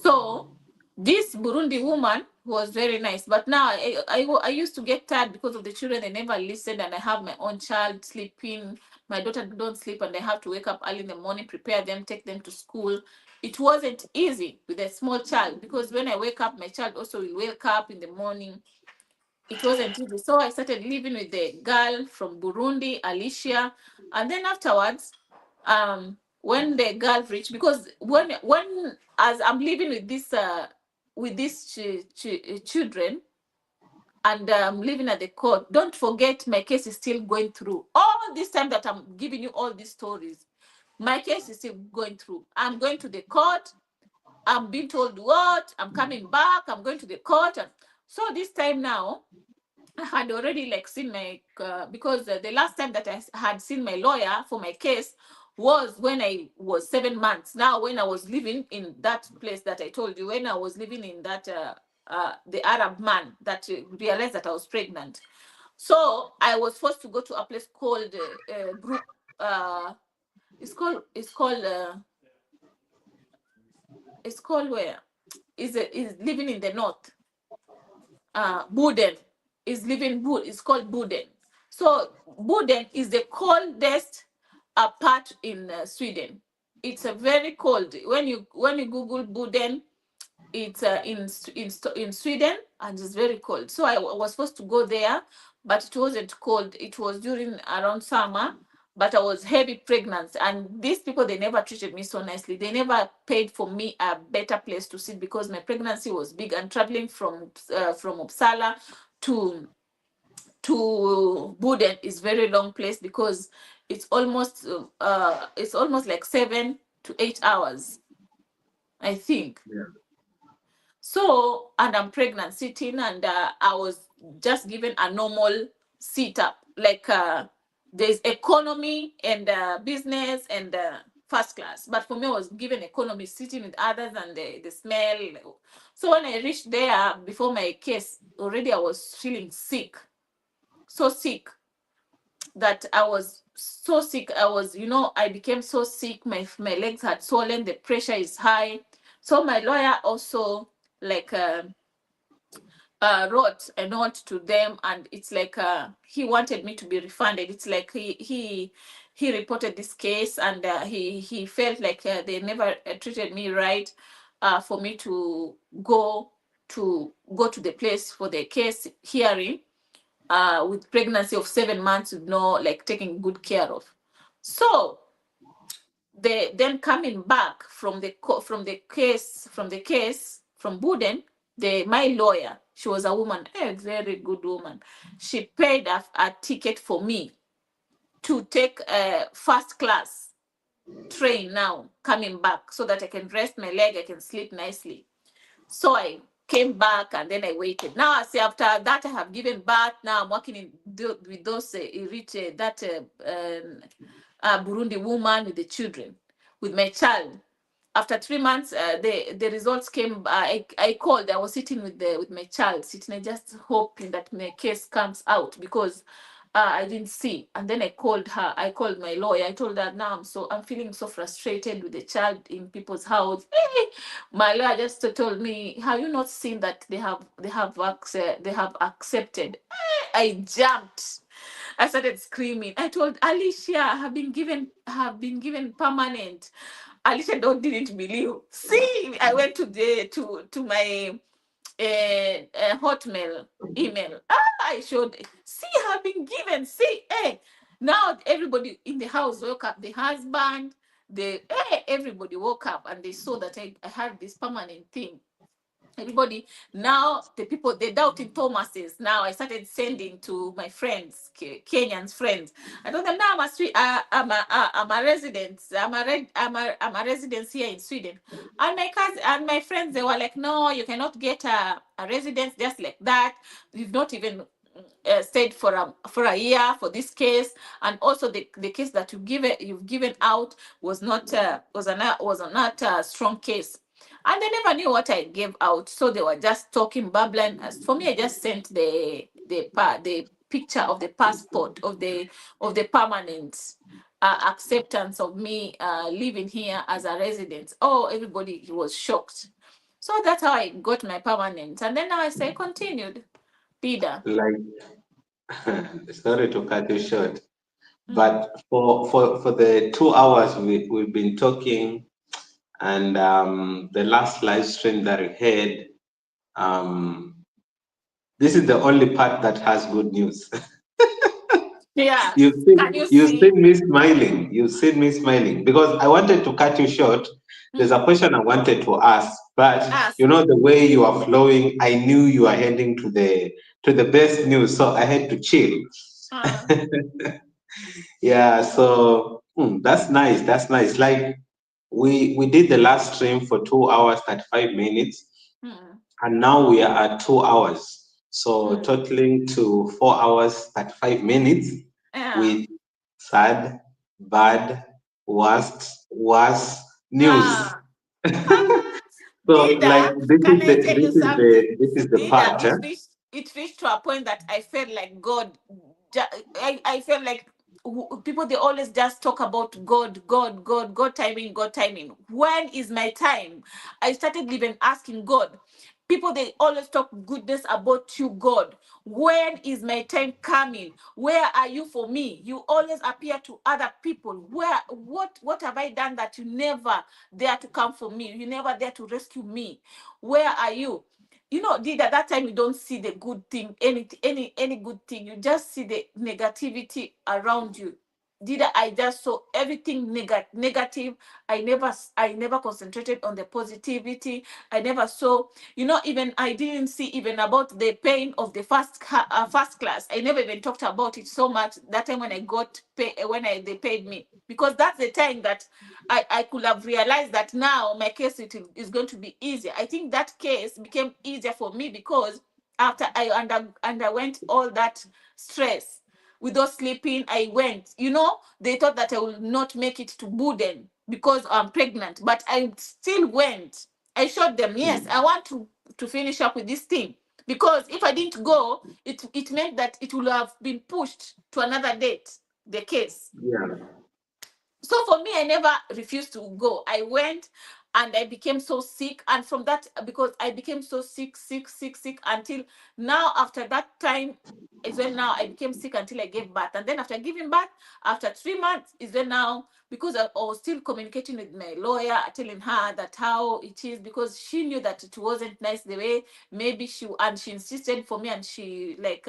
So this Burundi woman was very nice, but now I used to get tired because of the children. They never listened, and I have my own child sleeping. My daughter don't sleep, and I have to wake up early in the morning, prepare them, take them to school. It wasn't easy with a small child, because when I wake up, my child also will wake up in the morning. It wasn't easy. So I started living with the girl from Burundi, Alicia, and then afterwards, when the girl reached, because when as I'm living with these children, and I'm living at the court, don't forget my case is still going through. All this time that I'm giving you all these stories, my case is still going through. I'm going to the court. I'm being told what? I'm coming back. I'm going to the court. So this time now, I had already seen my because the last time that I had seen my lawyer for my case was when I was 7 months. Now, when I was living in that place that I told you, when I was living in that the Arab man that realized that I was pregnant. So I was forced to go to a place called group. It's called where? Is living in the north. Boden is living. It's called Boden. So Boden is the coldest part in Sweden. It's a very cold. When you Google Boden, it's in Sweden, and it's very cold. So I was supposed to go there, but it wasn't cold. It was during around summer, but I was heavy pregnant, and these people, they never treated me so nicely. They never paid for me a better place to sit, because my pregnancy was big, and traveling from Uppsala to Boden is very long place, because it's almost like 7 to 8 hours, I think. Yeah. So, and I'm pregnant sitting, and I was just given a normal seat up, there's economy and business and first class. But for me, I was given economy, sitting with others, and the smell. So when I reached there before my case, already I was feeling sick. so sick that I was so sick. I was, I became so sick. My legs had swollen. The pressure is high. So my lawyer also like wrote a note to them, and it's like he wanted me to be refunded. It's like he reported this case, and he felt like they never treated me right, for me to go to the place for the case hearing, with pregnancy of 7 months with no like taking good care of. So they then coming back from from Buden, my lawyer, she was a woman, a very good woman. She paid a ticket for me to take a first class train now coming back so that I can rest my leg, I can sleep nicely. So I came back and then I waited. Now I see after that I have given birth. Now I'm working with those rich Burundi woman with the children, with my child. After 3 months, the results came. I called. I was sitting with my child, sitting. I just hoping that my case comes out because I didn't see. And then I called her. I called my lawyer. I told her, now I'm feeling so frustrated with the child in people's house. My lawyer just told me, have you not seen that they have accepted? I jumped. I started screaming. I told Alicia, have been given permanent. Alicia didn't believe. See, I went to my Hotmail email. I showed. See, have been given. See, now everybody in the house woke up. The husband, everybody woke up and they saw that I had this permanent thing. Everybody now, the people, they doubting Thomases. Now I started sending to my friends, Kenyans friends. I told them, now I'm a resident. I'm a resident here in Sweden. And my cousin and my friends, they were like, no, you cannot get a residence just like that. You've not even stayed for a year for this case, and also the case that you've given out was not not a strong case, and they never knew what I gave out. So they were just talking, babbling. As for me, I just sent the picture of the passport of the permanent acceptance of me living here as a resident. Oh, everybody was shocked. So that's how I got my permanent, and then now I say continued. Bida. Like, sorry to cut you short, Mm. but for the 2 hours we've been talking, and the last live stream that we had, um, this is the only part that has good news. Yeah. You've Can seen you you've see? seen me smiling. You've seen me smiling because I wanted to cut you short. There's a Mm. question I wanted to ask, but Ask. you know the way you are flowing, I knew you are heading to the best news, so I had to chill. Uh, Yeah, so that's nice. That's nice. Like we did the last stream for 2 hours 35 minutes, mm, and now we are at 2 hours, so mm. totaling to 4 hours 35 minutes Yeah. with sad, bad, worst news. Ah. Ah. So like Dida, can I tell you something? this is the Dida, part. Huh? it reached to a point that I felt like God. I felt like people, they always just talk about God timing, God timing. When is my time? I started even asking God. People, they always talk goodness about you, God. When is my time coming? Where are you for me? You always appear to other people. What have I done that you never dare to come for me? You never dare to rescue me. Where are you? Did at that time you don't see the good thing, any good thing. You just see the negativity around you. Did I just saw everything negative. I never concentrated on the positivity. I never saw, even I didn't see even about the pain of the first class. I never even talked about it so much that time when I got pay when they paid me, because that's the time that I could have realized that now my case is going to be easier. I think that case became easier for me because after I underwent all that stress, without sleeping, I went. They thought that I will not make it to Buden because I'm pregnant, but I still went. I showed them, yes, I want to finish up with this thing, Because if I didn't go, it meant that it would have been pushed to another date, the case. Yeah. So for me, I never refused to go. I went and I became so sick. And from that, because I became so sick until now, after that time is when now I became sick until I gave birth. And then after giving birth, after 3 months is when now, because I was still communicating with my lawyer, telling her that how it is, because she knew that it wasn't nice the way maybe she insisted for me, and she like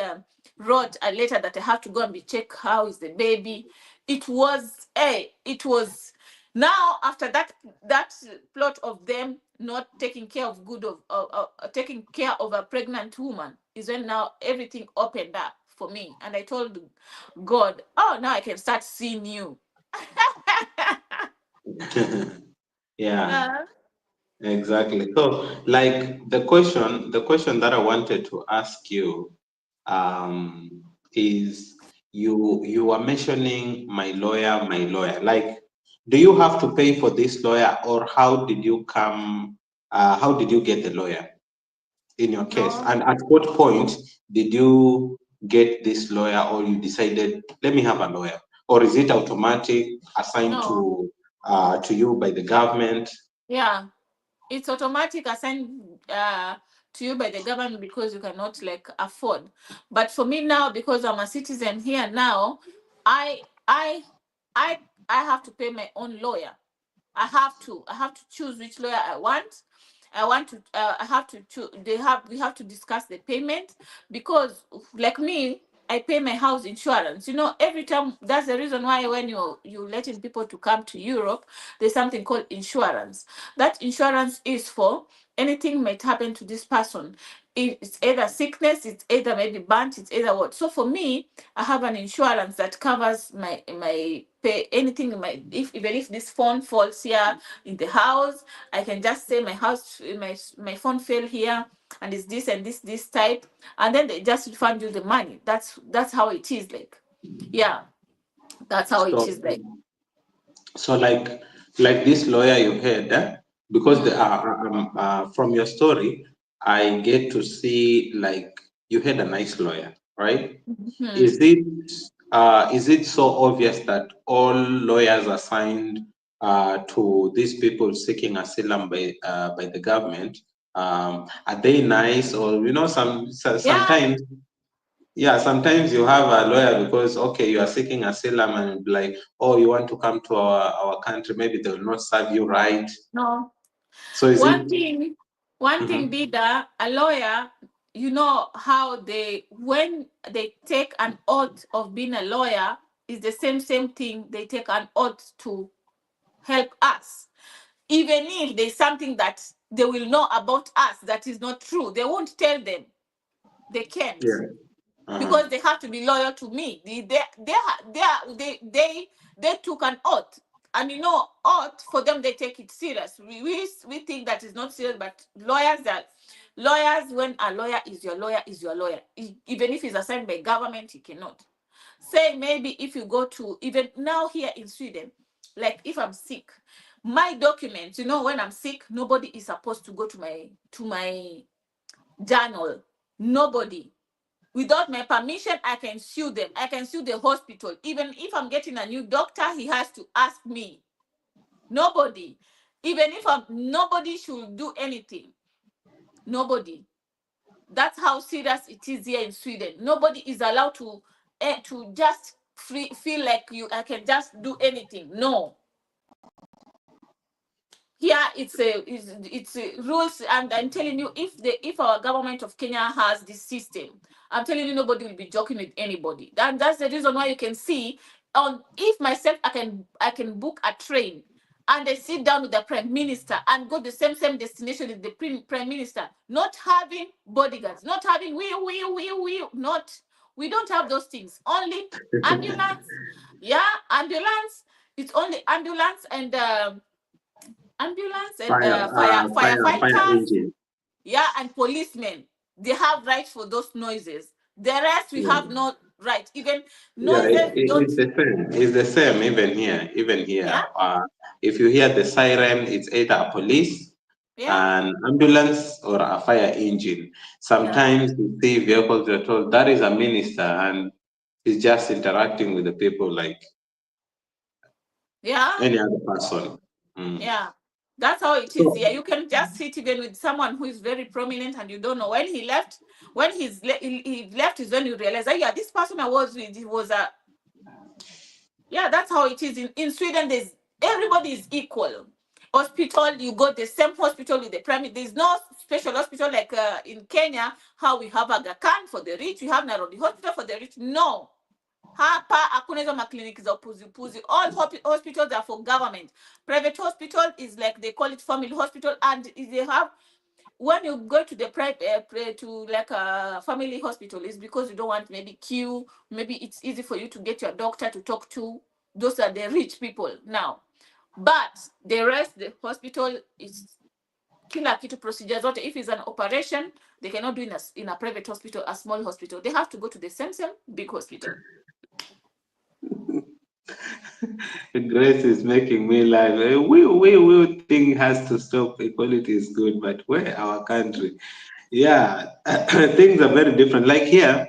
wrote a letter that I have to go and be check how is the baby. It was now after that plot of them not taking care of good of taking care of a pregnant woman is when now everything opened up for me, and I told God, oh, now I can start seeing you. Yeah. uh, Exactly. So, like the question that I wanted to ask you, is you are mentioning my lawyer. Like, do you have to pay for this lawyer, or how did you come? How did you get the lawyer in your case? no, And at what point did you get this lawyer, or you decided, let me have a lawyer, or is it automatic assigned no, to you by the government? yeah, it's automatic assigned to you by the government because you cannot like afford. But for me now, because I'm a citizen here now, I I I I have to pay my own lawyer. I have to choose which lawyer I want. I have to choose. We have to discuss the payment, because like me, I pay my house insurance. Every time. That's the reason why when you letting people to come to Europe, there's something called insurance. That insurance is for anything might happen to this person. It's either sickness, it's either maybe burnt, it's either what. So for me, I have an insurance that covers my pay anything in my if even if this phone falls here in the house, I can just say my phone fell here and it's this and this type, and then they just refund you the money. That's how it is like. Yeah, that's how it So is like. So like this lawyer you had, because Mm. from your story, I get to see like you had a nice lawyer, right? Mhm. Is it so obvious that all lawyers assigned to these people seeking asylum by the government, are they nice, or Yeah, sometimes, yeah, sometimes you have a lawyer because, okay, you are seeking asylum and like, oh, you want to come to our country, maybe they will not serve you right. no. So is it? One thing Mhm. did a lawyer, you know how they when they take an oath of being a lawyer, is the same thing they take an oath to help us. Even if there's something that they will know about us that is not true, they won't tell them. They can't, Yeah. Uh-huh. because they have to be loyal to me. They took an oath, and oath for them, they take it serious. We think that is not serious, but lawyers. When a lawyer is your lawyer, is your lawyer. Even if he's assigned by government, he cannot say. Maybe if you go to, even now here in Sweden, like if I'm sick, my documents, when I'm sick, nobody is supposed to go to my journal. Nobody. Without my permission, I can sue them. I can sue the hospital. Even if I'm getting a new doctor, he has to ask me. Nobody. Even if nobody should do anything. Nobody. That's how serious it is here in Sweden. Nobody is allowed to just feel like I can just do anything. No. Here it's rules, and I'm telling you, if our government of Kenya has this system, I'm telling you, nobody will be joking with anybody. That's the reason why you can see, on if myself, I can book a train and I sit down with the prime minister and go the same destination with the prime minister, not having bodyguards, not having we not we don't have those things. Only ambulance. Yeah, ambulance. It's only ambulance and Fire firefighters, engine. yeah, and policemen. They have rights for those noises. The rest, we have Yeah. no right. Even Yeah, noises don't. it's the same. It's the same even here. Even here, Yeah, if you hear the siren, it's either a police, Yeah, an ambulance or a fire engine. yeah, Sometimes you see vehicles that are told that is a minister and he's just interacting with the people like yeah, any other person. Mm. yeah. That's how it is So here. You can just sit even with someone who is very prominent and you don't know when he left. When he left is when you realize, oh yeah, this person I was with, he was a, yeah, that's how it is in Sweden. There's everybody is equal. Hospital, you go the same hospital with the primary. There's no special hospital like in Kenya, how we have Aga Khan for the rich, we have Nairobi Hospital for the rich. No. Hapa hakuna hizo makliniki za upuzi upuzi. All hospitals are for government. Private hospital is like they call it family hospital, and they have, when you go to the private to like a family hospital, is because you don't want maybe queue, maybe it's easy for you to get your doctor to talk to. Those are the rich people now. But the rest, the hospital is kila kitu, procedure zote. If it's an operation, they cannot do in a private hospital, a small hospital. They have to go to the same big hospital. Grace is making me laugh. We think has to stop. Equality is good, but where our country? Yeah, things are very different. Like here,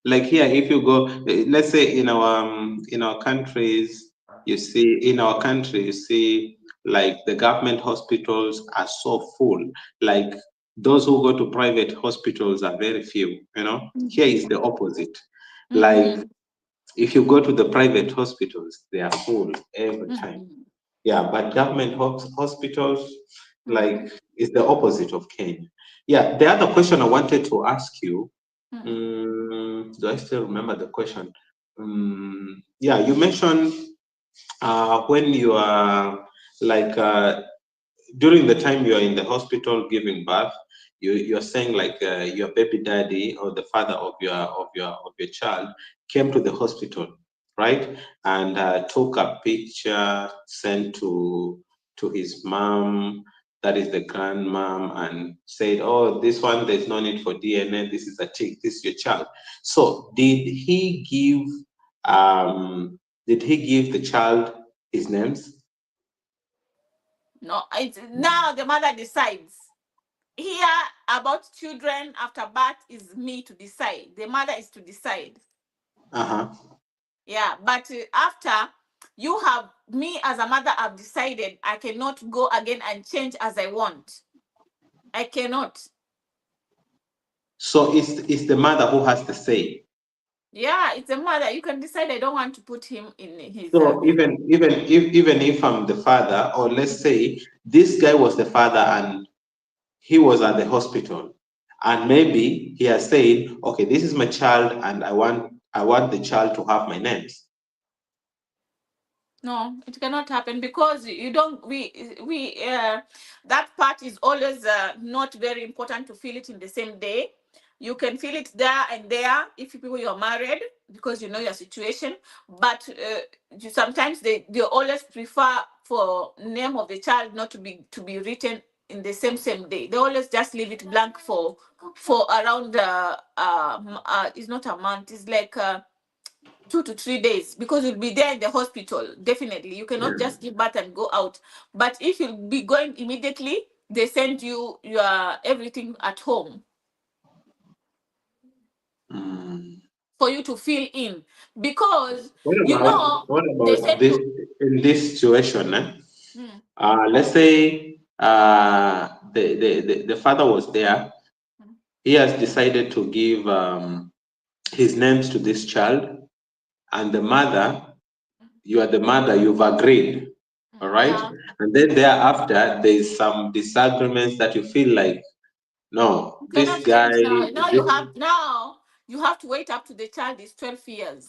if you go, let's say in our countries, you see in our country, you see like the government hospitals are so full. Like those who go to private hospitals are very few. You know, here is the opposite. Like Mm-hmm. if you go to the private hospitals, they are full every time. Mm-hmm. Yeah, but government hospitals, Mm-hmm. like, is the opposite of Kenya. Yeah, the other question I wanted to ask you, Mm-hmm. do I still remember the question? Yeah, you mentioned when you are like during the time you are in the hospital giving birth, you're saying like your baby daddy or the father of your child came to the hospital, right, and took a picture, sent to his mom, that is the grandmom, and said, oh, this one, there's no need for DNA, this is a tick, this is your child. So did he give the child his names? No, it's now the mother decides. Here about children after birth is me to decide. The mother is to decide. Uh-huh. Yeah, but after you have me as a mother, I've decided I cannot go again and change as I want. I cannot. So it's the mother who has the say. Yeah, it's a mother. You can decide. I don't want to put him in his. So even if I'm the father, or let's say this guy was the father and he was at the hospital, and maybe he has said, okay, this is my child, and I want the child to have my names. No, it cannot happen because you don't. We that part is always not very important to feel it in the same day. You can feel it there and there if people you're married because you know your situation. But sometimes they always prefer for name of the child not to be written in the same day. They always just leave it blank for around it's not a month. It's like 2 to 3 days because you'll be there in the hospital. Definitely, you cannot just give birth and go out. But if you'll be going immediately, they send you your everything at home Mm. for you to fill in because What you about know what they about send this you. in this situation? Mm, Let's say the father was there. mm, He has decided to give his names to this child, and the mother, you are the mother, you've agreed, all right? yeah, And then thereafter, there's some disagreements that you feel like, no, you this cannot guy, change now. this, Now you have to wait up to the child is 12 years.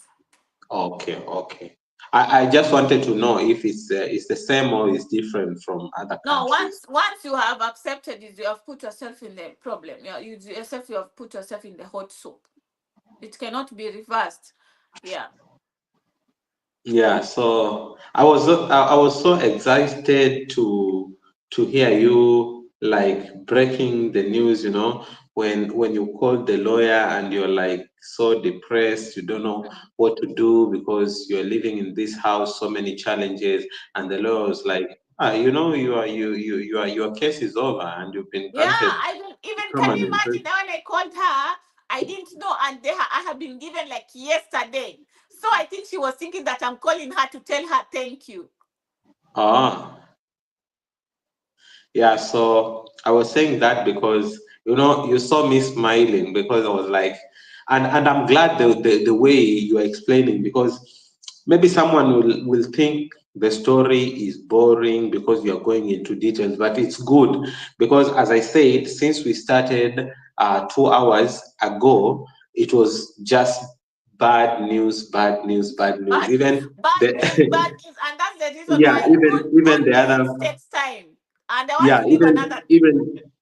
okay, okay. I just wanted to know if it's the same or it's different from other No, countries. once you have accepted it, you have put yourself in the problem. You have put yourself in the hot soup. It cannot be reversed. Yeah. Yeah, so I was so excited to hear you like breaking the news, when you called the lawyer and you're like so depressed, you don't know Mm, what to do because you're living in this house, so many challenges, and the lawyer was like, You know, your case is over and you've been Yeah, granted I don't even. Can you permanent imagine residence. that when I called her, I didn't know, and I have been given like yesterday. So I think she was thinking that I'm calling her to tell her thank you. Ah, yeah. So I was saying that because you saw me smiling because I was like, and I'm glad the way you're explaining, because maybe someone will think the story is boring because you're going into details, but it's good because, as I said, since we started 2 hours ago, it was just bad news, bad news, bad news. Even Bad the news, and that's the reason yeah, why even good the news other takes time. And I want yeah, to leave another.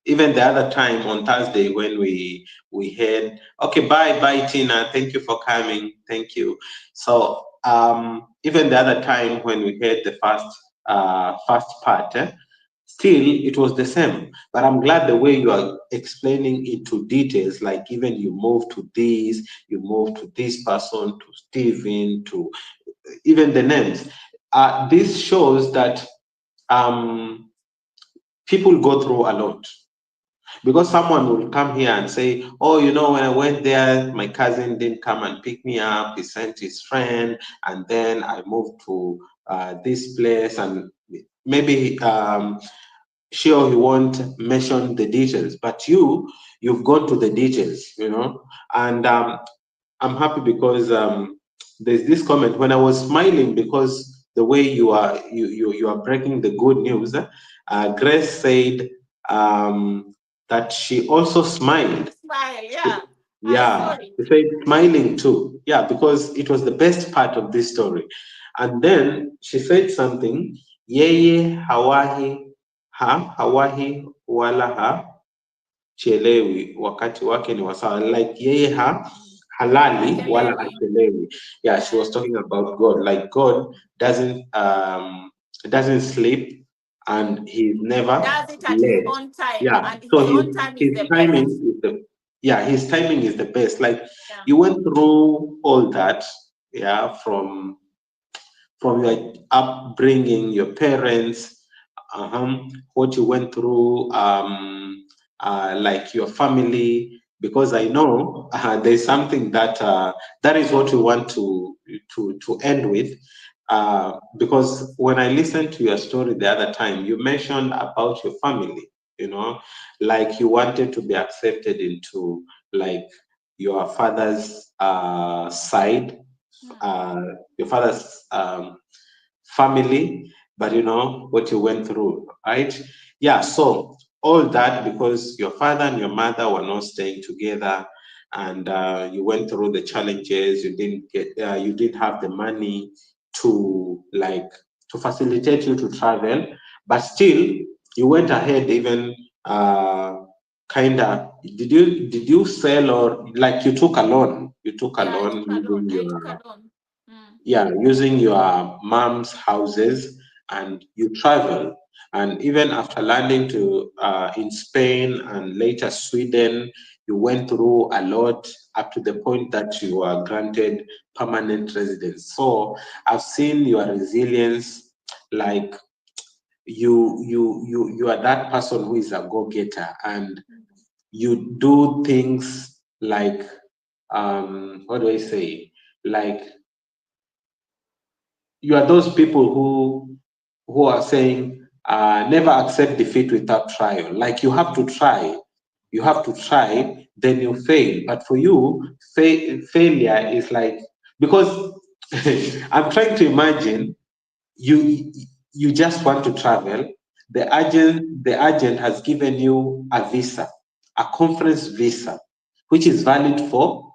even the other time on Thursday when we had okay, bye Tina, thank you for coming, thank you. So even the other time when we had the first part, still it was the same. But I'm glad the way you are explaining into details, like even you move to this, you move to this person, to Stephen, to even the names. This shows that um people go through a lot, because someone will come here and say, oh, when I went there, my cousin didn't come and pick me up, he sent his friend, and then I moved to this place, and maybe sure he won't mention the details, but you've gone to the details, and I'm happy because there's this comment when I was smiling because the way you are breaking the good news. Grace said that she also smiled. Smile, yeah. I saw Yeah, it. she said smiling too. Yeah, because it was the best part of this story. And then she said something. Yeye hawahi wala chelewi, wakati wake ni wasawa, like yeye halali wala Achelewi. achelewi. Yeah, she was Yeah. talking about God, like God doesn't sleep, and he's never Does it at his late. own time, Yeah, and so his own time is his the timing best. is the yeah, his timing is the best. Like, Yeah. you went through all that, yeah, from your upbringing, your parents, what you went through, like your family, because I know there's something that is what we want to end with. Because when I listened to your story the other time, you mentioned about your family, like you wanted to be accepted into, like, your father's side, Hmm. uh, your father's family, but what you went through, right? Yeah, so all that because your father and your mother were not staying together, and you went through the challenges. You didn't have the money to, like, to facilitate you to travel, but still you went ahead, even kind of, did you sell, or like you took a loan, Yeah, I took a loan. using I took your a loan. Mm. mom's houses, and you travel. And even after landing to in Spain and later Sweden, you went through a lot up to the point that you were granted permanent residence. So I've seen your resilience. Like, you are that person who is a go-getter, and you do things like, what do I say, like, you are those people who are saying, never accept defeat without trial. Like, you have to try, then you fail. But for you, failure is like, because I'm trying to imagine, you you just want to travel. The agent has given you a visa, a conference visa, which is valid for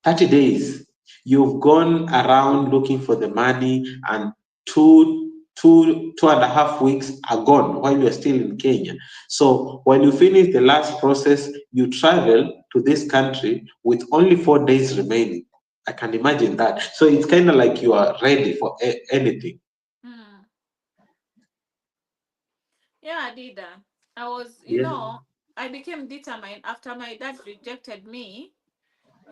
30 days. You've gone around looking for the money, and two and a half weeks are gone while you're still in Kenya. So when you finish the last process, you travel to this country with only 4 days remaining. I can imagine that. So it's kind of like you are ready for anything. Mm. Yeah, I did that. I was, Yeah. I became determined after my dad rejected me.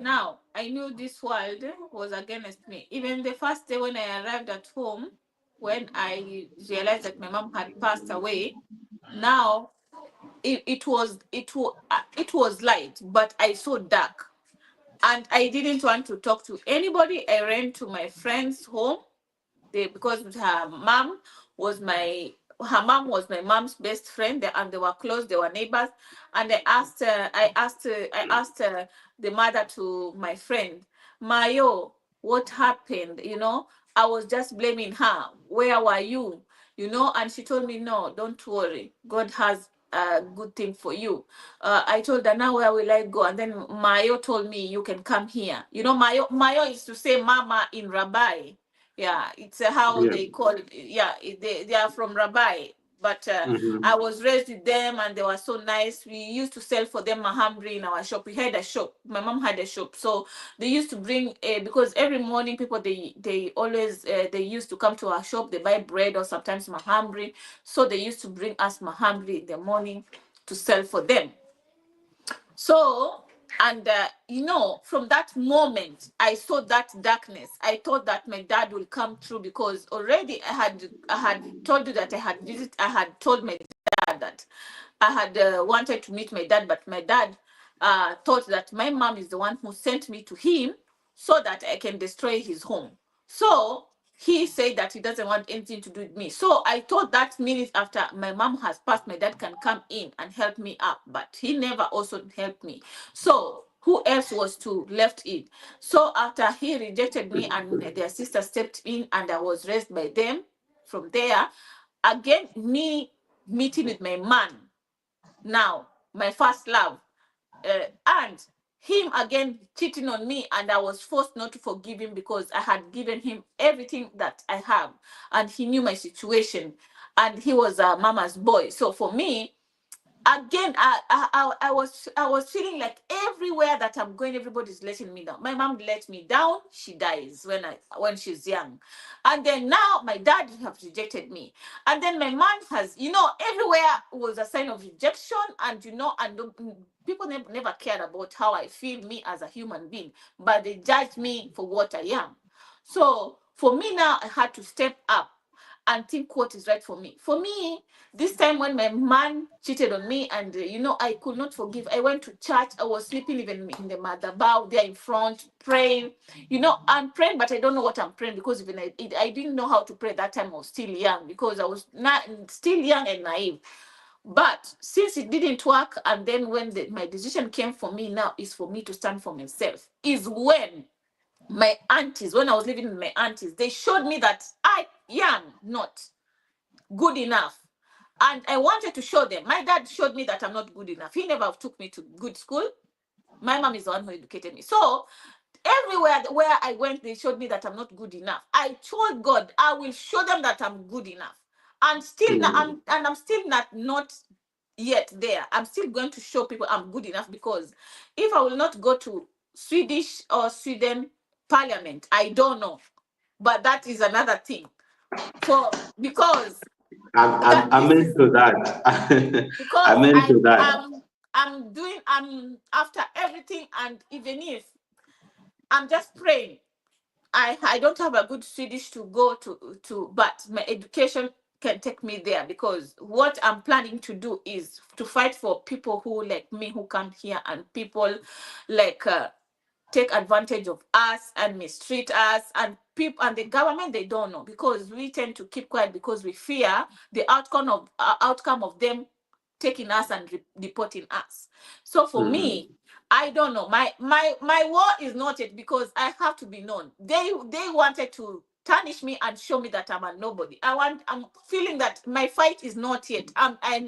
Now I knew this world was against me. Even the first day when I arrived at home, when I realized that my mom had passed away. Now it was light, but I saw dark, and I didn't want to talk to anybody. I ran to my friend's home. Because her mom was my mom's best friend, and they were close, they were neighbors. And I asked the mother to my friend, Mayo, what happened? I was just blaming her. Where were you? And she told me, no, don't worry, God has a good thing for you. I told her, now where will I go? And then Mayo told me, you can come here. Mayo is to say mama in Rabbi. Yeah, it's how Yeah. they call it. Yeah, they are from Rabbi. But Mm-hmm. I was raised with them, and they were so nice. We used to sell for them mahamri in our shop. We had a shop. My mom had a shop, so they used to bring because every morning people they always they used to come to our shop. They buy bread or sometimes mahamri. So they used to bring us mahamri in the morning to sell for them. So, and from that moment, I saw that darkness. I thought that my dad will come through, because already I had told you that I had told my dad that I had wanted to meet my dad, but my dad thought that my mom is the one who sent me to him so that I can destroy his home. So he said that he doesn't want anything to do with me. So I thought that minutes after my mom has passed, my dad can come in and help me up, but he never also helped me. So who else was to left it? So after he rejected me, and their sister stepped in, and I was raised by them. From there, again, me meeting with my man, now my first love, and him again cheating on me, and I was forced not to forgive him because I had given him everything that I have, and he knew my situation, and he was a mama's boy. So for me, again, I was feeling like everywhere that I'm going, everybody's letting me down. My mom let me down. She dies when she's young, and then now my dad have rejected me, and then my mom has, everywhere was a sign of rejection, and people never cared about how I feel, me as a human being, but they judged me for what I am. So for me now, I had to step up and think what is right for me. For me, this time when my man cheated on me, and I could not forgive. I went to church. I was sleeping even in the mother bow there in front, praying. I'm praying, but I don't know what I'm praying, because even I didn't know how to pray that time. I was still young, because I was not still young and naive. But since it didn't work, and then when my decision came for me now is for me to stand for myself, is when I was living with my aunties, they showed me that I am not good enough. And I wanted to show them. My dad showed me that I'm not good enough. He never took me to good school. My mom is the one who educated me. So everywhere where I went, they showed me that I'm not good enough. I told God, I will show them that I'm good enough. And still, Mm. I'm still not yet there. I'm still going to show people I'm good enough, because if I will not go to Swedish or Sweden parliament, I don't know. But that is another thing. Because that I'm this is into that. because I'm into that. I'm after everything, and even if I'm just praying, I don't have a good Swedish to go to, but my education can take me there, because what I'm planning to do is to fight for people who like me, who come here, and people like take advantage of us and mistreat us, and people and the government, they don't know, because we tend to keep quiet, because we fear the outcome of them taking us and deporting us. So for Mm. me, I don't know. My war is not yet, because I have to be known. They wanted to tarnish me and show me that I'm a nobody. I'm feeling that my fight is not yet. And I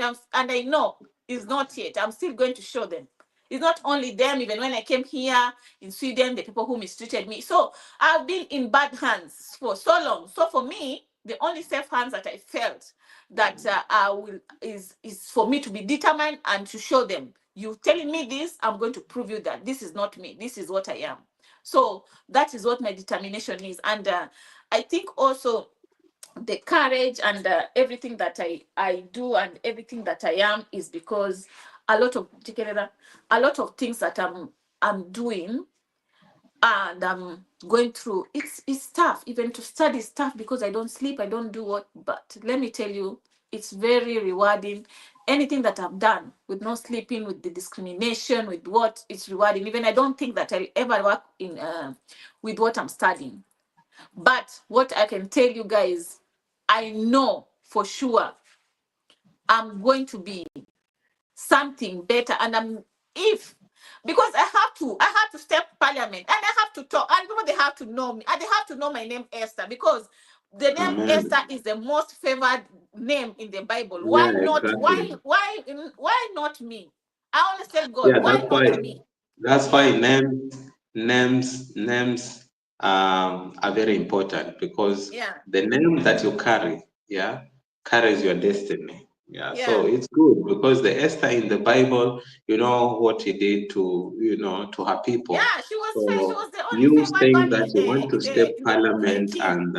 know it's not yet. I'm still going to show them. It's not only them. Even when I came here in Sweden, the people who mistreated me. So I've been in bad hands for so long. So for me, the only safe hands that I felt that I will is for me to be determined and to show them. You telling me this, I'm going to prove you that this is not me. This is what I am. So that is what my determination is, and I think also the courage and everything that I do and everything that I am is because a lot of things that I'm doing and I'm going through. It's tough, even to study is tough because I don't sleep, I don't do what. But let me tell you, it's very rewarding. Anything that I've done with no sleeping, with the discrimination, with what, it's rewarding. Even I don't think that I'll ever work in with what I'm studying. But what I can tell you guys, I know for sure I'm going to be something better. And I'm, if, because I have to step parliament and I have to talk, and people, they have to know me, and they have to know my name Esther, because the name Esther Amen. is the most favored name in the Bible. Yeah, Why not? exactly. Why not me? I always tell God, Yeah, why not me? that's why Yeah. names are very important, because Yeah. the name that you carry, yeah, carries your destiny. Yeah, so Yeah. it's good because the Esther in the Bible, you know what he did to, to her people. Yeah, she So was the only you favored saying one that in you want the to step the parliament king. and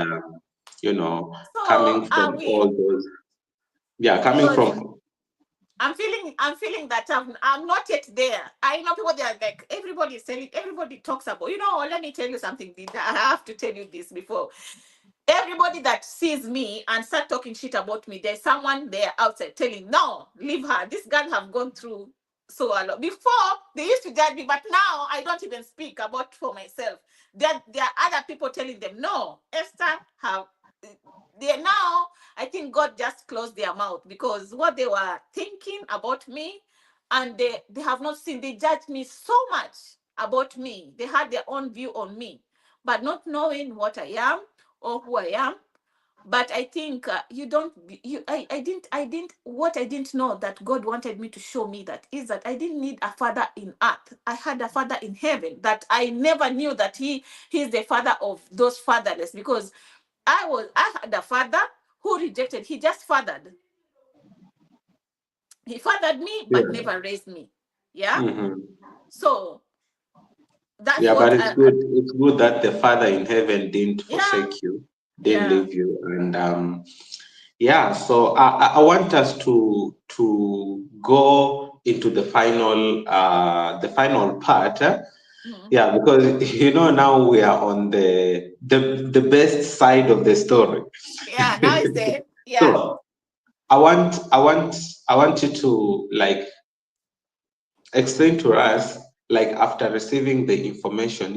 you know So coming are from we. all those, yeah, coming Because from, I'm feeling that I'm not yet there. I know people, they are like, everybody is saying, everybody talks about, let me tell you something. I have to tell you this before. Everybody that sees me and start talking shit about me, there's someone there outside telling, no, leave her. This girl have gone through so a lot. Before, they used to judge me, but now I don't even speak about for myself. There are other people telling them, no, Esther have, they now, I think God just closed their mouth, because what they were thinking about me, and they have not seen, they judged me so much about me. They had their own view on me, but not knowing what I am or who I am. But I think you don't you I didn't what I didn't know that God wanted me to show me, that is that I didn't need a father in earth. I had a father in heaven, that I never knew that he's the father of those fatherless, because I had a father who rejected. He fathered me but yeah. never raised me. Yeah. Mhm. So that's Yeah, but what it's good. It's good that the Father in heaven didn't yeah. forsake you, didn't Yeah. leave you, and yeah. So I want us to go into the final part. Mhm. Yeah, because now we are on the best side of the story. Yeah, now it's there. Yeah. So I want you to like explain to us, like after receiving the information,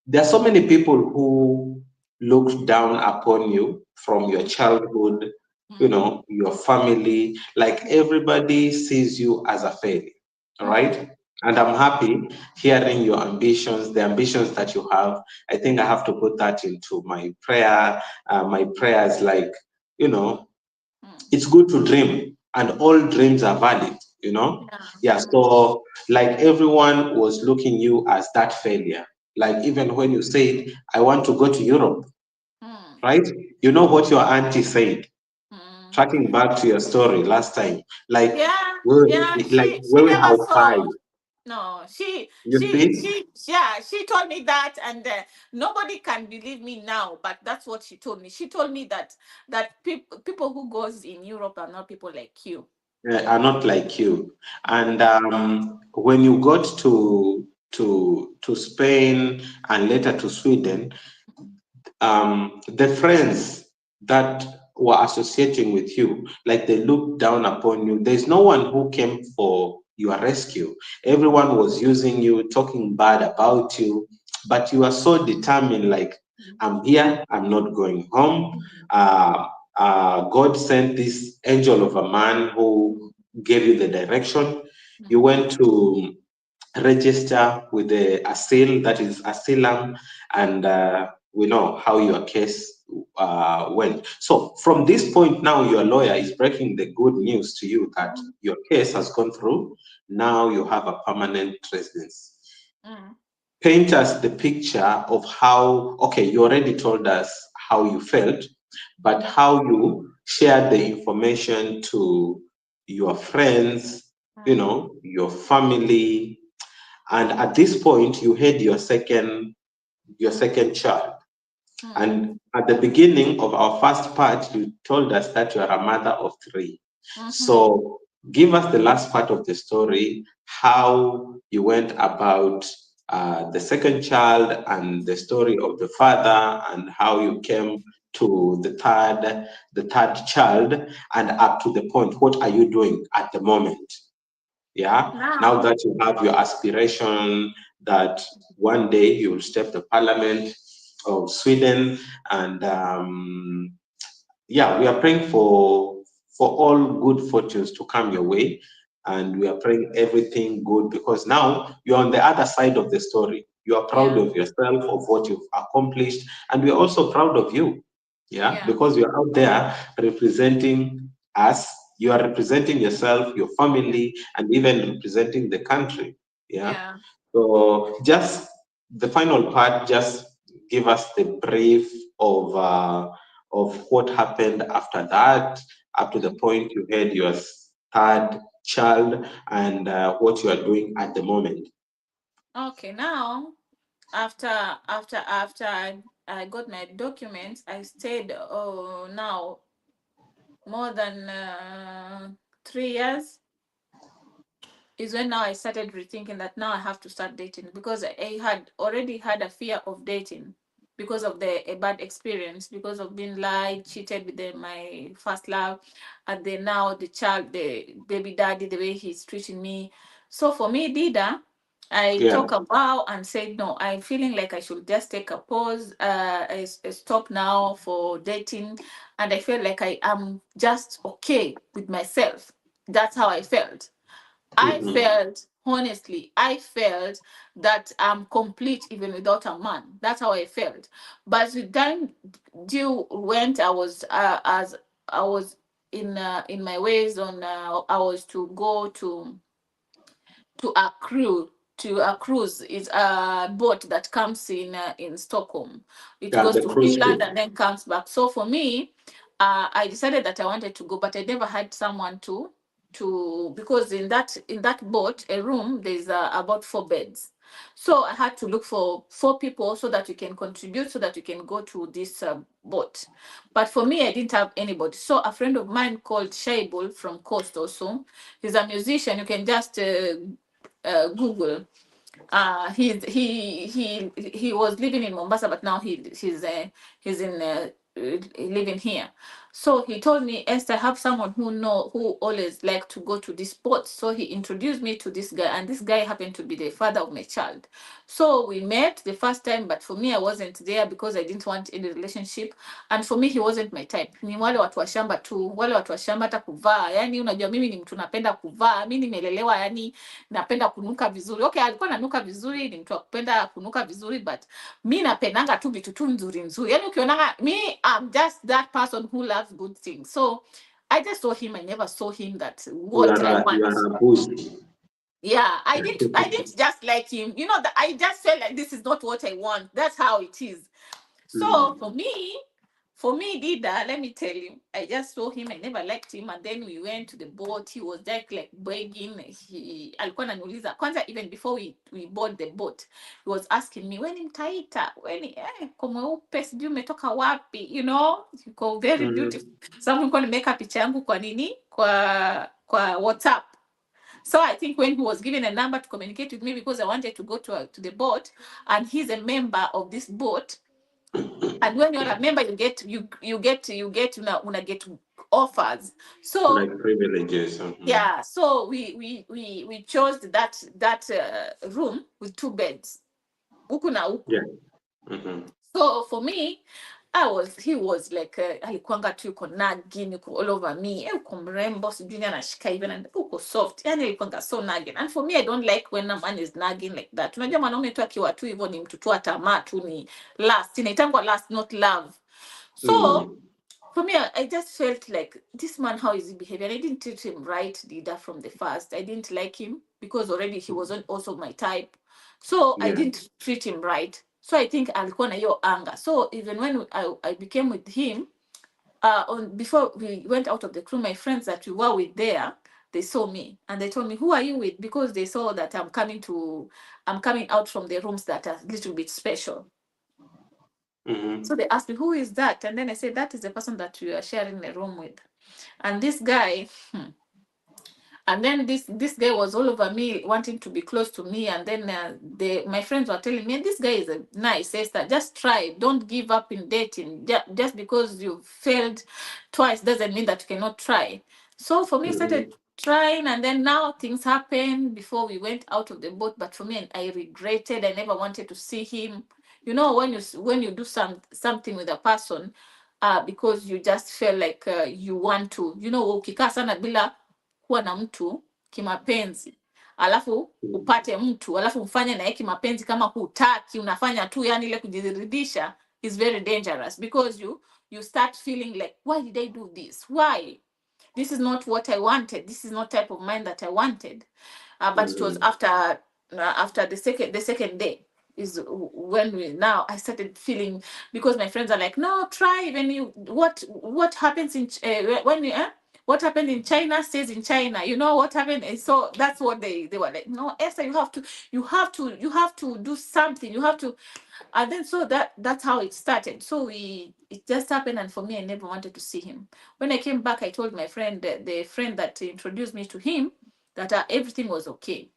there are so many people who looked down upon you from your Mhm. childhood, Mhm. your family, like everybody sees you as a failure, all Mhm. right? And I'm happy hearing your ambitions, the ambitions that you have. I think I have to put that into my prayer. My prayer is like, you know, Mhm. it's good to dream, and all dreams are valid, Yeah. yeah. So like everyone was looking you as that failure, like even when you said, I want to go to Europe, Mhm. right? You know what your auntie said, Mhm. tracking back to your story last time, like Yeah, yeah. She we were never how high, saw. No, you see. yeah, she told me that, and nobody can believe me now. But that's what she told me. She told me that people who goes in Europe are not people like you. Are not like you. Mm. And when you got to Spain and later to Sweden, the friends that were associating with you, like they looked down upon you. There's no one who came for your rescue. Everyone was using you, talking bad about you, but you are so determined, like, I'm here, I'm not going home. God sent this angel of a man who gave you the direction. You Mm. went to register with the ASIL, that is asylum, and we know how your case went. So from this point now, your lawyer is breaking the good news to you that Mm. your case has gone through. Now you have a permanent residence. Mm. Paint us the picture of how, okay, you already told us how you felt, but Mm. how you shared the information to your friends, Mm. your family, and at this point you had your second child. Mm. And at the beginning of our first part, you told us that you are a mother of three. Mhm. So give us the last part of the story, how you went about the second child and the story of the father and how you came to the third child, and up to the point, what are you doing at the moment? Yeah, now Now, that you have your aspiration that one day you will step the parliament of Sweden, and yeah, we are praying for all good fortunes to come your way, and we are praying everything good, because now you're on the other side of the story. You are proud yeah, of yourself, of what you've accomplished, and we're also proud of you. Yeah, yeah, because you're out there representing us. You are representing yourself, your family, and even representing the country. Yeah. yeah. So just the final part, just give us the brief of what happened after that, up to the point you had your third child, and what you are doing at the moment. Okay, now after I got my documents, I stayed now more than 3 years. Is when now I started rethinking that now I have to start dating, because I had already had a fear of dating because of a bad experience, because of being lied, cheated with my first love, and then now the baby daddy, the way he's treating me. So for me, Dida, I Yeah. talk about and said no. I'm feeling like I should just take a pause, a stop now for dating, and I feel like I am just okay with myself. That's how I felt. I Mhm. felt, honestly, I felt that I'm complete even without a man. That's how I felt. But as the time due went, as I was in my ways on. I was to go to a cruise. Is a boat that comes in Stockholm. It Yeah, goes the to cruise ship. Finland and then comes back. So for me, I decided that I wanted to go, but I never had someone to because in that boat, a room, there's about 4 beds. So I had to look for 4 people so that we can contribute, so that we can go to this boat. But for me, I didn't have anybody. So a friend of mine called Shaibul from Coast also, he's a musician. You can just Google. He was living in Mombasa, but now he's in living here. So he told me, Esther, I have someone who always like to go to this spot. So he introduced me to this guy, and this guy happened to be the father of my child. So we met the first time, but for me I wasn't there because I didn't want any relationship, and for me he wasn't my type. Ni wale watu wa shamba tu, wale watu wa shamba, hata kuvaa. Yani unajua mimi ni mtu napenda kuvaa, mimi nimelelewa yani napenda kunuka vizuri. Okay, alikuwa nanuka vizuri, ni mtu kupenda kunuka vizuri, but mi napendanga tu vitu tu nzuri nzuri. Yani ukionanga, me I'm just that person who loves good things. So I just saw him. I never saw him that what I You want. are a boost. Yeah, I didn't just like him. That I just felt like this is not what I want. That's how it is. So Mm. for me, Dida, let me tell you, I just saw him. I never liked him, and then we went to the boat. He was like begging. Alikuwa ananiuliza kwanza, even before we board the boat, he was asking me, when mtaita, kwa mweupe, sijui umetoka wapi, yuko very beautiful. Mhm. Sababu nilikuwa nimeweka picha yangu kwa nini, kwa WhatsApp. So I think when he was given a number to communicate with me, because I wanted to go to the boat, and he's a member of this boat. And when you're a member, you get offers. So Like privileges. Mhm. yeah, so we chose that room with 2 beds, huku na huku. Yeah. Mhm. So for me, he was like alikuanga tu yuko nagging, yuko all over me. Uko mrembo, sijui nini anashika hivi na uko soft. Yani alikuanga so nagging. And for me, I don't like when a man is nagging like that. Unajua mwanaume tu akiwa tu hivyo ni mtu tu tamaa tu, ni last. Inaitangwa last, not love. So Mm. for me, I just felt like this man, how is he behaving? I didn't treat him right, Dida, from the first. I didn't like him because already he wasn't also my type. So I Yeah. didn't treat him right. So I think alikuwa na hiyo anger. So even when I became with him, before we went out of the crew, my friends that we were with there, they saw me and they told me, who are you with? Because they saw that I'm coming out from the rooms that are a little bit special. So Mhm. they asked me, who is that? And then I said, that is the person that we are sharing the room with. And this guy, And then this guy was all over me, wanting to be close to me. And then my friends were telling me, this guy is a nice Esther. Just try. Don't give up in dating. Just because you failed twice doesn't mean that you cannot try. So for me, I started trying, and then now things happened before we went out of the boat. But for me, I regretted. I never wanted to see him. You know, when you do something with a person, because you just feel like you want to, you know, ukikaa sana bila kuwa na mtu kimapenzi, alafu upate mtu alafu mfanye na yeye kimapenzi, kama hutaki unafanya tu, yani ile kujiridhisha, is very dangerous, because you start feeling like, why did I do this? Why? This is not what I wanted. This is not type of mind that I wanted. But it was after the second day is when I started feeling, because my friends are like, no, try. Even you, what happens in when you what happened in China stays in China. You know what happened? And so that's what they were like, no, Esther, you have to do something. You have to. And then so that's how it started. So it just happened, and for me, I never wanted to see him. When I came back, I told my friend, the friend that introduced me to him, that everything was okay.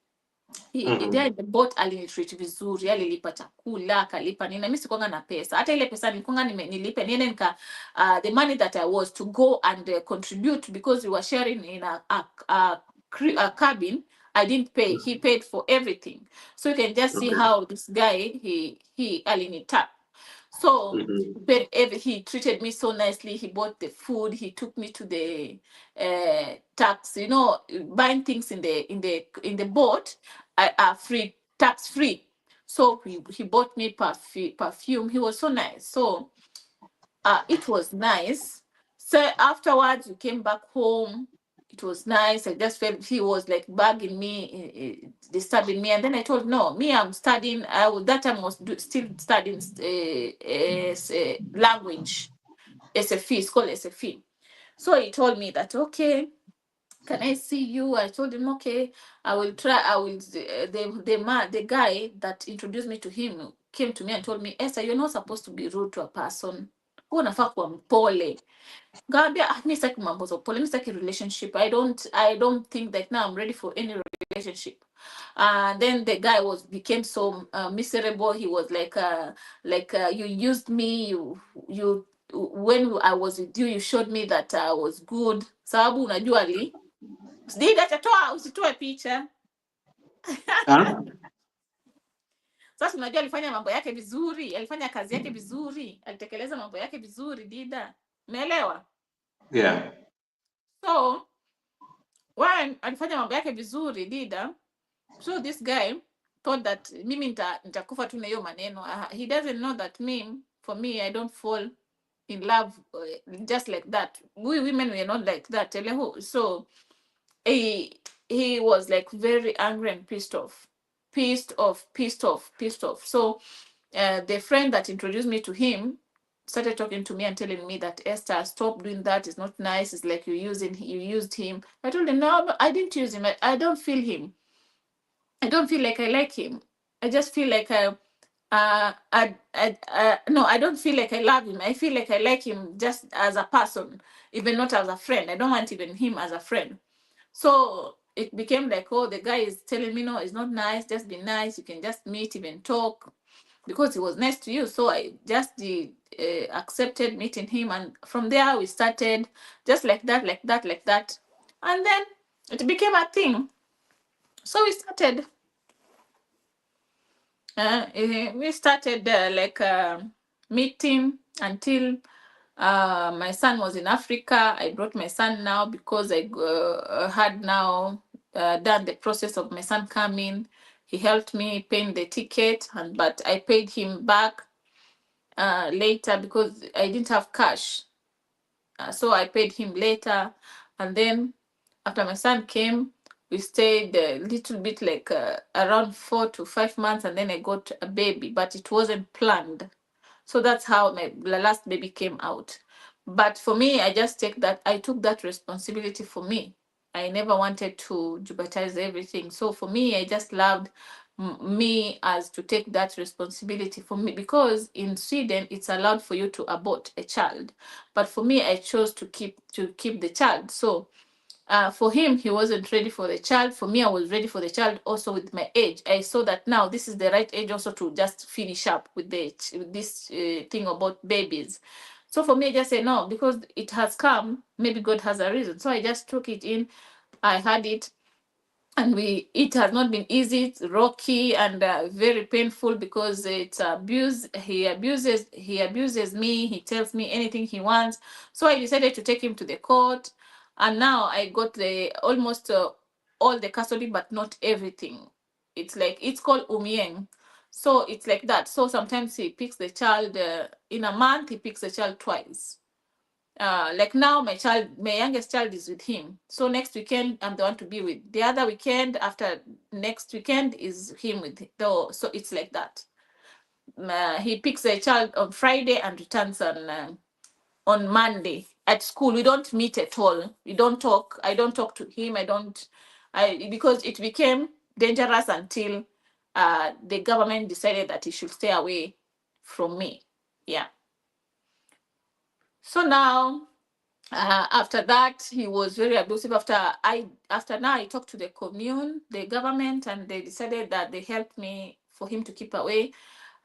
There the boat alinitreat vizuri, alilipa chakula, akalipa nini. Mimi sikuanga na pesa. Hata ile pesa nilikuanga nilipe niende nika the money that I was to go and contribute, because we were sharing in a cabin. I didn't pay. He paid for everything. So you can just see how this guy he alinitap. So but he treated me so nicely. He bought the food. He took me to the tax. You know, buying things in the boat are free, tax free. So he bought me perfume. He was so nice. So it was nice. So afterwards, we came back home. It was nice. I just felt he was like bugging me, disturbing me. And then I told, no, me, I'm studying. That time I was still studying language, SFE. It's called SFE. So he told me that, okay, can I see you? I told him, okay, I will try. I will. The guy that introduced me to him came to me and told me, Esther, you're not supposed to be rude to a person. Unafaa kuwa mpole. Gambia, mi sitaki mambo za upole, mi sitaki relationship. I don't think that now I'm ready for any relationship. And then the guy became so miserable. He was like you used me. You when I was with you, you showed me that I was good. Sababu unajua usitoe picha. Sasa unajua alifanya mambo yake vizuri, alifanya kazi yake vizuri, alitekeleza mambo yake vizuri, Dida. Umeelewa? Yeah. So when alifanya mambo yake vizuri, Dida, so this guy thought that mimi nitakufa tu na hiyo maneno. He doesn't know that for me, I don't fall in love just like that. We women, we are not like that. So he was like very angry and pissed off. So the friend that introduced me to him started talking to me and telling me that, Esther, stop doing that. It's not nice. It's like you used him. I told him, no, I didn't use him. I don't feel him. I don't feel like I like him. I just feel like no, I don't feel like I love him. I feel like I like him just as a person, even not as a friend. I don't want even him as a friend. So it became like, oh, the guy is telling me, no, it's not nice. Just be nice. You can just meet, even talk, because he was nice to you. So I just accepted meeting him, and from there we started just like that. And then it became a thing. So we started meeting until my son was in Africa. I brought my son now because I had now done the process of my son coming. He helped me paying the ticket, but I paid him back later because I didn't have cash. So I paid him later. And then after my son came, we stayed a little bit, like around 4 to 5 months, and then I got a baby, but it wasn't planned. So that's how my last baby came out. But for me, I took that responsibility for me. I never wanted to jeopardize everything. So for me, I just loved me as to take that responsibility for me, because in Sweden it's allowed for you to abort a child, but for me I chose to keep the child. So For him, he wasn't ready for the child. For me, I was ready for the child. Also, with my age, I saw that now this is the right age also to just finish up with this thing about babies. So for me, I just say no, because it has come. Maybe God has a reason. So I just took it in. I had it, and it has not been easy. It's rocky and very painful, because it's abuse. He abuses me. He tells me anything he wants. So I decided to take him to the court, and now I got the almost all the custody, but not everything. It's called umieng. So it's like that. So sometimes he picks the child in a month. He picks the child twice. Like now, my youngest child is with him. So next weekend, I'm the one to be with. The other weekend after next weekend is him with. Though, so it's like that. He picks a child on Friday and returns on Monday at school. We don't meet at all. We don't talk. I don't talk to him. Because it became dangerous until the government decided that he should stay away from me. Yeah. So now, after that, he was very abusive. After now, I talked to the government, and they decided that they helped me for him to keep away.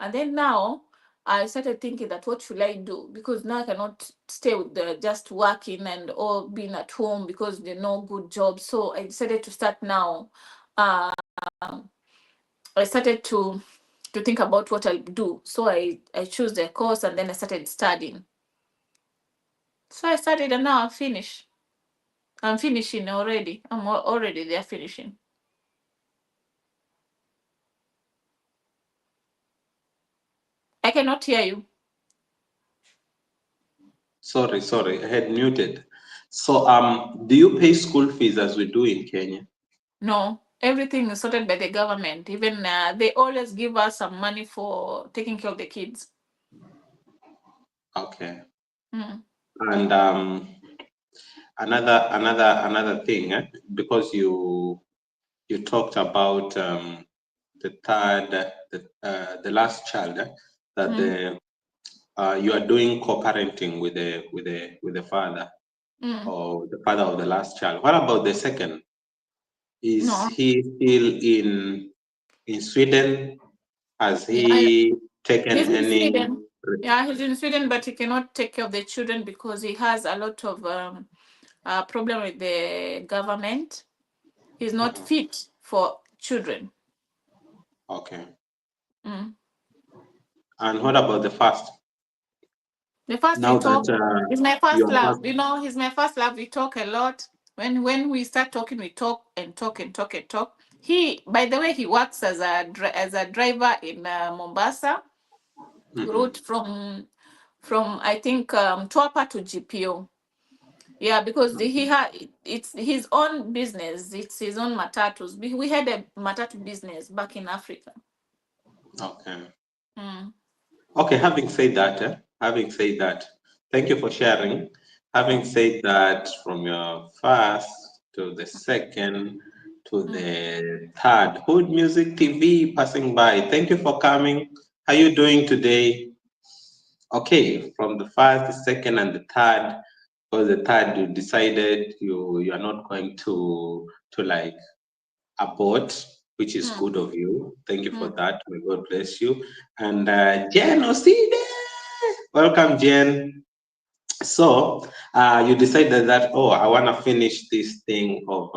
And then now, I started thinking that what should I do? Because now I cannot stay with just working and all being at home, because there are no good jobs. So I decided to start now. I started to think about what I'll do. So I chose the course, and then I started studying. So I studied, and now I'm finishing already. I'm already there finishing. I cannot hear you. Sorry, I had muted. So, do you pay school fees as we do in Kenya? No, everything is sorted by the government. Even they always give us some money for taking care of the kids. Okay. Mm. And another thing, because you talked about the last child, that you are doing co-parenting with the father, or the father of the last child. What about the second? Is No. he still in Sweden? Has Yeah, he taken he's in any? Sweden. Yeah, he's in Sweden, but he cannot take care of the children because he has a lot of problem with the government. He's not fit for children. Okay. Mm. And what about the first? The first we Now talk that is my first you're love. first. He's my first love. We talk a lot. When we start talking, we talk and talk and talk and talk. He, by the way, he works as a driver in Mombasa. Route from I think Twapa to GPO. Yeah, because it's his own business. It's his own matatus. We had a matatu business back in Africa. Okay. Mm. Okay, having said that, thank you for sharing. Having said that, from your first to the second to the third, Hood Music TV passing by. Thank you for coming. How you doing today? Okay, from the first, the second, and the third. For the third, you decided you are not going to like abort, which is good of you. Thank you for that. May God bless you. And Jen Oside, welcome, Jen. So you decided that, oh, I want to finish this thing of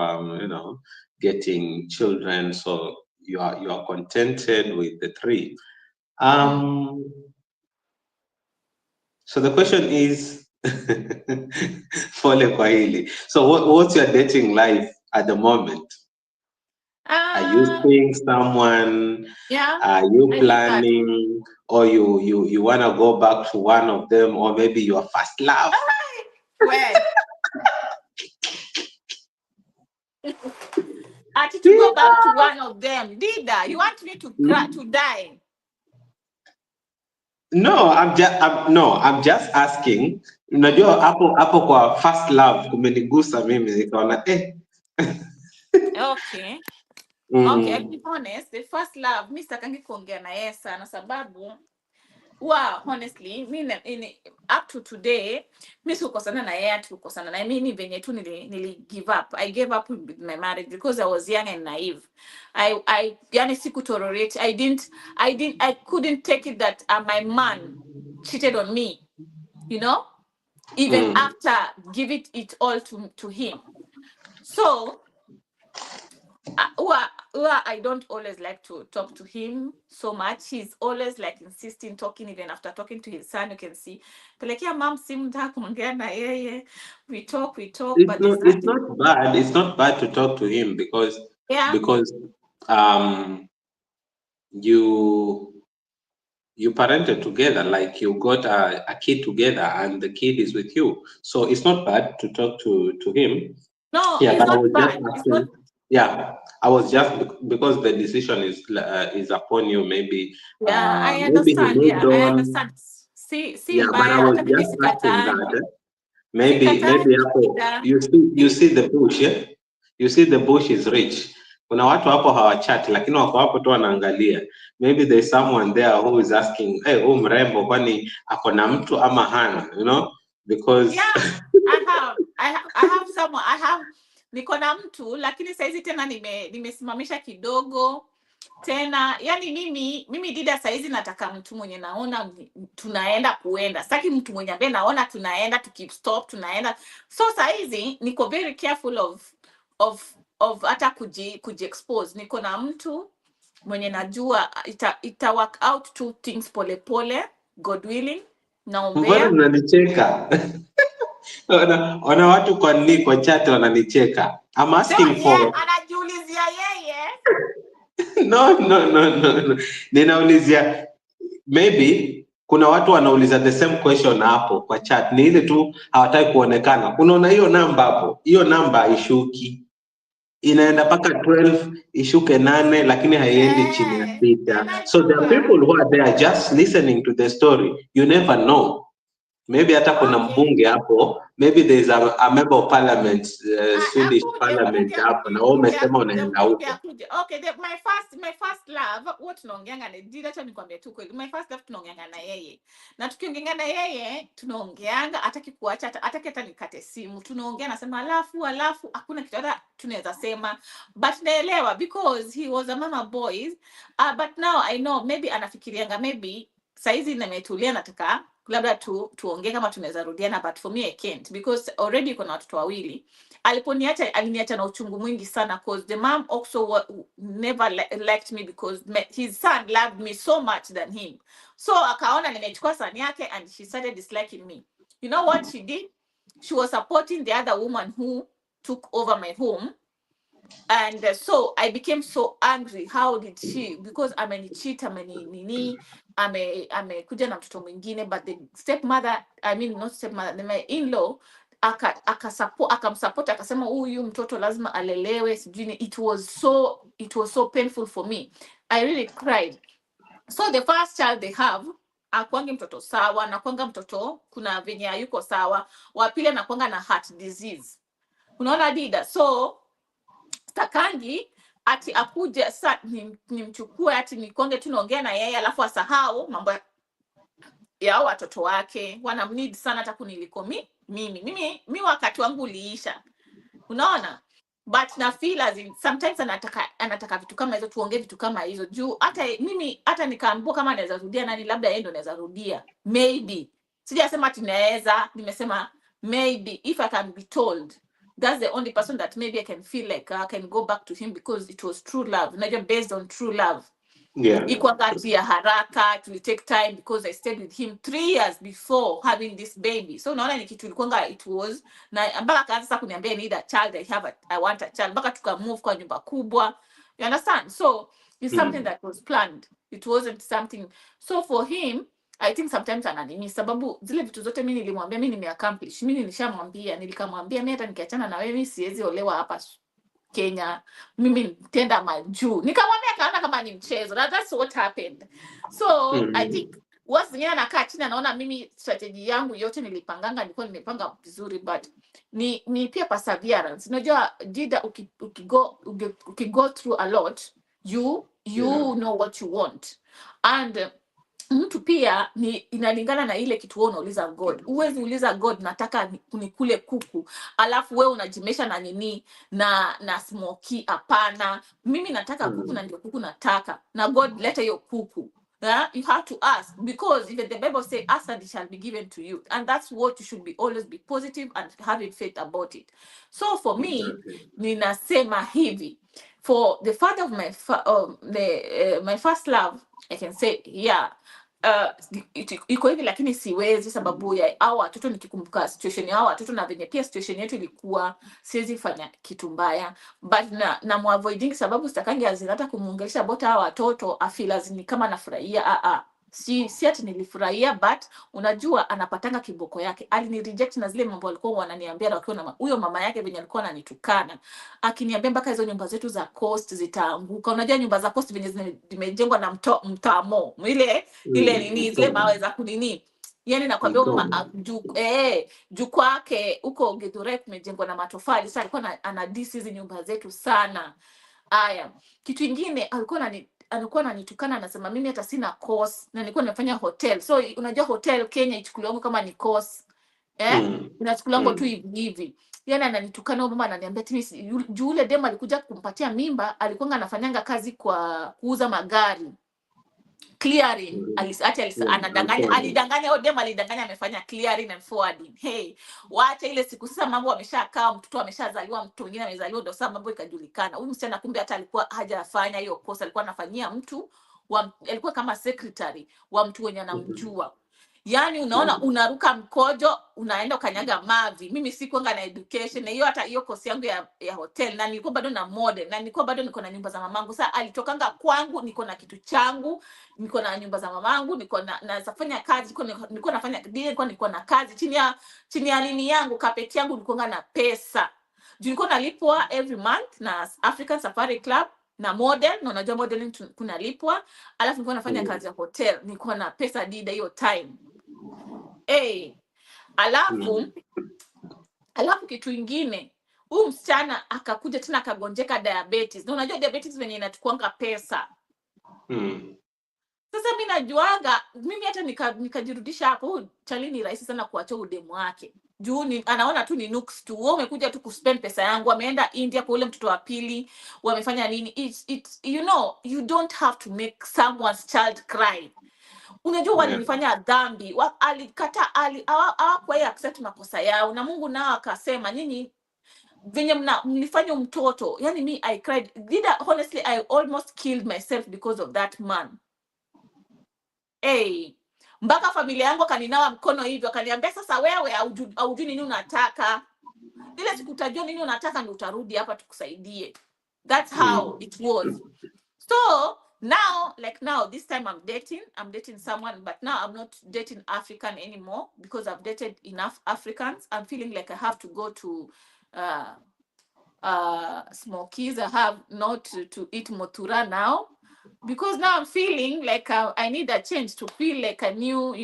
getting children. So you are contented with the three. So the question is, Pole kwa hili. So what's your dating life at the moment? Are you seeing someone? Yeah, Are you I did that. planning? Or you wanna go back to one of them, or maybe your first love? Where? I need to go back to Yeah. one of them. Dida, you want me to die? No, I'm just asking. Unajua hapo kwa first love kumenigusa mimi nikaona Okay. Okay, I'll mm, be honest, the first love, mi sitakangi kuongea na yeye sana sababu Wow, honestly, up to today, mi sikukosana na yeye, tukukosana na mimi venye tu nili give up. I gave up with my marriage because I was young and naive. Yani sikutolerate. I couldn't take it that my man cheated on me, you know, even after giving it all to him. So I don't always like to talk to him so much. He's always like insisting, talking, even after talking to his son. You can see, pelekea mom simu nataka kuongea na yeye. We talk, but there's nothing. It's not bad. It's not bad to talk to him because Yeah. You parented together, like you got a kid together, and the kid is with you. So it's not bad to talk to him. No, Yeah, it's but I not was just bad. It's not. asking. Yeah, I was just because the decision is upon you. Maybe Yeah, I maybe he understand. moved Yeah, I on. understand. See, Yeah, but I mbaya. was Hata mimi just asking sikatai. that. Sikatai. Maybe hapo you see the bush, yeah? You see the bush is rich. Kuna watu hapo hawachati lakini wako hapo tu wanaangalia. Maybe there's someone there who is asking, hey, mrembo kwani ako na mtu ama hana, you know? Because yeah, I have someone. Niko na mtu lakini saizi tena nimesimamisha kidogo. Tena yani mimi Dida saizi nataka mtu mwenye naona tunaenda kuenda. Saki mtu mwenye ambaye naona tunaenda tukistop tunaenda. So saizi niko very careful of hata kuji-expose. Niko na mtu mwenye najua ita work out two things pole pole, God willing. mbona Naombea. mnanicheka? Ona watu kwa chat wananicheka. I'm asking for Anajiulizia yeye. no. Ninaulizia maybe kuna watu wanauliza the same question hapo kwa chat, ni ile tu hawataki kuonekana. Unaona hiyo namba hapo, hiyo namba ishuki, inaenda mpaka 12 ishuke 8, lakini haiendi chini ya 6. So there are people who are there just listening to the story. You never know, maybe hata kuna mbunge hapo, maybe there is a member of parliament, Swedish parliament hapo, na wewe umesema unaenda huko. Okay, my first love, what tunaongeanga na Dida, acha nikwambie tu kweli. My first love tunaongeanga na yeye. Na tukiongea na yeye, tunaongeanga hataki kuacha, hataki hata nikate simu. Tunaongea nasema alafu hakuna kitu hata tunaweza sema. But naelewa because he was a mama boy. But now I know maybe anafikirianga maybe saizi nimetulia nataka labda tuongee kama tunaweza rudiana, but for me I can't because already kuna watoto wawili. Aliniacha na uchungu mwingi sana because the mom also never liked me because his son loved me so much than him. So akaona nimechukua son yake and she started disliking me. You know what she did? She was supporting the other woman who took over my home. And so I became so angry. How did she? Because amenicheat, amekuja na mtoto mwingine, but the stepmother, I mean not stepmother, my in-law akamsupport akasema huyu mtoto lazima alelewe sijui. It was so painful for me. I really cried. So the first child they have akwangi mtoto sawa, na kwanga mtoto kuna venye hayuko sawa. Wa pili anakwanga na heart disease. Unaona Dida? So stakangi ati akuje sa nimchukue ati nikonge tunaongea na yeye alafu asahau mambo ya watoto wake. Wanamneed sana hata kuniliko mimi wakati wangu uliisha. Unaona? But na feel as in sometimes anataka vitu kama hizo, tuongee vitu kama hizo. Juu hata nikaambiwa kama naweza rudia nani, labda yeye ndo naweza rudia. Maybe. Sijasema ati naweza, nimesema maybe if I can be told. That's the only person that maybe I can feel like I can go back to him because it was true love. Not just based on true love. Yeah. Ikuwa kati ya haraka, it will take time because I stayed with him 3 years before having this baby. So unaona ni kitu ilikuwa it was na mpaka kaanza sasa kuniambia I need a child, I want a child. Mpaka tukamove kwa nyumba kubwa. You understand? So it's something that was planned. It wasn't something. So for him, I think sometimes ananini sababu zile vitu zote mimi nilimwambia mimi nimeaccomplish. Mimi nilikamwambia mimi hata nikiachana na wewe siwezi olewa hapa Kenya, mimi nitenda majuu. Nikamwambia kaona kama ni mchezo. That's what happened. So I think once zingine anakaa chini anaona mimi strategy yangu yote nilipanganga, nilikuwa nimepanga vizuri, but ni pia perseverance. Unajua Dida, ukigo through a lot, you know what you want. And mtu pia ni inalingana na ile kitu wewe unauliza God. Uwezi uliza God nataka nikule kuku alafu wewe unajimesha na nini na smoky. Hapana, mimi nataka kuku na ndio kuku nataka, na God leta hiyo kuku. Yeah? You have to ask, because even the Bible says ask and it shall be given to you, and that's what you should be, always be positive and having faith about it. So for me, ninasema hivi, for the father of my first love, I can say yeah, iko hivi, lakini siwezi sababu ya hao watoto. Nikikumbuka situation ya hao watoto na venye pia situation yetu ilikuwa, siwezi fanya kitu mbaya, but na muavoiding sababu sitakangi hata kumuongelesha about hao watoto afila zini kama nafurahia. Si ati nilifurahia, but unajua anapatanga kiboko yake. Alini reject na zile mambo walikuwa wananiambia, na wakiwa na huyo mama yake venye alikuwa ananitukana, akiniambia mpaka hizo nyumba zetu za coast zitaanguka. Unajua nyumba za coast venye zimejengwa na mtamo ile nini zile mawe za kunini, yani nakwambia mama juu kwake huko Githurai kumejengwa na matofali. Sasa alikuwa ana disi hizi nyumba zetu sana. Aya, kitu kingine alikuwa ananitukana, anasema mimi hata sina course na nilikuwa nimefanya hotel. So unajua hotel Kenya ichukuliwa kama ni course, inachukuliwa tu hivi. Yani ananitukana mama, ananiambia juu ule demo alikuja kumpatia mimba, alikuwa anafanyanga kazi kwa kuuza magari clearing. Alidanganya dem, alidanganya amefanya clearing and forwarding. Hey, wacha ile siku sasa mambo ameshakaa, mtoto ameshazaliwa, mtu mwingine amezaliwa, ndio sasa mambo ikajulikana. Huyu msichana kumbe hata alikuwa hajafanya hiyo kosa, alikuwa anafanyia mtu alikuwa kama secretary wa mtu mwenye anamjua. Yani unaona, unaruka mkojo, unaenda ukanyaga mavi. Mimi sikuanga na education, na hiyo hata hiyo kosi yangu ya hotel, na nilikuwa bado na model, na nilikuwa bado niko na nyumba za mamangu. Sasa alitokanga kwangu, niko na kitu changu, niko na nyumba za mamangu, niko na zafanya kazi, nilikuwa na kazi chini ya nini yangu, carpet yangu, nilikuwa na pesa. Nilikuwa nalipwa every month na African Safari Club na model, na unajua modeling kuna lipwa, alafu nilikuwa nafanya kazi ya hotel, nilikuwa na pesa dida hiyo time. Alafu kitu ingine, huyu msichana akakuja tena akagonjeka diabetes. Na unajua diabetes venye inatukuanga pesa. Sasa mimi najuanga, mimi hata nikajirudisha hapo, chali ni rahisi sana kuacha udemu wake. Juu anaona tu ni nooks tu. Wewe umekuja tu kuspend pesa yangu, ameenda India kwa ule mtoto wa pili, wamefanya nini? It's you know, you don't have to make someone's child cry. Unajua walinifanya dhambi, alikata hawakuwa accept makosa yao, na Mungu nao akasema nyinyi venye mlifanya mtoto. Yani me I cried. Honestly I almost killed myself because of that man. Mpaka familia yangu kaninawa mkono hivyo, akaniambia sasa wewe haujui nini unataka. Ile siku utajua nini unataka ndio utarudi hapa tukusaidie. That's how it was. So now this time I'm dating someone, but now I'm not dating African anymore because I've dated enough Africans. I'm feeling like I have to go to Smokies. I have not to eat motura now, because now I'm feeling like I need a change to feel like a new,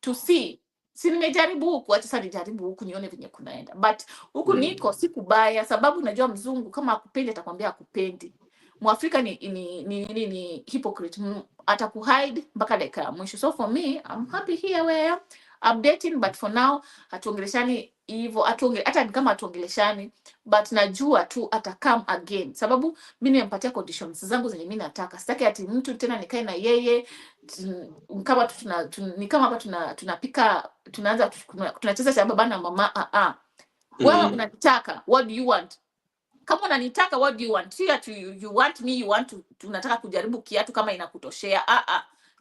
to see. Si nimejaribu huku, acha sasa nijaribu huku nione venye kunaenda. But huku niko si kubaya, sababu najua mzungu kama akupendi atakwambia akupendi. Mwafrika ni hypocrite, atakuhide mpaka dakika ya mwisho. So for me, I'm happy here where I'm dating, but for now hatuongeleshani hivyo, hata kama hatuongeleshani, but najua tu come again, sababu mimi nimempatia conditions zangu zenye mimi nataka. Sitaki ati mtu tena nikae na yeye kama ni kama hapa tunapika, tunaanza tunacheza cha baba na mama. Wewe unataka, what do you want? Kama unanitaka, what do you want? Si ati you want me, you want to tunataka kujaribu kiatu kama inakutoshea.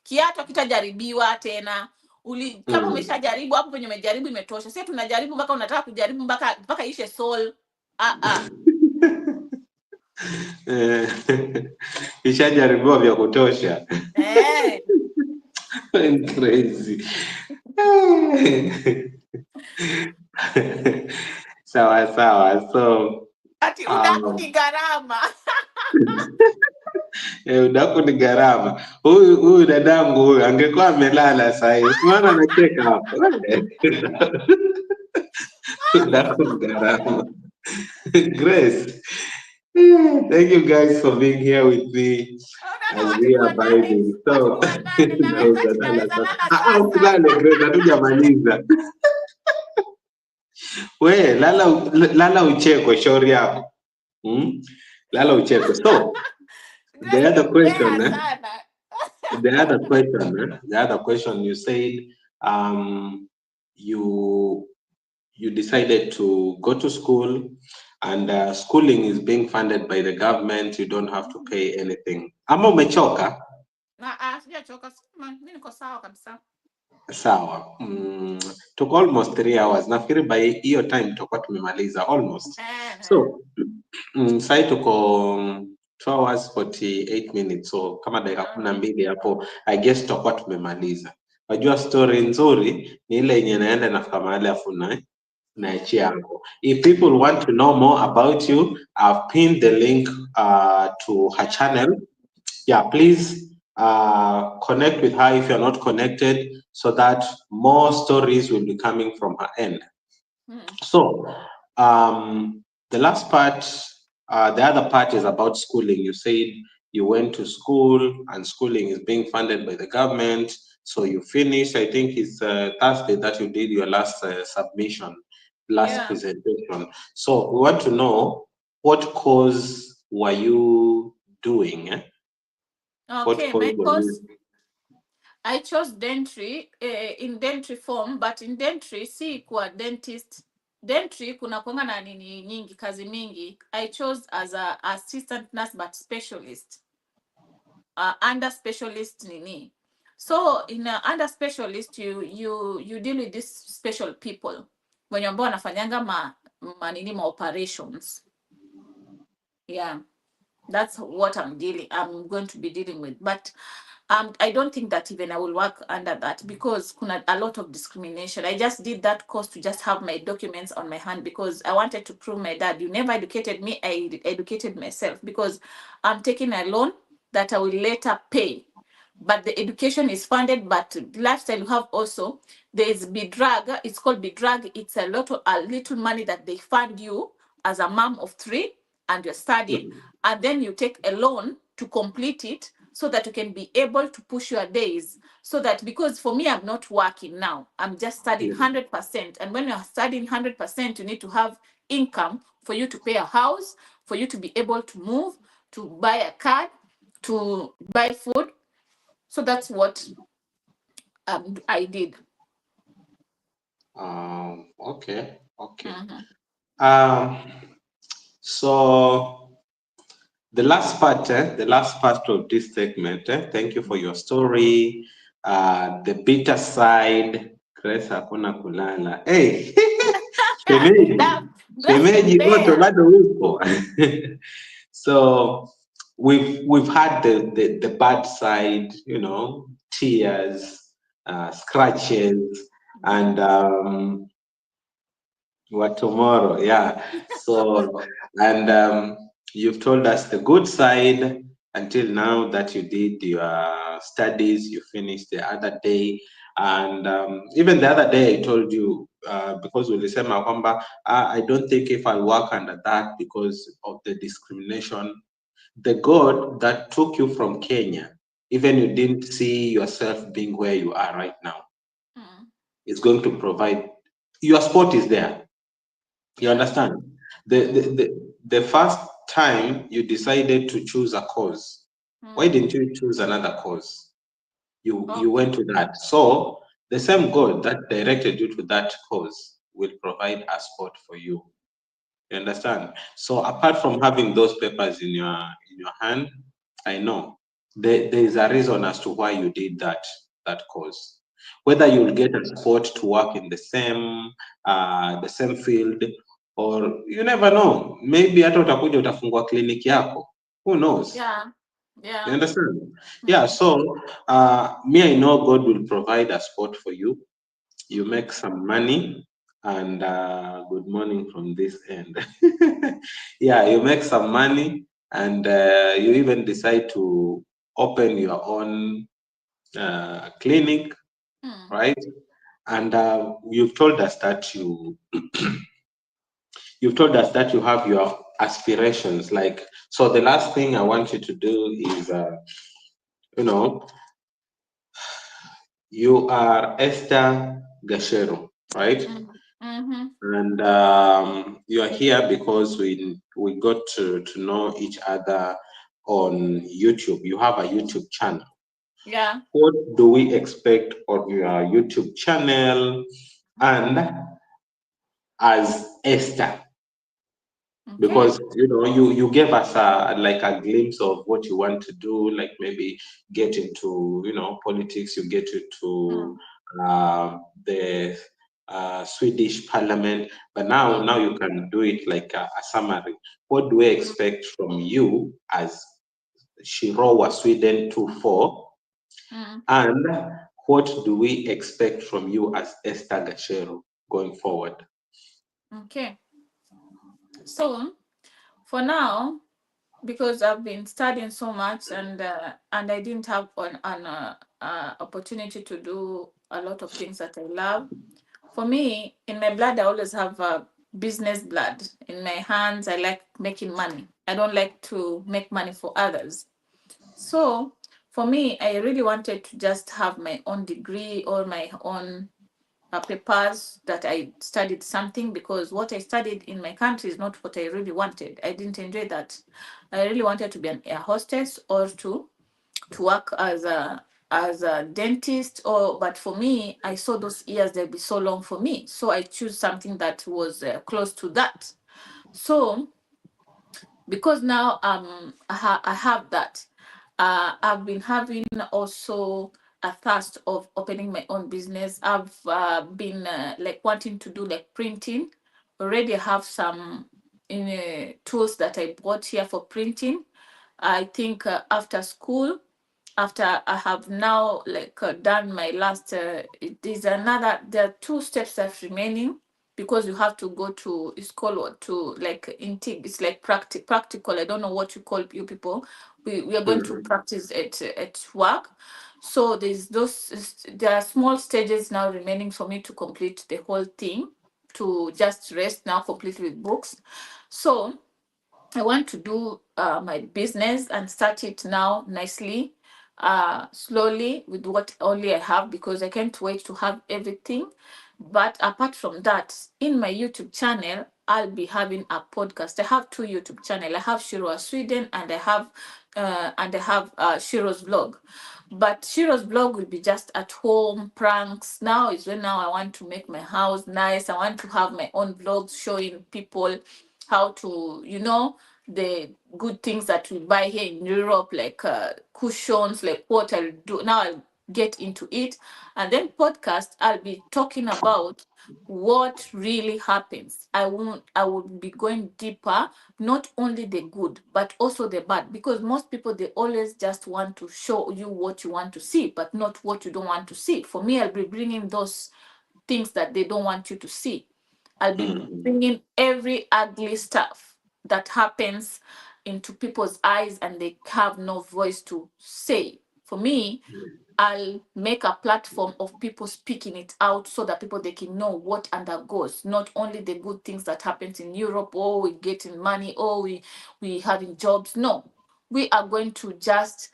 Kiatu kitajaribiwa tena. Kama umeshajaribu hapo penye umejaribu imetosha. Sasa tunajaribu mpaka unataka kujaribu mpaka ishe soul. Ishajaribiwa vya kutosha. Crazy. Sawa. So ati udaku ni gharama. Udaku ni gharama. Huyu dadangu huyu angekuwa amelala sasa hivi. Maana anacheka hapo. Udaku ni gharama. Grace. Thank you guys for being here with me. Nana, as watu we ni are wanane, vibing. watu ni So wanane, naweza tunaweza lala sasa. usilale Grace, hatujamaliza. We lala uchekwe shauri yako. Lala uchekwe. So the Grace ni other question, mbea sana. the other question you said, you decided to go to school, and schooling is being funded by the government. You don't have to pay anything. Ama umechoka? Sijachoka, mimi niko sawa kabisa. Sawa. Took almost 3 hours. Nafikiri by hiyo time tutakuwa tumemaliza almost. So sai tuko 2 hours 48 minutes, so kama dakika 12 hapo I guess tutakuwa tumemaliza. Najua story nzuri ni ile yenye naenda nafika mahali afu naachia hapo. If people want to know more about you, I've pinned the link to her channel. Yeah, please connect with her if you're not connected, so that more stories will be coming from her end. So the last part, the other part is about schooling. You said you went to school and schooling is being funded by the government. So you finished, I think it's Thursday that you did your last submission, last presentation. So we want to know, what course were you doing? Okay, my course, I chose dentistry in dentistry form, but in dentistry si kwa dentist. Dentistry kuna kwanga na nini nyingi, kazi mingi. I chose as a assistant nurse but specialist. Under specialist nini. So in under specialist you deal with these special people when you're ambao wanafanyanga ma operations. Yeah. That's what I'm going to be dealing with. But I don't think that even I will work under that, because kuna a lot of discrimination. I just did that course to just have my documents on my hand, because I wanted to prove my dad, you never educated me, I educated myself, because I'm taking a loan that I will later pay. But the education is funded, but lifestyle you have also, there's BDRAG, it's called BDRAG. It's a little money that they fund you as a mom of 3 and you're studying, and then you take a loan to complete it, so that you can be able to push your days. So that, because for me, I'm not working now, I'm just studying 100%. And when you're studying 100%, you need to have income for you to pay a house, for you to be able to move, to buy a car, to buy food. So that's what I did. Okay. So the last part of this segment, thank you for your story. The bitter side, Grace hakuna kulala. Hey, shemeji moto bado upo. So we've had the bad side, tears, scratches, and what tomorrow, yeah. So and you've told us the good side until now, that you did your studies, you finished the other day, and even the other day I told you, because ulisema kwamba I don't think if I work under that because of the discrimination, the God that took you from Kenya, even you didn't see yourself being where you are right now, is going to provide. Your spot is there. You understand? The first time you decided to choose a cause, why didn't you choose another cause? You went to that. So the same God that directed you to that cause will provide a spot for you. You understand? So apart from having those papers in your hand, I know there is a reason as to why you did that course. Whether you'll get a spot to work in the same field, or you never know, maybe hata utakuja utafungua clinic yako. Who knows? Yeah. You understand? Yeah. So me, I know God will provide a spot for you. You make some money, and good morning from this end. Yeah, you make some money, and you even decide to open your own clinic, right? And you've told us that you have your aspirations. Like, so the last thing I want you to do is you know, you are Esther Gashero, right? Mm-hmm. And you are here because we got to know each other on YouTube. You have a YouTube channel. Yeah. What do we expect of your YouTube channel and as Esther? Okay. Because you gave us a glimpse of what you want to do, like maybe get into politics, you get into Mm. the Swedish Parliament, but now you can do it like a summary. What do we expect from you as Shiroh Wa Sweden 24, Mm. and what do we expect from you as Esther Gachero going forward? Okay. So for now, because I've been studying so much and I didn't have an opportunity to do a lot of things that I love. For me, in my blood, I always have business blood. In my hands, I like making money. I don't like to make money for others. So for me, I really wanted to just have my own degree or my own papers that I studied something, because what I studied in my country is not what I really wanted. I didn't enjoy that. I really wanted to be an air hostess or to work as a dentist, or but for me, I saw those years they'll be so long for me, so I choose something that was close to that. So because now I have that, I've been having also a thirst of opening my own business. I've been like wanting to do like printing. Already have some tools that I bought here for printing. I think after school, after I have now like done my last, there are two steps that's remaining, because you have to go to, it's called what, to like intake, it's like practical. I don't know what you call you people. We are going to Mhm. practice at work. So there are small stages now remaining for me to complete the whole thing, to just rest now completely with books. So I want to do my business and start it now nicely, slowly with what only I have, because I can't wait to have everything. But apart from that, in my YouTube channel, I'll be having a podcast. I have two YouTube channels. I have Shiroh Wa Sweden and I have Shiroh's vlog. But Shiroh's vlog will be just at home pranks. Now is when now I want to make my house nice. I want to have my own vlogs showing people how to, the good things that we buy here in Europe, like cushions, like what I'll do now. I'll get into it, and then podcast. I'll be talking about what really happens. I will be going deeper, not only the good but also the bad, because most people, they always just want to show you what you want to see, but not what you don't want to see. For me, I'll be bringing those things that they don't want you to see. I'll be Mhm. bringing every ugly stuff that happens into people's eyes and they have no voice to say. For me, I'll make a platform of people speaking it out, so that people, they can know what undergoes, not only the good things that happens in Europe, or we getting money, or we having jobs. No, we are going to just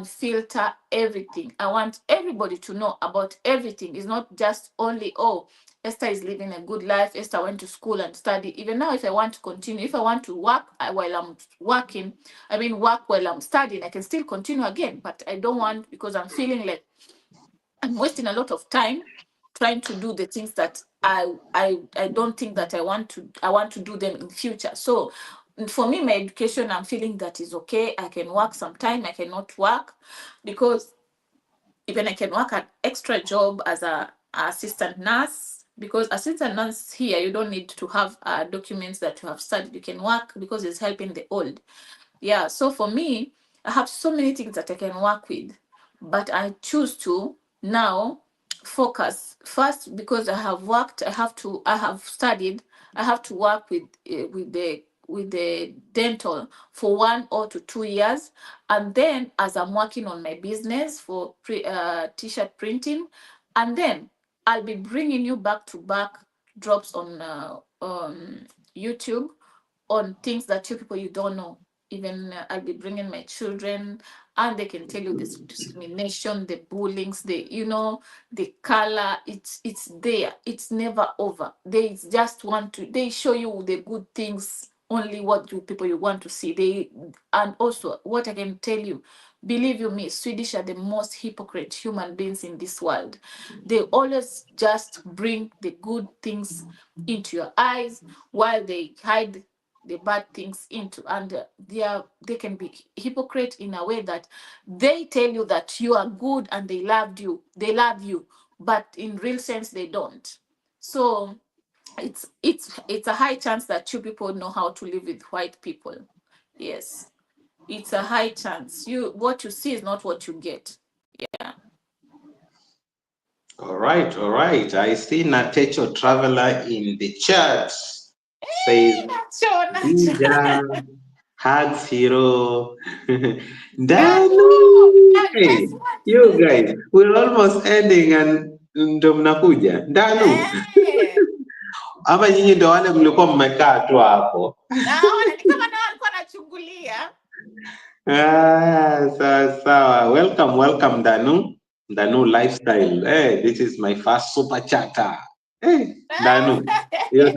filter everything. I want everybody to know about everything. It's not just only, oh, Esther is living a good life. Esther went to school and studied. Even now, if I want to continue, if I want to work while I'm working, I mean, work while I'm studying, I can still continue again. But I don't want, because I'm feeling like I'm wasting a lot of time trying to do the things that I don't think that I want to do them in future. So for me, my education, I'm feeling that is okay. I can work sometime, I cannot work, because even I can work an extra job as a assistant nurse, because assistant nurse here, you don't need to have documents that you have studied. You can work because it's helping the old. Yeah, so for me, I have so many things that I can work with, but I choose to now focus first, because I have worked, I have studied, I have to work with the dental for 1 or 2 years, and then as I'm working on my business for t-shirt printing, and then I'll be bringing you back to back drops on YouTube on things that you people, you don't know. Even I'll be bringing my children. and they can tell you this discrimination, the bullying, the color. It's there. It's never over. They just want to. They show you the good things, only what you people you want to see. And also what I can tell you, believe you me, Swedish are the most hypocrite human beings in this world. They always just bring the good things into your eyes while they hide the bad things into, and they can be hypocrite in a way that they tell you that you are good and they love you, but in real sense they don't. So it's a high chance that you people know how to live with white people. Yes, it's a high chance. What you see is not what you get. Yeah. All right, all right. I see Natecho Traveler in the chat. Says, Nacho, Dija, Nacho. hugs hero. Danu. Dano, and Hey, guess what? you guys, we're almost ending and ndo mnakuja. Danu. Eh, Ama nyinyi ndo wale mlikuwa mmekaa tu hapo. naona ni kama nao alikuwa anachungulia. Ah, sawa sawa. Welcome, welcome Danu. Danu lifestyle. Hey, this is my first super chatter. Hey, Danu. Hiyo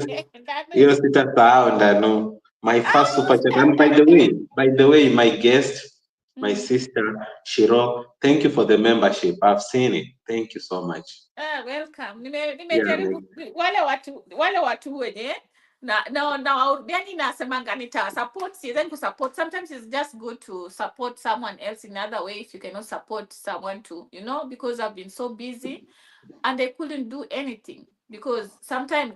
Dano. hiyo sitasahau Danu. My first super chat. And by the way, my guest, my sister Shiroh, thank you for the membership. I've seen it. Thank you so much. Welcome. Yeah, Nimejaribu wale watu wenye yani nasemanga nita support, then kusupport. Sometimes it's just good to support someone else in another way if you cannot support someone to, because I've been so busy and I couldn't do anything, because sometimes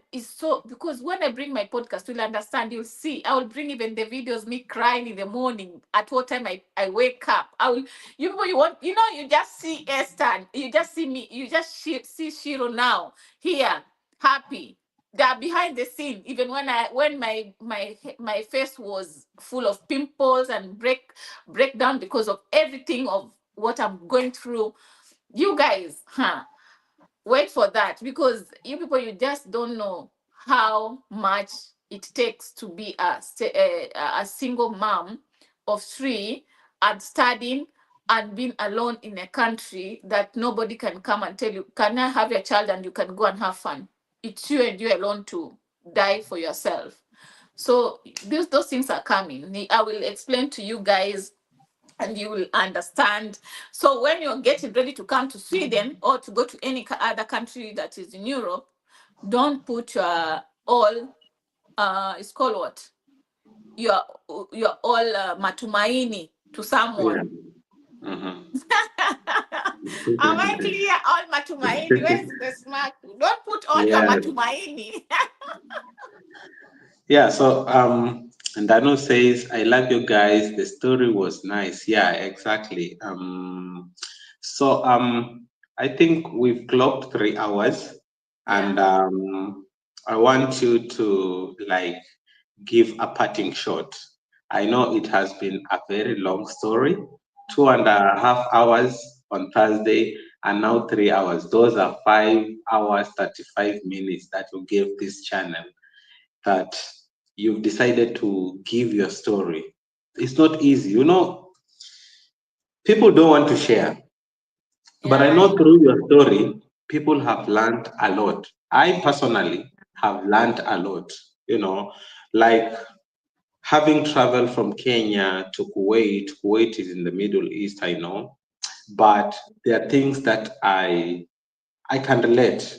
because when I bring my podcast, you'll understand, you'll see, I will bring even the videos, me crying in the morning, at what time I wake up. You just see Esther, you just see me, you just see Shiro now here, happy. They're behind the scene, even when my face was full of pimples and breakdown because of everything of what I'm going through. You guys, wait for that, because you people, you just don't know how much it takes to be a single mom of three and studying and being alone in a country that nobody can come and tell you, can I have your child and you can go and have fun. It's you and you alone to die for yourself. So those things are coming. I will explain to you guys and you will understand. So when you're getting ready to come to Sweden or to go to any other country that is in Europe, don't put your all, it's called what? Your all matumaini to yeah. someone. Mhm. Am I clear? All matumaini. Where's the smart? Don't put all your Yeah. matumaini. Yeah, so and Danu says, I love you guys. The story was nice. Yeah, exactly. So I think we've clocked 3 hours, and Yeah. I want you to like give a parting shot. I know it has been a very long story, 2.5 hours on Thursday, and now 3 hours. Those are 5 hours, 35 minutes that you gave this channel, that you've decided to give your story. It's not easy. People don't want to share. Yeah, But I I know know. through your story, people have learned a lot. I personally have learned a lot, like having traveled from Kenya to Kuwait. Kuwait is in the Middle East, I know, but there are things that I can relate,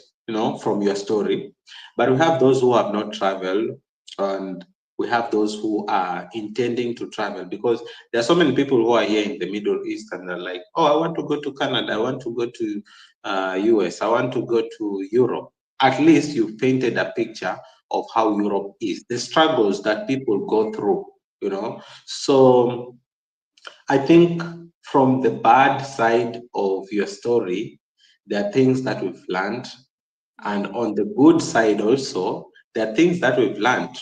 from your story. But we have those who have not traveled, and we have those who are intending to travel, because there are so many people who are here in the Middle East and they're like, oh, I want to go to Canada, I want to go to US, I want to go to Europe. At least you've painted a picture of how Europe is, the struggles that people go through. So I think from the bad side of your story, there are things that we've learned. And on the good side also, there are things that we've learned,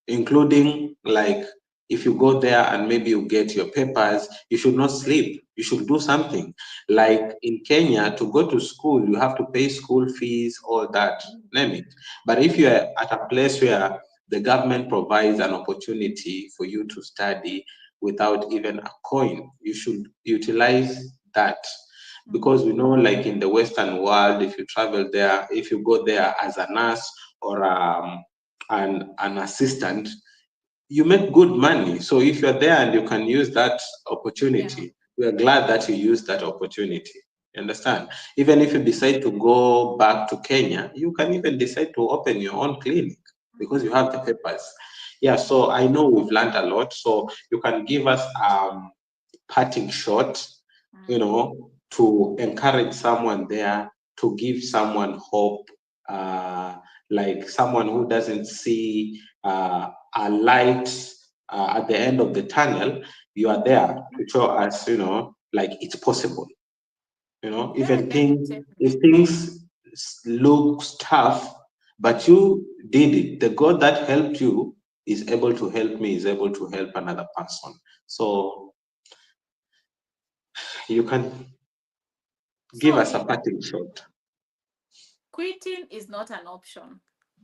including like if you go there and maybe you get your papers, you should not sleep. You should do something. Like in Kenya, to go to school, you have to pay school fees, all that, name it. But if you're at a place where the government provides an opportunity for you to study, without even a coin. You should utilize that, because we know, like in the Western world, if you travel there, if you go there as a nurse or an assistant, you make good money. So if you're there and you can use that opportunity, we are glad that you use that opportunity. You understand? Even if you decide to go back to Kenya, you can even decide to open your own clinic because you have the papers. Yeah, so I know we've learned a lot. So you can give us parting shot, to encourage someone there, to give someone hope, like someone who doesn't see a light at the end of the tunnel. You are there to show us, like it's possible. Even if things look tough, but you did it. The God that helped you is able to help me, is able to help another person. So you can give So us a parting shot. quitting is not an option.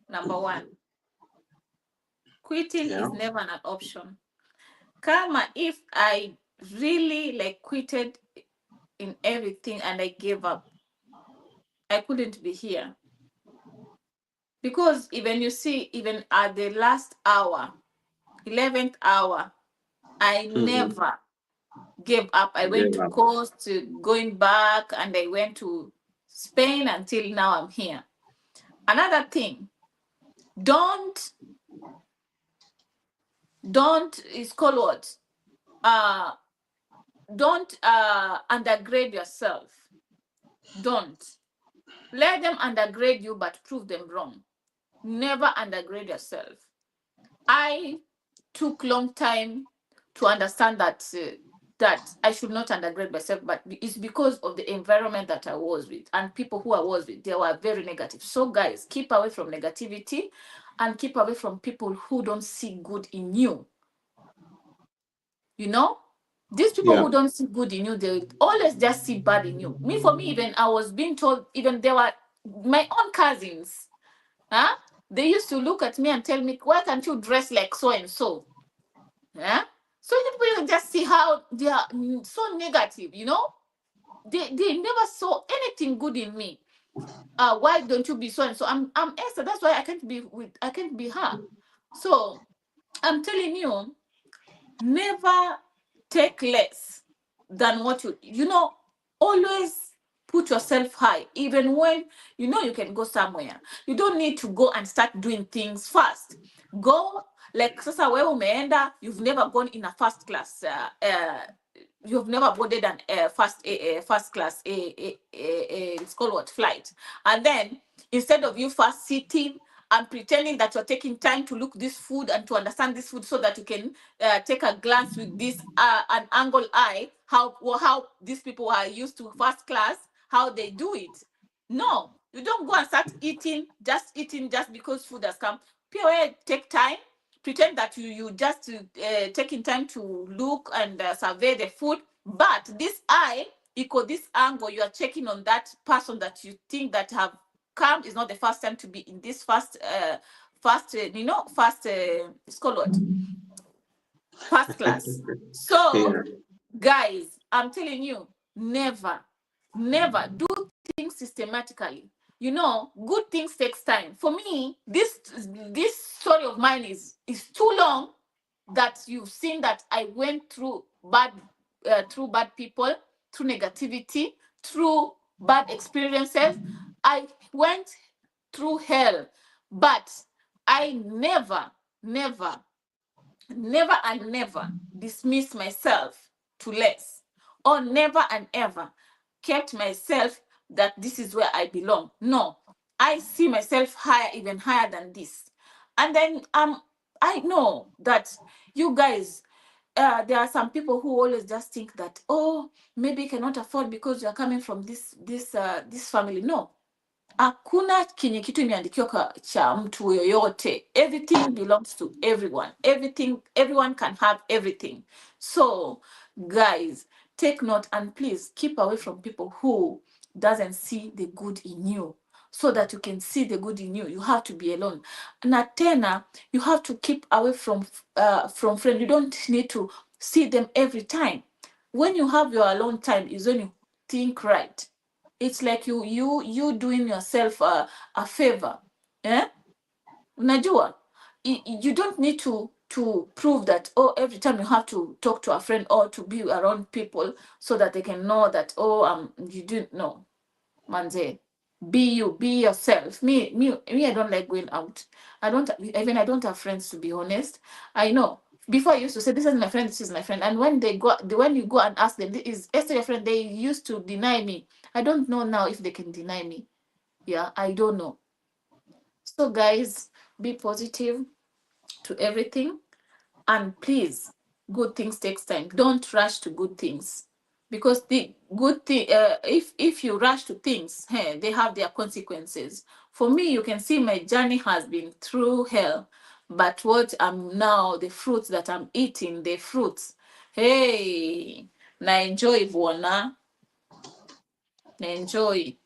Number one, quitting Yeah. is never an option. Karma, if I really like quitted in everything and I gave up, I couldn't be here. Because even you see, even at the last hour, 11th hour, I Mhm. never gave up. I went Give to up. coast, going back, and I went to Spain until now I'm here. Another thing, don't it's called what? Don't undergrade yourself. Don't let them undergrade you, but prove them wrong. Never undergrade yourself. I took long time to understand that that I should not undergrade myself, but it's because of the environment that I was with and people who I was with. They were very negative. So guys, keep away from negativity and keep away from people who don't see good in you. These people Yeah. who don't see good in you, they always just see bad in you. For me, even I was being told, even they were my own cousins. They used to look at me and tell me, why can't you dress like so and so? So people just see how they are so negative, They never saw anything good in me. Why don't you be so and so? I'm Esther. That's why I can't be her. So I'm telling you, never take less than what always put yourself high, even when you can go somewhere. You don't need to go and start doing things fast. Go like sasa wewe umeenda, you've never gone in a first class, you've never boarded an first class it's called what, flight, and then instead of you first sitting and pretending that you're taking time to look this food and to understand this food so that you can take a glance with this an angle eye, how these people are used to first class, how they do it. No, you don't go and start eating just because food has come. Pure take time, pretend that you just taking time to look and survey the food, but this eye equal this angle, you are checking on that person that you think that have come is not the first time to be in this first it's called what, first class. So Yeah. guys, I'm telling you, never do things systematically. Good things takes time. For me, this story of mine is too long, that you've seen that I went through bad people, through negativity, through bad experiences. I went through hell, but I never and never dismiss myself to less, or never and ever kept myself that this is where I belong. No, I see myself higher, even higher than this. And then I know that you guys, there are some people who always just think that, oh, maybe you cannot afford because you are coming from this family. No, hakuna kenye kitu imeandikiwa cha mtu yoyote. Everything belongs to everyone. Everyone can have everything. So guys, take note and please keep away from people who doesn't see the good in you. So that you can see the good in you, you have to be alone. Na tena, you have to keep away from friends. You don't need to see them every time. When you have your alone time is when you think right. It's like you doing yourself a favor. Eh? Unajua, you don't need to prove that, oh, every time you have to talk to a friend or to be around people so that they can know that, oh, you didn't know. Manze, be you, be yourself. Me, I don't like going out. I don't have friends, to be honest. I know. Before I used to say, this is my friend, this is my friend. And when when you go and ask them, is Esther your friend? They used to deny me. I don't know now if they can deny me. Yeah, I don't know. So guys, be positive to everything, and please, good things takes time. Don't rush to good things, because the good thing, if you rush to things, hey, they have their consequences. For me, you can see my journey has been through hell, but what I'm now, the fruits that I'm eating, the fruits, hey, na enjoy bwana, na enjoy.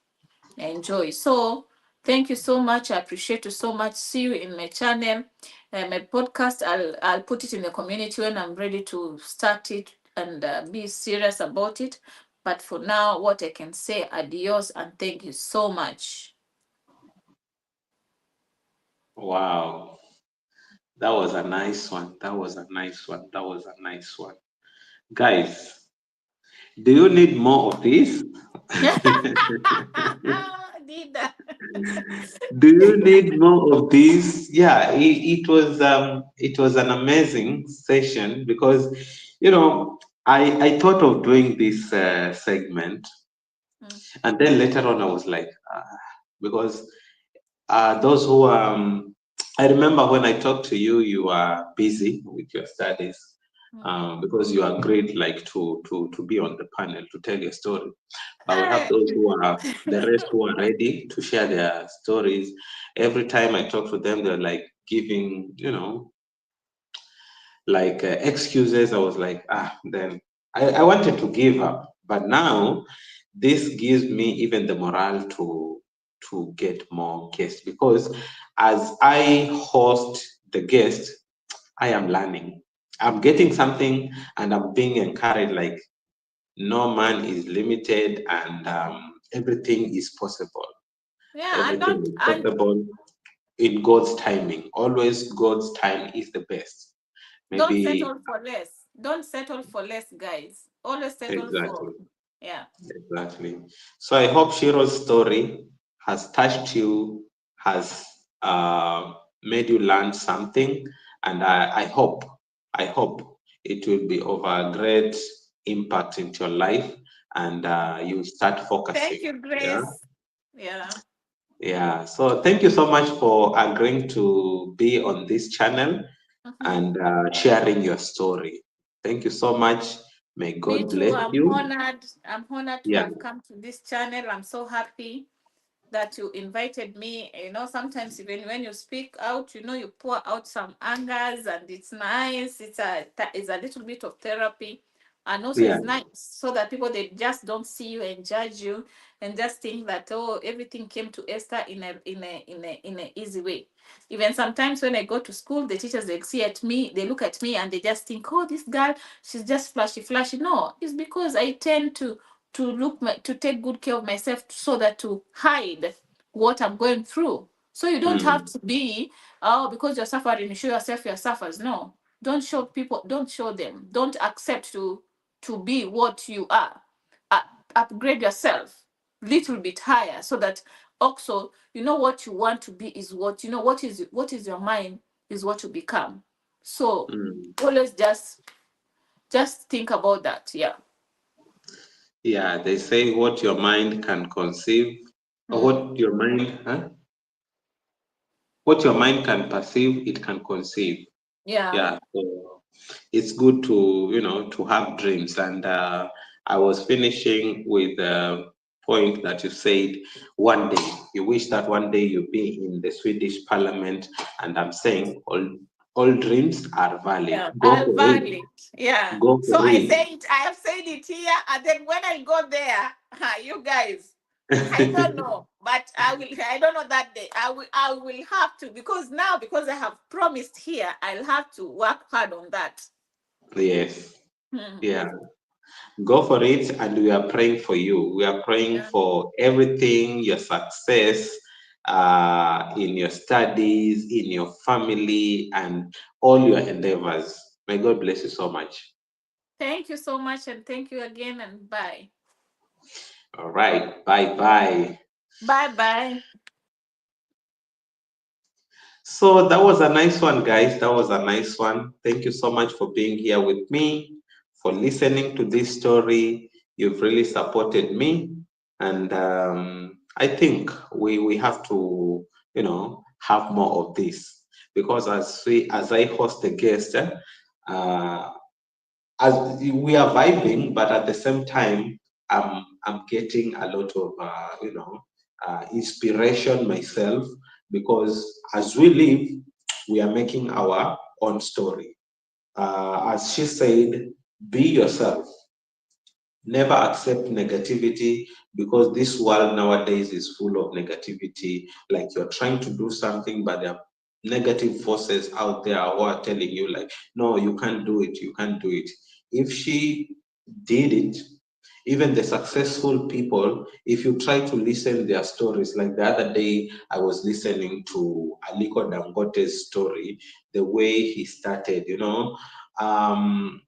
So thank you so much. I appreciate you so much. See you in my channel, my podcast. I'll put it in the community when I'm ready to start it and be serious about it. But for now, what I can say, adios and thank you so much. Wow. That was a nice one. That was a nice one. That was a nice one. Guys, do you need more of this? Dida. Do you need more of these? Yeah, it was an amazing session because I thought of doing this segment, Mm, and then later on I was like, because those who I remember when I talked to you, you were busy with your studies. mm. Because you agreed like to be on the panel to tell your story, but we have Eh, those who are the rest who are ready to share their stories. Every time I talk to them, they're like giving, like excuses. I was like, then I wanted to give up, but now this gives me even the morale to get more guests, because as I host the guest, I am learning. I'm getting something, and I'm being encouraged. Like, no man is limited, and everything is possible. yeah, and Everything don't is and possible in God's timing. Always God's time is the best. don't Maybe settle for less. Don't settle for less, guys. Always settle exactly, for, yeah. exactly. So I hope Shiro's story has touched you, has made you learn something, and I hope it will be of a great impact into your life, and you start Thank focusing. you, Yeah. Grace. Yeah. Yeah, so thank you so much for agreeing to be on this channel Mhm. and sharing your story. Thank you so much. May Me God too. bless I'm you. honored. I'm honored to Yeah, have come to this channel. I'm so happy that you invited me. Sometimes even when you speak out, you pour out some angers, and it's nice. It's a little bit of therapy, and also yeah. it's nice so that people, they just don't see you and judge you and just think that, oh, everything came to Esther in a easy way. Even sometimes when I go to school, the teachers, they see at me, they look at me and they just think, oh, this girl, she's just flashy, flashy. No, it's because I tend to take good care of myself, so that to hide what I'm going through. So you don't have Mm, to be, oh, because you're suffering, you show yourself your suffers. No, don't show people, don't show them, don't accept to be what you are. uh, Upgrade yourself little bit higher, so that also, what you want to be is what is your mind is what you become. So mm. always just think about that. Yeah. Yeah, they say what your mind can conceive, or Mm. what your mind can perceive, it can conceive. Yeah. Yeah, so it's good to have dreams. And I was finishing with the point that you said, one day you wish that one day you be in the Swedish Parliament, and I'm saying all dreams are valid. Yeah, Go I'll for it. valid. Yeah. Go So for it. I have said it here, and then when I go there, you guys, I don't know, but I don't know that day. I will have to, because now, because I have promised here, I'll have to work hard on that. Yes. Yeah. Go for it, and we are praying for you. We are praying Yeah. for everything, your success in your studies, in your family, and all your endeavors. May God bless you so much. Thank you so much, and thank you again, and bye. All right. Bye bye. Bye bye. So that was a nice one, guys. That was a nice one. Thank you so much for being here with me, for listening to this story. You've really supported me, and I think we have to, have more of this, because as I host a guest, uh, as we are vibing, but at the same time, I'm getting a lot of inspiration myself, because as we live, we are making our own story. As she said, be yourself. Never accept negativity, because this world nowadays is full of negativity. Like, you're trying to do something, but there are negative forces out there who are telling you, like, no, you can't do it, you can't do it. If she did it, even the successful people, if you try to listen their stories, like the other day I was listening to Aliko Dangote's story, the way he started, um,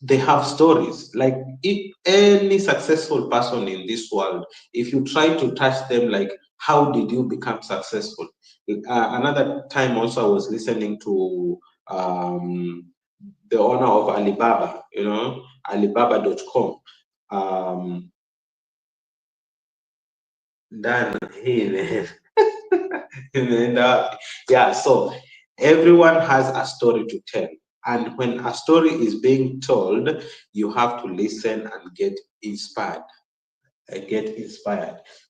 they have stories. Like, if any successful person in this world, if you try to touch them, like, how did you become successful? Another time also, I was listening to the owner of Alibaba, Alibaba.com. Um, Dan, hey man, imeenda wapi? Yeah, so everyone has a story to tell. And when a story is being told, you have to listen and get inspired.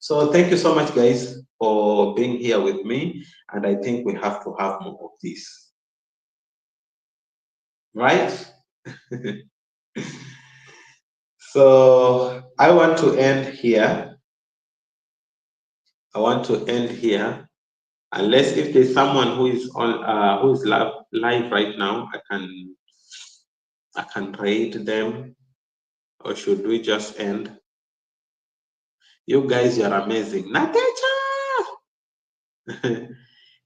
So thank you so much, guys, for being here with me. And I think we have to have more of this, right? So I want to end here. I want to end here. Unless if there's someone who is on who is live right now, I can rate them, or should we just end? You guys, you're amazing. Natecha!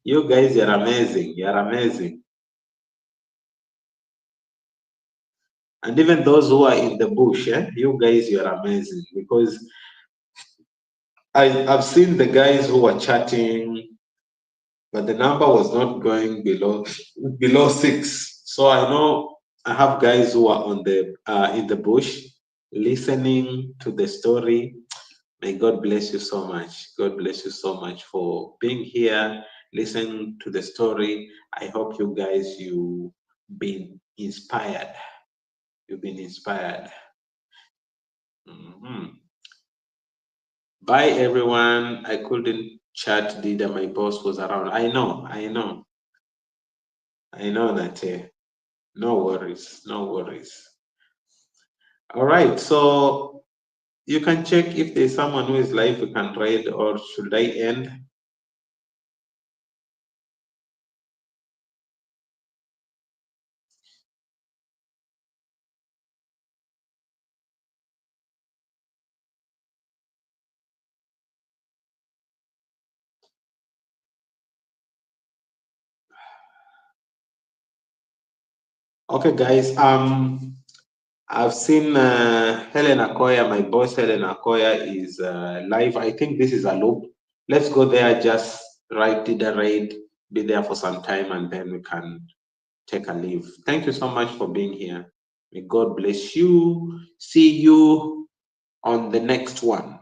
You guys, you're amazing. You're amazing. And even those who are in the bush, you guys, you're amazing, because I've seen the guys who were chatting, but the number was not going below 6. So I know I have guys who are on the in the bush, listening to the story. May God bless you so much. God bless you so much for being here, listening to the story. I hope you guys, you been inspired. You've been inspired. Mhm. Bye, everyone. I couldn't chat. Dida, my boss was around. I know, Nate. No worries. No worries. All right. So you can check if there's someone who is live, we can trade, or should I end? Okay, guys. I've seen Helen Akoya, my boss Helen Akoya is live. I think this is a loop. Let's go there, just did the raid, be there for some time, and then we can take a leave. Thank you so much for being here. May God bless you. See you on the next one.